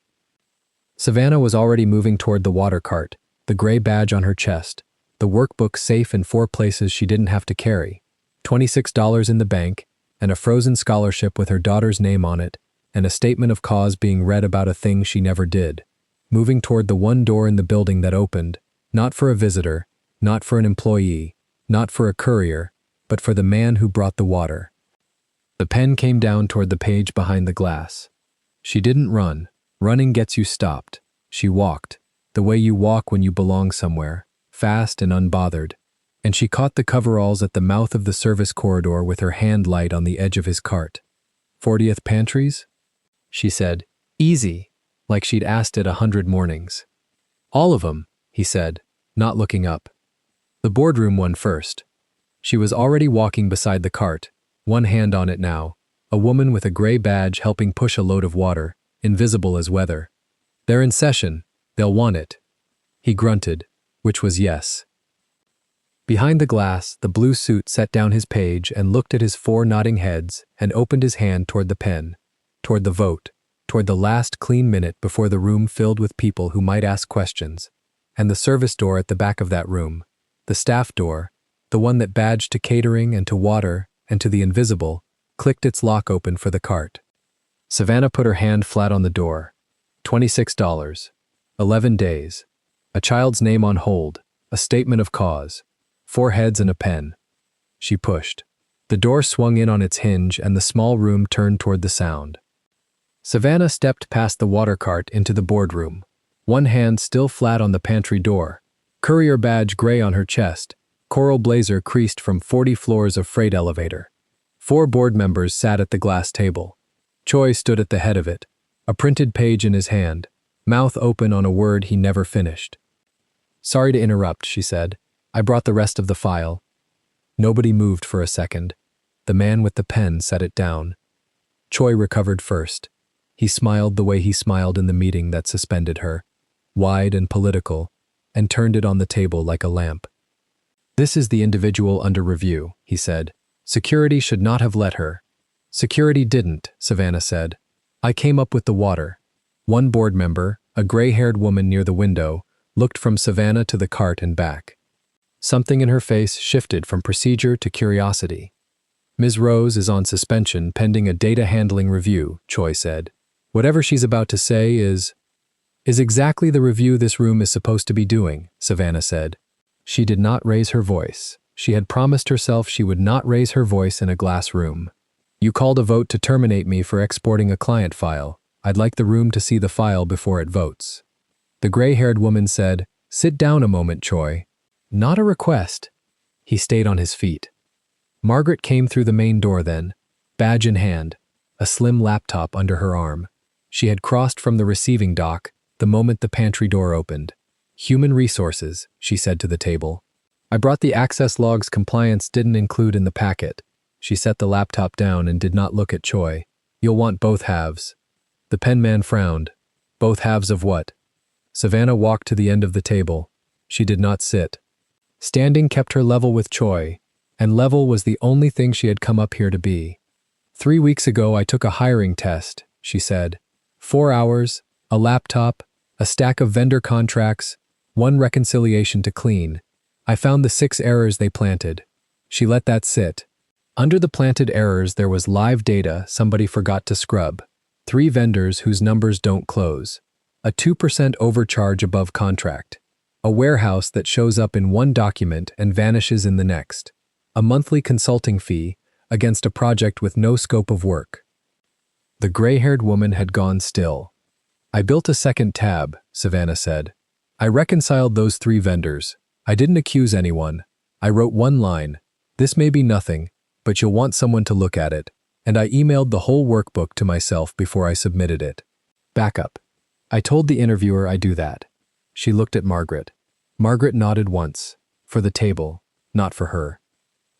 Savannah was already moving toward the water cart, the gray badge on her chest, the workbook safe in 4 places she didn't have to carry, $26 in the bank, and a frozen scholarship with her daughter's name on it, and a statement of cause being read about a thing she never did. Moving toward the one door in the building that opened, not for a visitor, not for an employee, not for a courier, but for the man who brought the water. The pen came down toward the page behind the glass. She didn't run. Running gets you stopped. She walked, the way you walk when you belong somewhere, fast and unbothered, and she caught the coveralls at the mouth of the service corridor with her hand light on the edge of his cart. "40th pantries?" she said, easy, like she'd asked it 100 mornings. "All of 'em," he said, not looking up. "The boardroom one first." She was already walking beside the cart, one hand on it now, a woman with a gray badge helping push a load of water, invisible as weather. "They're in session. They'll want it." He grunted, which was yes. Behind the glass, the blue suit set down his page and looked at his 4 nodding heads and opened his hand toward the pen, toward the vote, toward the last clean minute before the room filled with people who might ask questions, and the service door at the back of that room, the staff door, the one that badged to catering and to water and to the invisible, clicked its lock open for the cart. Savannah put her hand flat on the door. $26. 11 days. A child's name on hold. A statement of cause. 4 heads and a pen. She pushed. The door swung in on its hinge and the small room turned toward the sound. Savannah stepped past the water cart into the boardroom, one hand still flat on the pantry door, courier badge gray on her chest, coral blazer creased from 40 floors of freight elevator. 4 board members sat at the glass table. Choi stood at the head of it, a printed page in his hand, mouth open on a word he never finished. "Sorry to interrupt," she said. "I brought the rest of the file." Nobody moved for a second. The man with the pen set it down. Choi recovered first. He smiled the way he smiled in the meeting that suspended her, wide and political, and turned it on the table like a lamp. "This is the individual under review," he said. "Security should not have let her." "Security didn't," Savannah said. "I came up with the water." One board member, a gray-haired woman near the window, looked from Savannah to the cart and back. Something in her face shifted from procedure to curiosity. "Ms. Rose is on suspension pending a data handling review," Choi said. "Whatever she's about to say is exactly the review this room is supposed to be doing," Savannah said. She did not raise her voice. She had promised herself she would not raise her voice in a glass room. You called a vote to terminate me for exporting a client file. I'd like the room to see the file before it votes. The gray-haired woman said, "Sit down a moment, Choi." Not a request. He stayed on his feet. Margaret came through the main door then, badge in hand, a slim laptop under her arm. She had crossed from the receiving dock the moment the pantry door opened. "Human resources," she said to the table. "I brought the access logs compliance didn't include in the packet." She set the laptop down and did not look at Choi. "You'll want both halves." The penman frowned. "Both halves of what?" Savannah walked to the end of the table. She did not sit. Standing kept her level with Choi, and level was the only thing she had come up here to be. 3 weeks ago I took a hiring test, she said. 4 hours, a laptop, a stack of vendor contracts, 1 reconciliation to clean. I found the 6 errors they planted. She let that sit. Under the planted errors there was live data somebody forgot to scrub, 3 vendors whose numbers don't close, a 2% overcharge above contract, a warehouse that shows up in one document and vanishes in the next, a monthly consulting fee against a project with no scope of work. The gray-haired woman had gone still. "I built a second tab," Savannah said. "I reconciled those 3 vendors. I didn't accuse anyone. I wrote 1 line. This may be nothing, but you'll want someone to look at it. And I emailed the whole workbook to myself before I submitted it." Backup. "I told the interviewer I'd do that." She looked at Margaret. Margaret nodded once. For the table, not for her.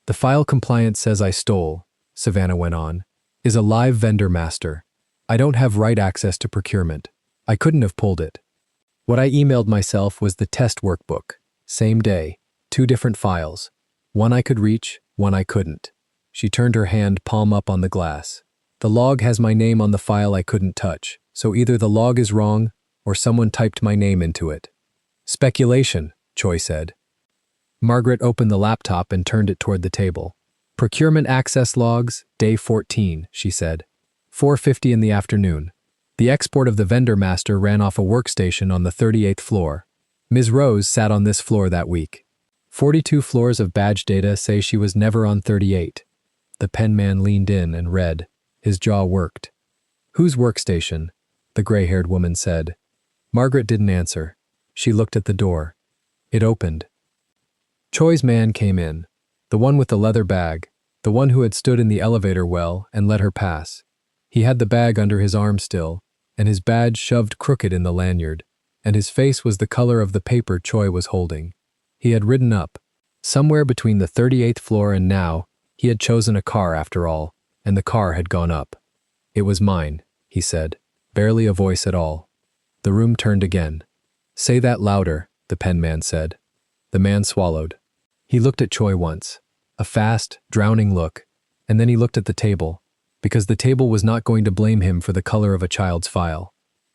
"The file compliance says I stole," Savannah went on, "is a live vendor master. I don't have right access to procurement. I couldn't have pulled it. What I emailed myself was the test workbook. Same day, 2 different files. One I could reach, one I couldn't." She turned her hand palm up on the glass. "The log has my name on the file I couldn't touch, so either the log is wrong or someone typed my name into it." "Speculation," Choi said. Margaret opened the laptop and turned it toward the table. "Procurement access logs, day 14, she said. 4:50 in the afternoon. The export of the vendor master ran off a workstation on the 38th floor. Ms. Rose sat on this floor that week. 42 floors of badge data say she was never on 38. The penman leaned in and read. His jaw worked. "Whose workstation?" the gray-haired woman said. Margaret didn't answer. She looked at the door. It opened. Choi's man came in, the one with the leather bag, the one who had stood in the elevator well and let her pass. He had the bag under his arm still, and his badge shoved crooked in the lanyard, and his face was the color of the paper Choi was holding. He had ridden up. Somewhere between the 38th floor and now, he had chosen a car after all, and the car had gone up. "It was mine," he said, barely a voice at all. The room turned again. "Say that louder," the penman said. The man swallowed. He looked at Choi once, a fast, drowning look, and then he looked at the table, because the table was not going to blame him for the color of a child's file.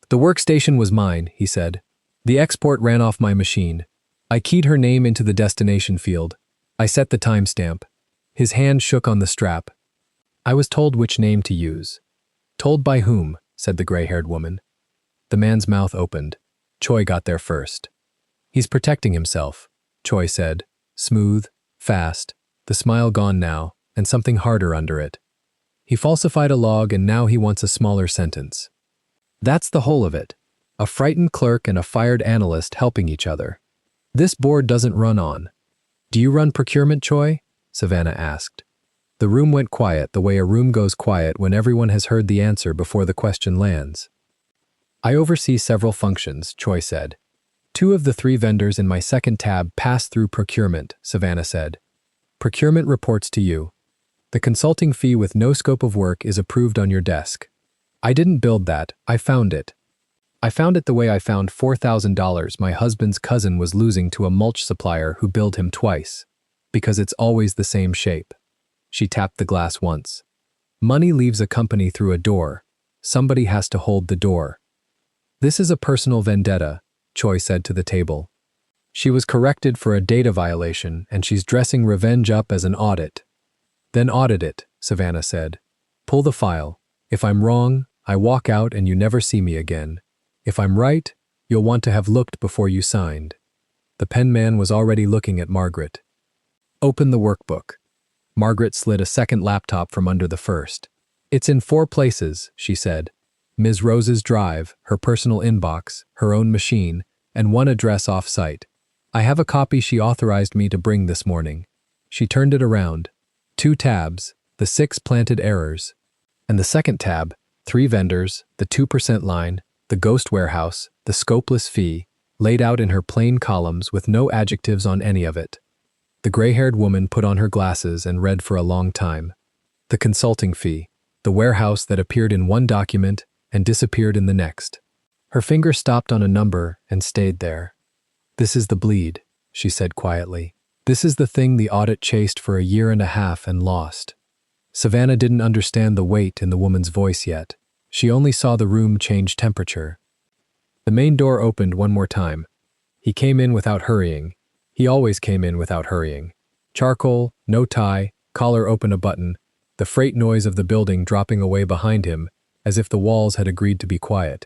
"The workstation was mine," he said. "The export ran off my machine. I keyed her name into the destination field. I set the timestamp." His hand shook on the strap. "I was told which name to use." "Told by whom?" said the gray-haired woman. The man's mouth opened. Choi got there first. "He's protecting himself," Choi said, smooth, fast, the smile gone now, and something harder under it. "He falsified a log and now he wants a smaller sentence." That's the whole of it. A frightened clerk and a fired analyst helping each other. This board doesn't run on. "Do you run procurement, Choi?" Savannah asked. The room went quiet the way a room goes quiet when everyone has heard the answer before the question lands. "I oversee several functions," Choi said. 2 of the 3 vendors in my second tab pass through procurement, Savannah said. "Procurement reports to you. The consulting fee with no scope of work is approved on your desk. I didn't build that, I found it. I found it the way I found $4,000 my husband's cousin was losing to a mulch supplier who billed him twice. Because it's always the same shape." She tapped the glass once. "Money leaves a company through a door. Somebody has to hold the door." "This is a personal vendetta," Choi said to the table. "She was corrected for a data violation and she's dressing revenge up as an audit." "Then audit it," Savannah said. "Pull the file. If I'm wrong, I walk out and you never see me again. If I'm right, you'll want to have looked before you signed." The pen man was already looking at Margaret. Open the workbook. Margaret slid a second laptop from under the first. It's in 4 places, she said. Ms. Rose's drive, her personal inbox, her own machine, and 1 address off-site. I have a copy she authorized me to bring this morning. She turned it around. 2 tabs, the 6 planted errors. And the second tab, 3 vendors, the 2% line, the ghost warehouse, the scopeless fee, laid out in her plain columns with no adjectives on any of it. The gray-haired woman put on her glasses and read for a long time. The consulting fee, the warehouse that appeared in one document and disappeared in the next. Her finger stopped on a number and stayed there. This is the bleed, she said quietly. This is the thing the audit chased for 1.5 years and lost. Savannah didn't understand the weight in the woman's voice yet. She only saw the room change temperature. The main door opened one more time. He came in without hurrying. He always came in without hurrying. Charcoal, no tie, collar open a button, the freight noise of the building dropping away behind him, as if the walls had agreed to be quiet.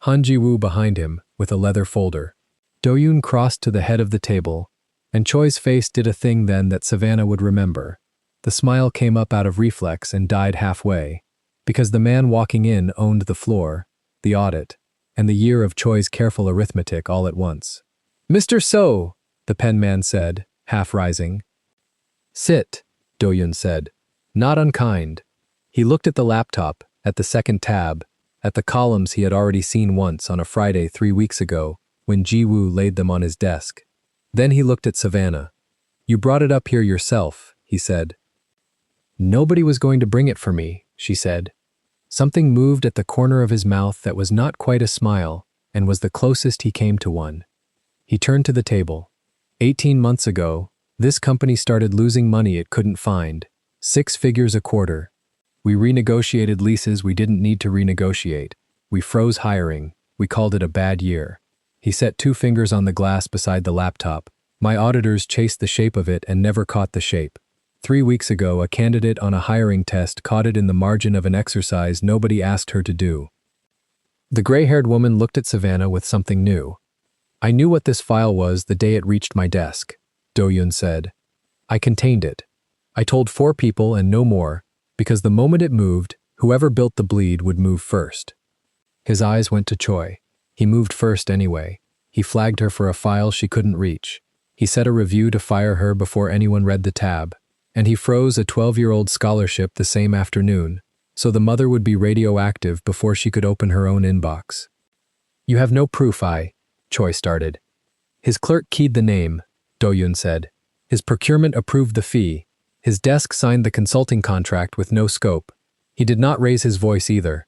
Han Ji-woo behind him, with a leather folder. Do-yoon crossed to the head of the table, and Choi's face did a thing then that Savannah would remember. The smile came up out of reflex and died halfway, because the man walking in owned the floor, the audit, and the year of Choi's careful arithmetic all at once. "Mr. So," the pen man said, half rising. "Sit," Do-yoon said, not unkind. He looked at the laptop, at the second tab, at the columns he had already seen once on a Friday 3 weeks ago, when Ji-woo laid them on his desk. Then he looked at Savannah. "You brought it up here yourself," he said. "Nobody was going to bring it for me," she said. Something moved at the corner of his mouth that was not quite a smile, and was the closest he came to one. He turned to the table. 18 months ago, this company started losing money it couldn't find, 6 figures a quarter. We renegotiated leases we didn't need to renegotiate. We froze hiring. We called it a bad year. He set 2 fingers on the glass beside the laptop. My auditors chased the shape of it and never caught the shape. 3 weeks ago, a candidate on a hiring test caught it in the margin of an exercise nobody asked her to do. The gray-haired woman looked at Savannah with something new. "I knew what this file was the day it reached my desk," Do-yoon said. "I contained it. I told 4 people and no more, because the moment it moved, whoever built the bleed would move first." His eyes went to Choi. He moved first anyway. He flagged her for a file she couldn't reach. He set a review to fire her before anyone read the tab. And he froze a 12-year-old scholarship the same afternoon, so the mother would be radioactive before she could open her own inbox. "You have no proof, Choi started. His clerk keyed the name, Do-yoon said. His procurement approved the fee. His desk signed the consulting contract with no scope. He did not raise his voice either.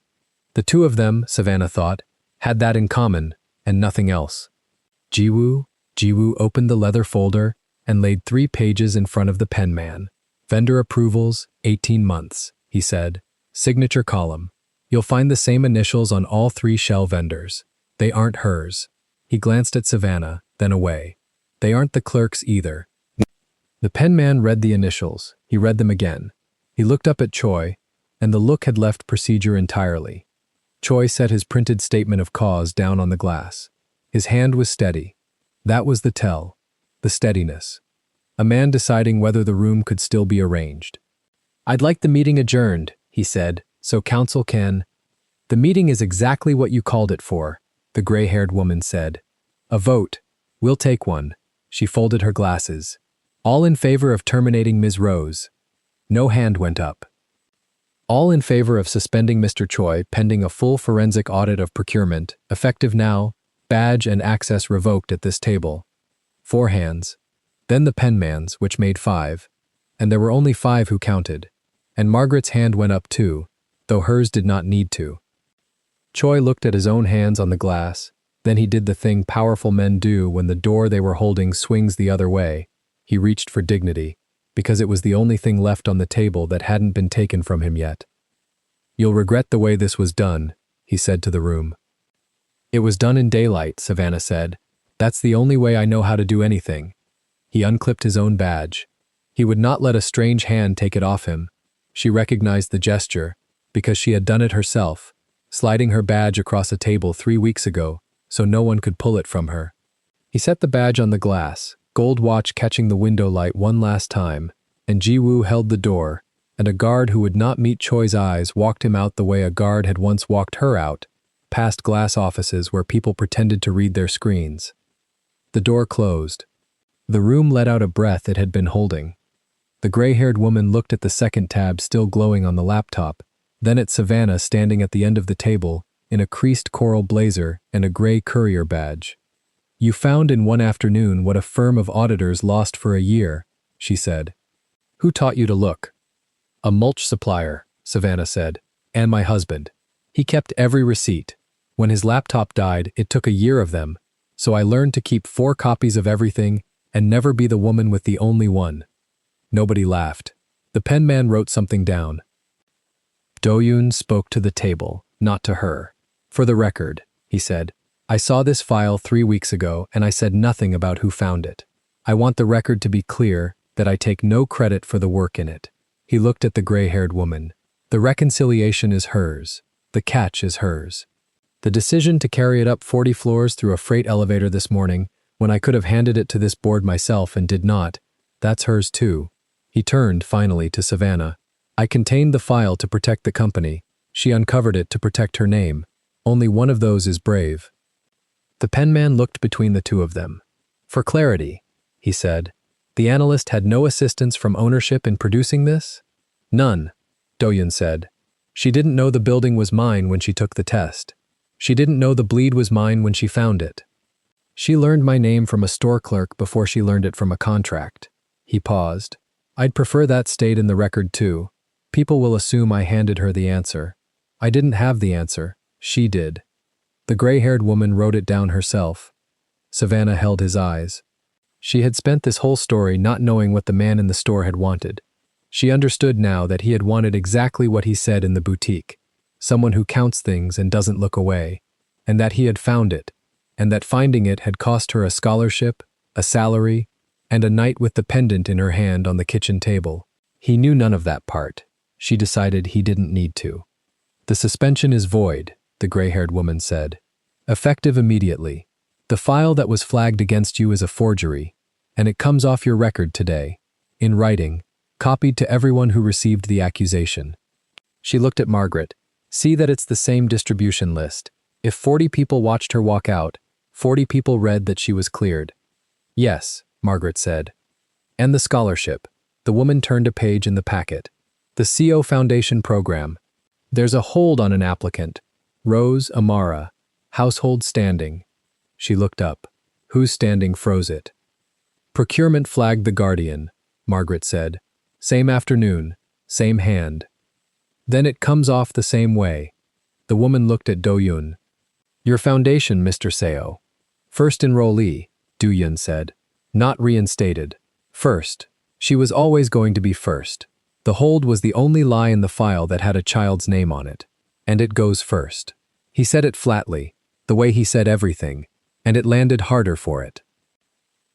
The 2 of them, Savannah thought, had that in common, and nothing else. Ji-woo opened the leather folder and laid 3 pages in front of the pen man. "Vendor approvals, 18 months, he said. "Signature column. You'll find the same initials on all 3 shell vendors. They aren't hers." He glanced at Savannah, then away. "They aren't the clerk's either." The pen man read the initials. He read them again. He looked up at Choi, and the look had left procedure entirely. Choi set his printed statement of cause down on the glass. His hand was steady. That was the tell, the steadiness. A man deciding whether the room could still be arranged. "I'd like the meeting adjourned," he said, "so council can—" "The meeting is exactly what you called it for," the gray-haired woman said. "A vote. We'll take one." She folded her glasses. "All in favor of terminating Ms. Rose?" No hand went up. "All in favor of suspending Mr. Choi pending a full forensic audit of procurement, effective now, badge and access revoked at this table." 4 hands. Then the pen man's, which made 5. And there were only 5 who counted. And Margaret's hand went up too, though hers did not need to. Choi looked at his own hands on the glass. Then he did the thing powerful men do when the door they were holding swings the other way. He reached for dignity, because it was the only thing left on the table that hadn't been taken from him yet. "You'll regret the way this was done," he said to the room. "It was done in daylight," Savannah said. "That's the only way I know how to do anything." He unclipped his own badge. He would not let a strange hand take it off him. She recognized the gesture, because she had done it herself, sliding her badge across a table 3 weeks ago, so no one could pull it from her. He set the badge on the glass, gold watch catching the window light one last time, and Jiwoo held the door, and a guard who would not meet Choi's eyes walked him out the way a guard had once walked her out, past glass offices where people pretended to read their screens. The door closed. The room let out a breath it had been holding. The gray-haired woman looked at the second tab still glowing on the laptop, then at Savannah standing at the end of the table in a creased coral blazer and a gray courier badge. "You found in one afternoon what a firm of auditors lost for a year," she said. "Who taught you to look?" "A mulch supplier," Savannah said, "and my husband. He kept every receipt. When his laptop died, it took a year of them, so I learned to keep 4 copies of everything and never be the woman with the only one." Nobody laughed. The pen man wrote something down. Do-yoon spoke to the table, not to her. "For the record," he said, "I saw this file 3 weeks ago and I said nothing about who found it. I want the record to be clear that I take no credit for the work in it." He looked at the gray-haired woman. "The reconciliation is hers. The catch is hers. The decision to carry it up 40 floors through a freight elevator this morning, when I could have handed it to this board myself and did not, that's hers too." He turned, finally, to Savannah. "I contained the file to protect the company. She uncovered it to protect her name. Only one of those is brave." The penman looked between the two of them. "For clarity," he said, "the analyst had no assistance from ownership in producing this?" "None," Do-yoon said. "She didn't know the building was mine when she took the test. She didn't know the bleed was mine when she found it. She learned my name from a store clerk before she learned it from a contract." He paused. "I'd prefer that stayed in the record too. People will assume I handed her the answer. I didn't have the answer. She did." The gray-haired woman wrote it down herself. Savannah held his eyes. She had spent this whole story not knowing what the man in the store had wanted. She understood now that he had wanted exactly what he said in the boutique, someone who counts things and doesn't look away, and that he had found it, and that finding it had cost her a scholarship, a salary, and a night with the pendant in her hand on the kitchen table. He knew none of that part. She decided he didn't need to. "The suspension is void," the gray-haired woman said. "Effective immediately. The file that was flagged against you is a forgery, and it comes off your record today, in writing, copied to everyone who received the accusation." She looked at Margaret. "See that it's the same distribution list. If 40 people watched her walk out, 40 people read that she was cleared." "Yes," Margaret said. "And the scholarship." The woman turned a page in the packet. "The CO Foundation program. There's a hold on an applicant. Rose Amara. Household standing." She looked up. Whose standing froze it. "Procurement flagged the Guardian," Margaret said. "Same afternoon. Same hand. Then it comes off the same way." The woman looked at Do-yoon. "Your foundation, Mr. Seo. First enrollee," Do-yoon said. "Not reinstated. First. She was always going to be first. The hold was the only lie in the file that had a child's name on it. And it goes first." He said it flatly, the way he said everything, and it landed harder for it.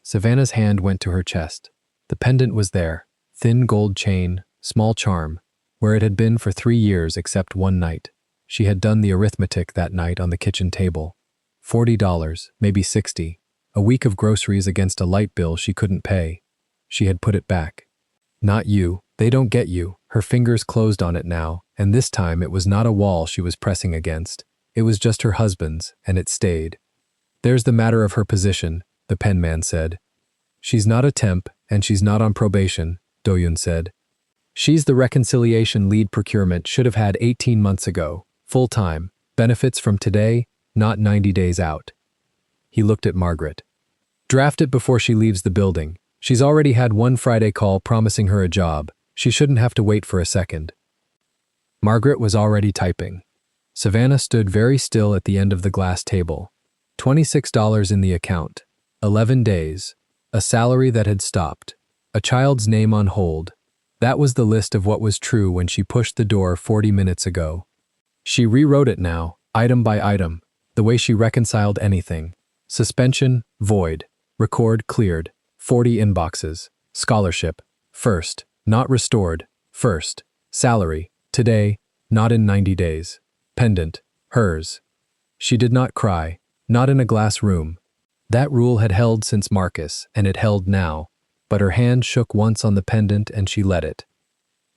Savannah's hand went to her chest. The pendant was there, thin gold chain, small charm, where it had been for 3 years except one night. She had done the arithmetic that night on the kitchen table. $40, maybe 60, a week of groceries against a light bill she couldn't pay. She had put it back. "Not you, they don't get you." Her fingers closed on it now, and this time it was not a wall she was pressing against. It was just her husband's, and it stayed. "There's the matter of her position," the penman said. "She's not a temp, and she's not on probation," Do-yoon said. "She's the reconciliation lead procurement should have had 18 months ago, full-time, benefits from today, not 90 days out." He looked at Margaret. "Draft it before she leaves the building. She's already had one Friday call promising her a job. She shouldn't have to wait for a second." Margaret was already typing. Savannah stood very still at the end of the glass table. $26 in the account. 11 days. A salary that had stopped. A child's name on hold. That was the list of what was true when she pushed the door 40 minutes ago. She rewrote it now, item by item, the way she reconciled anything. Suspension, void. Record, cleared. 40 inboxes. Scholarship, first. Not restored, first. Salary, today, not in 90 days. Pendant, hers. She did not cry, not in a glass room. That rule had held since Marcus, and it held now, but her hand shook once on the pendant and she let it.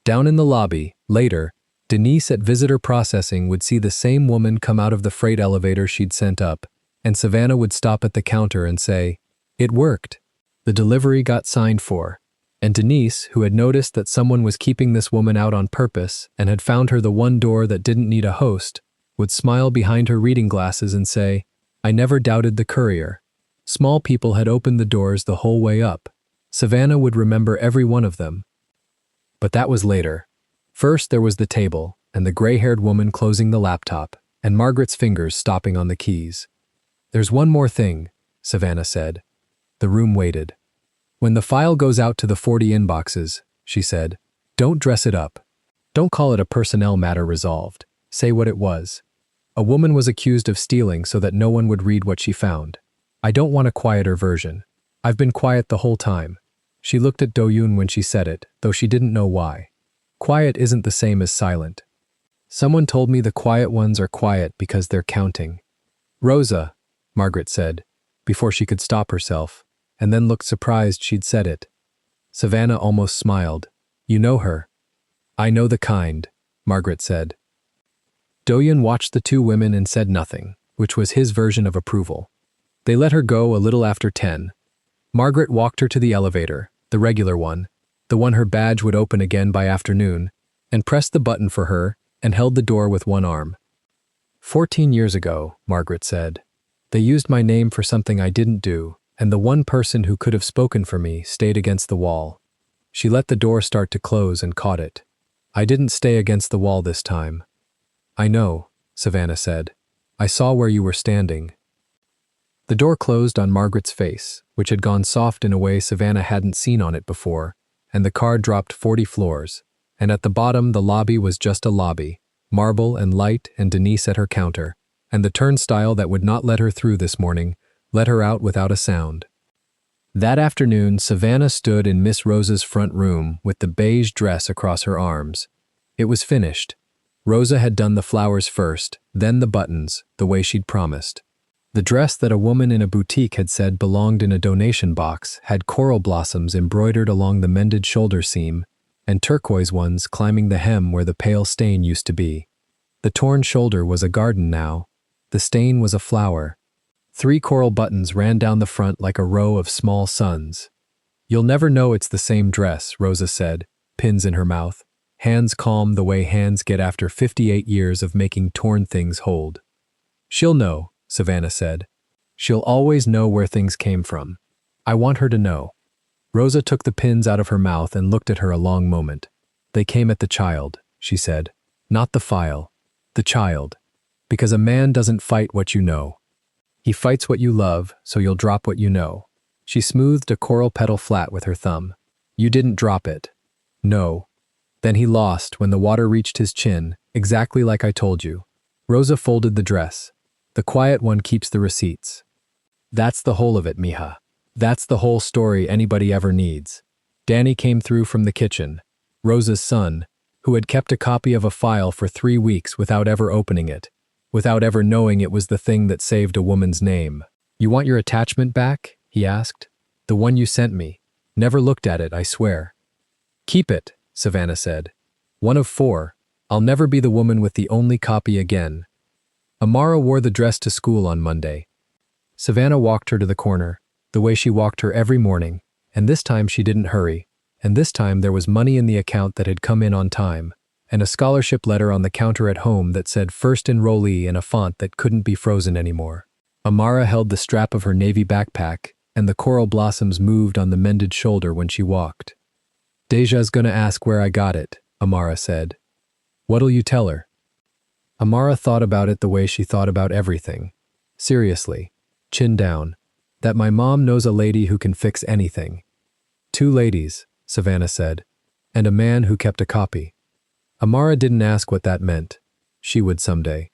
Down in the lobby, later, Denise at visitor processing would see the same woman come out of the freight elevator she'd sent up, and Savannah would stop at the counter and say, "It worked." The delivery got signed for, and Denise, who had noticed that someone was keeping this woman out on purpose and had found her the one door that didn't need a host, would smile behind her reading glasses and say, "I never doubted the courier." Small people had opened the doors the whole way up. Savannah would remember every one of them. But that was later. First there was the table, and the gray-haired woman closing the laptop, and Margaret's fingers stopping on the keys. "There's one more thing," Savannah said. The room waited. "When the file goes out to the 40 inboxes," she said, "don't dress it up. Don't call it a personnel matter resolved. Say what it was. A woman was accused of stealing so that no one would read what she found. I don't want a quieter version. I've been quiet the whole time." She looked at Do-yoon when she said it, though she didn't know why. Quiet isn't the same as silent. "Someone told me the quiet ones are quiet because they're counting." "Rosa," Margaret said, before she could stop herself, and then looked surprised she'd said it. Savannah almost smiled. "You know her." "I know the kind," Margaret said. Do-yoon watched the two women and said nothing, which was his version of approval. They let her go a little after 10. Margaret walked her to the elevator, the regular one, the one her badge would open again by afternoon, and pressed the button for her and held the door with one arm. 14 years ago, Margaret said. They used my name for something I didn't do, and the one person who could have spoken for me stayed against the wall. She let the door start to close and caught it. I didn't stay against the wall this time. "I know," Savannah said. "I saw where you were standing." The door closed on Margaret's face, which had gone soft in a way Savannah hadn't seen on it before, and the car dropped 40 floors, and at the bottom the lobby was just a lobby, marble and light and Denise at her counter, and the turnstile that would not let her through this morning let her out without a sound. That afternoon, Savannah stood in Miss Rosa's front room with the beige dress across her arms. It was finished. Rosa had done the flowers first, then the buttons, the way she'd promised. The dress that a woman in a boutique had said belonged in a donation box had coral blossoms embroidered along the mended shoulder seam, and turquoise ones climbing the hem where the pale stain used to be. The torn shoulder was a garden now. The stain was a flower. 3 coral buttons ran down the front like a row of small suns. "You'll never know it's the same dress," Rosa said, pins in her mouth, hands calm the way hands get after 58 years of making torn things hold. "She'll know," Savannah said. "She'll always know where things came from. I want her to know." Rosa took the pins out of her mouth and looked at her a long moment. "They came at the child," she said. "Not the file. The child. Because a man doesn't fight what you know. He fights what you love, so you'll drop what you know." She smoothed a coral petal flat with her thumb. "You didn't drop it." "No." "Then he lost when the water reached his chin, exactly like I told you." Rosa folded the dress. "The quiet one keeps the receipts." "That's the whole of it, mija. That's the whole story anybody ever needs." Danny came through from the kitchen, Rosa's son, who had kept a copy of a file for 3 weeks without ever opening it, without ever knowing it was the thing that saved a woman's name. "You want your attachment back?" he asked. "The one you sent me. Never looked at it, I swear." "Keep it," Savannah said. "One of 4. I'll never be the woman with the only copy again." Amara wore the dress to school on Monday. Savannah walked her to the corner, the way she walked her every morning, and this time she didn't hurry, and this time there was money in the account that had come in on time, and a scholarship letter on the counter at home that said first enrollee in a font that couldn't be frozen anymore. Amara held the strap of her navy backpack, and the coral blossoms moved on the mended shoulder when she walked. "Deja's gonna ask where I got it," Amara said. "What'll you tell her?" Amara thought about it the way she thought about everything. Seriously, chin down, that my mom knows a lady who can fix anything. 2 ladies, Savannah said, and a man who kept a copy. Amara didn't ask what that meant. She would someday.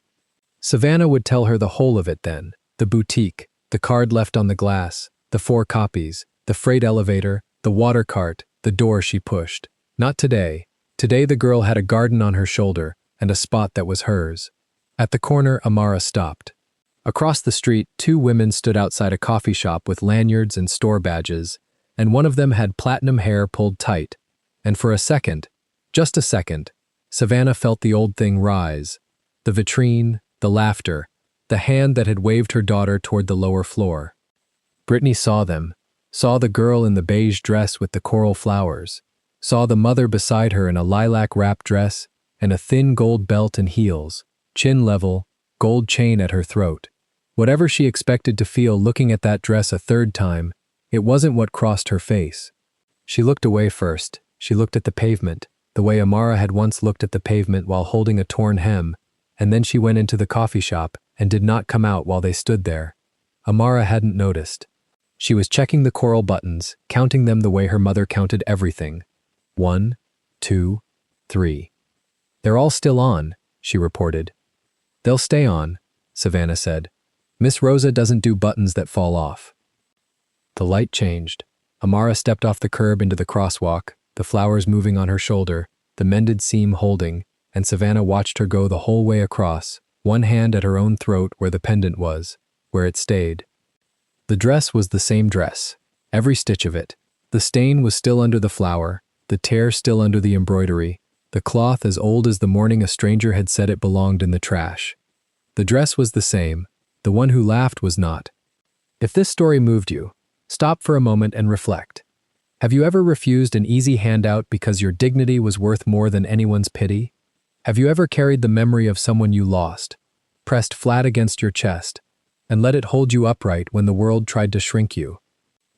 Savannah would tell her the whole of it then, the boutique, the card left on the glass, the 4 copies, the freight elevator, the water cart, the door she pushed. Not today. Today the girl had a garden on her shoulder, and a spot that was hers. At the corner, Amara stopped. Across the street, two women stood outside a coffee shop with lanyards and store badges, and one of them had platinum hair pulled tight. And for a second, just a second, Savannah felt the old thing rise. The vitrine, the laughter, the hand that had waved her daughter toward the lower floor. Brittany saw them, saw the girl in the beige dress with the coral flowers, saw the mother beside her in a lilac-wrapped dress and a thin gold belt and heels, chin level, gold chain at her throat. Whatever she expected to feel looking at that dress a third time, it wasn't what crossed her face. She looked away first. She looked at the pavement, the way Amara had once looked at the pavement while holding a torn hem, and then she went into the coffee shop and did not come out while they stood there. Amara hadn't noticed. She was checking the coral buttons, counting them the way her mother counted everything. 1, 2, 3. "They're all still on," she reported. "They'll stay on," Savannah said. "Miss Rosa doesn't do buttons that fall off." The light changed. Amara stepped off the curb into the crosswalk, the flowers moving on her shoulder, the mended seam holding, and Savannah watched her go the whole way across, one hand at her own throat where the pendant was, where it stayed. The dress was the same dress, every stitch of it. The stain was still under the flower, the tear still under the embroidery, the cloth as old as the morning a stranger had said it belonged in the trash. The dress was the same, the one who laughed was not. If this story moved you, stop for a moment and reflect. Have you ever refused an easy handout because your dignity was worth more than anyone's pity? Have you ever carried the memory of someone you lost, pressed flat against your chest, and let it hold you upright when the world tried to shrink you?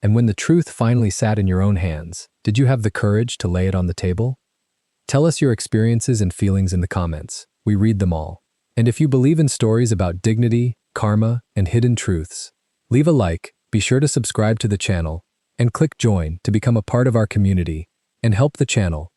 And when the truth finally sat in your own hands, did you have the courage to lay it on the table? Tell us your experiences and feelings in the comments. We read them all. And if you believe in stories about dignity, karma, and hidden truths, leave a like, be sure to subscribe to the channel, and click join to become a part of our community and help the channel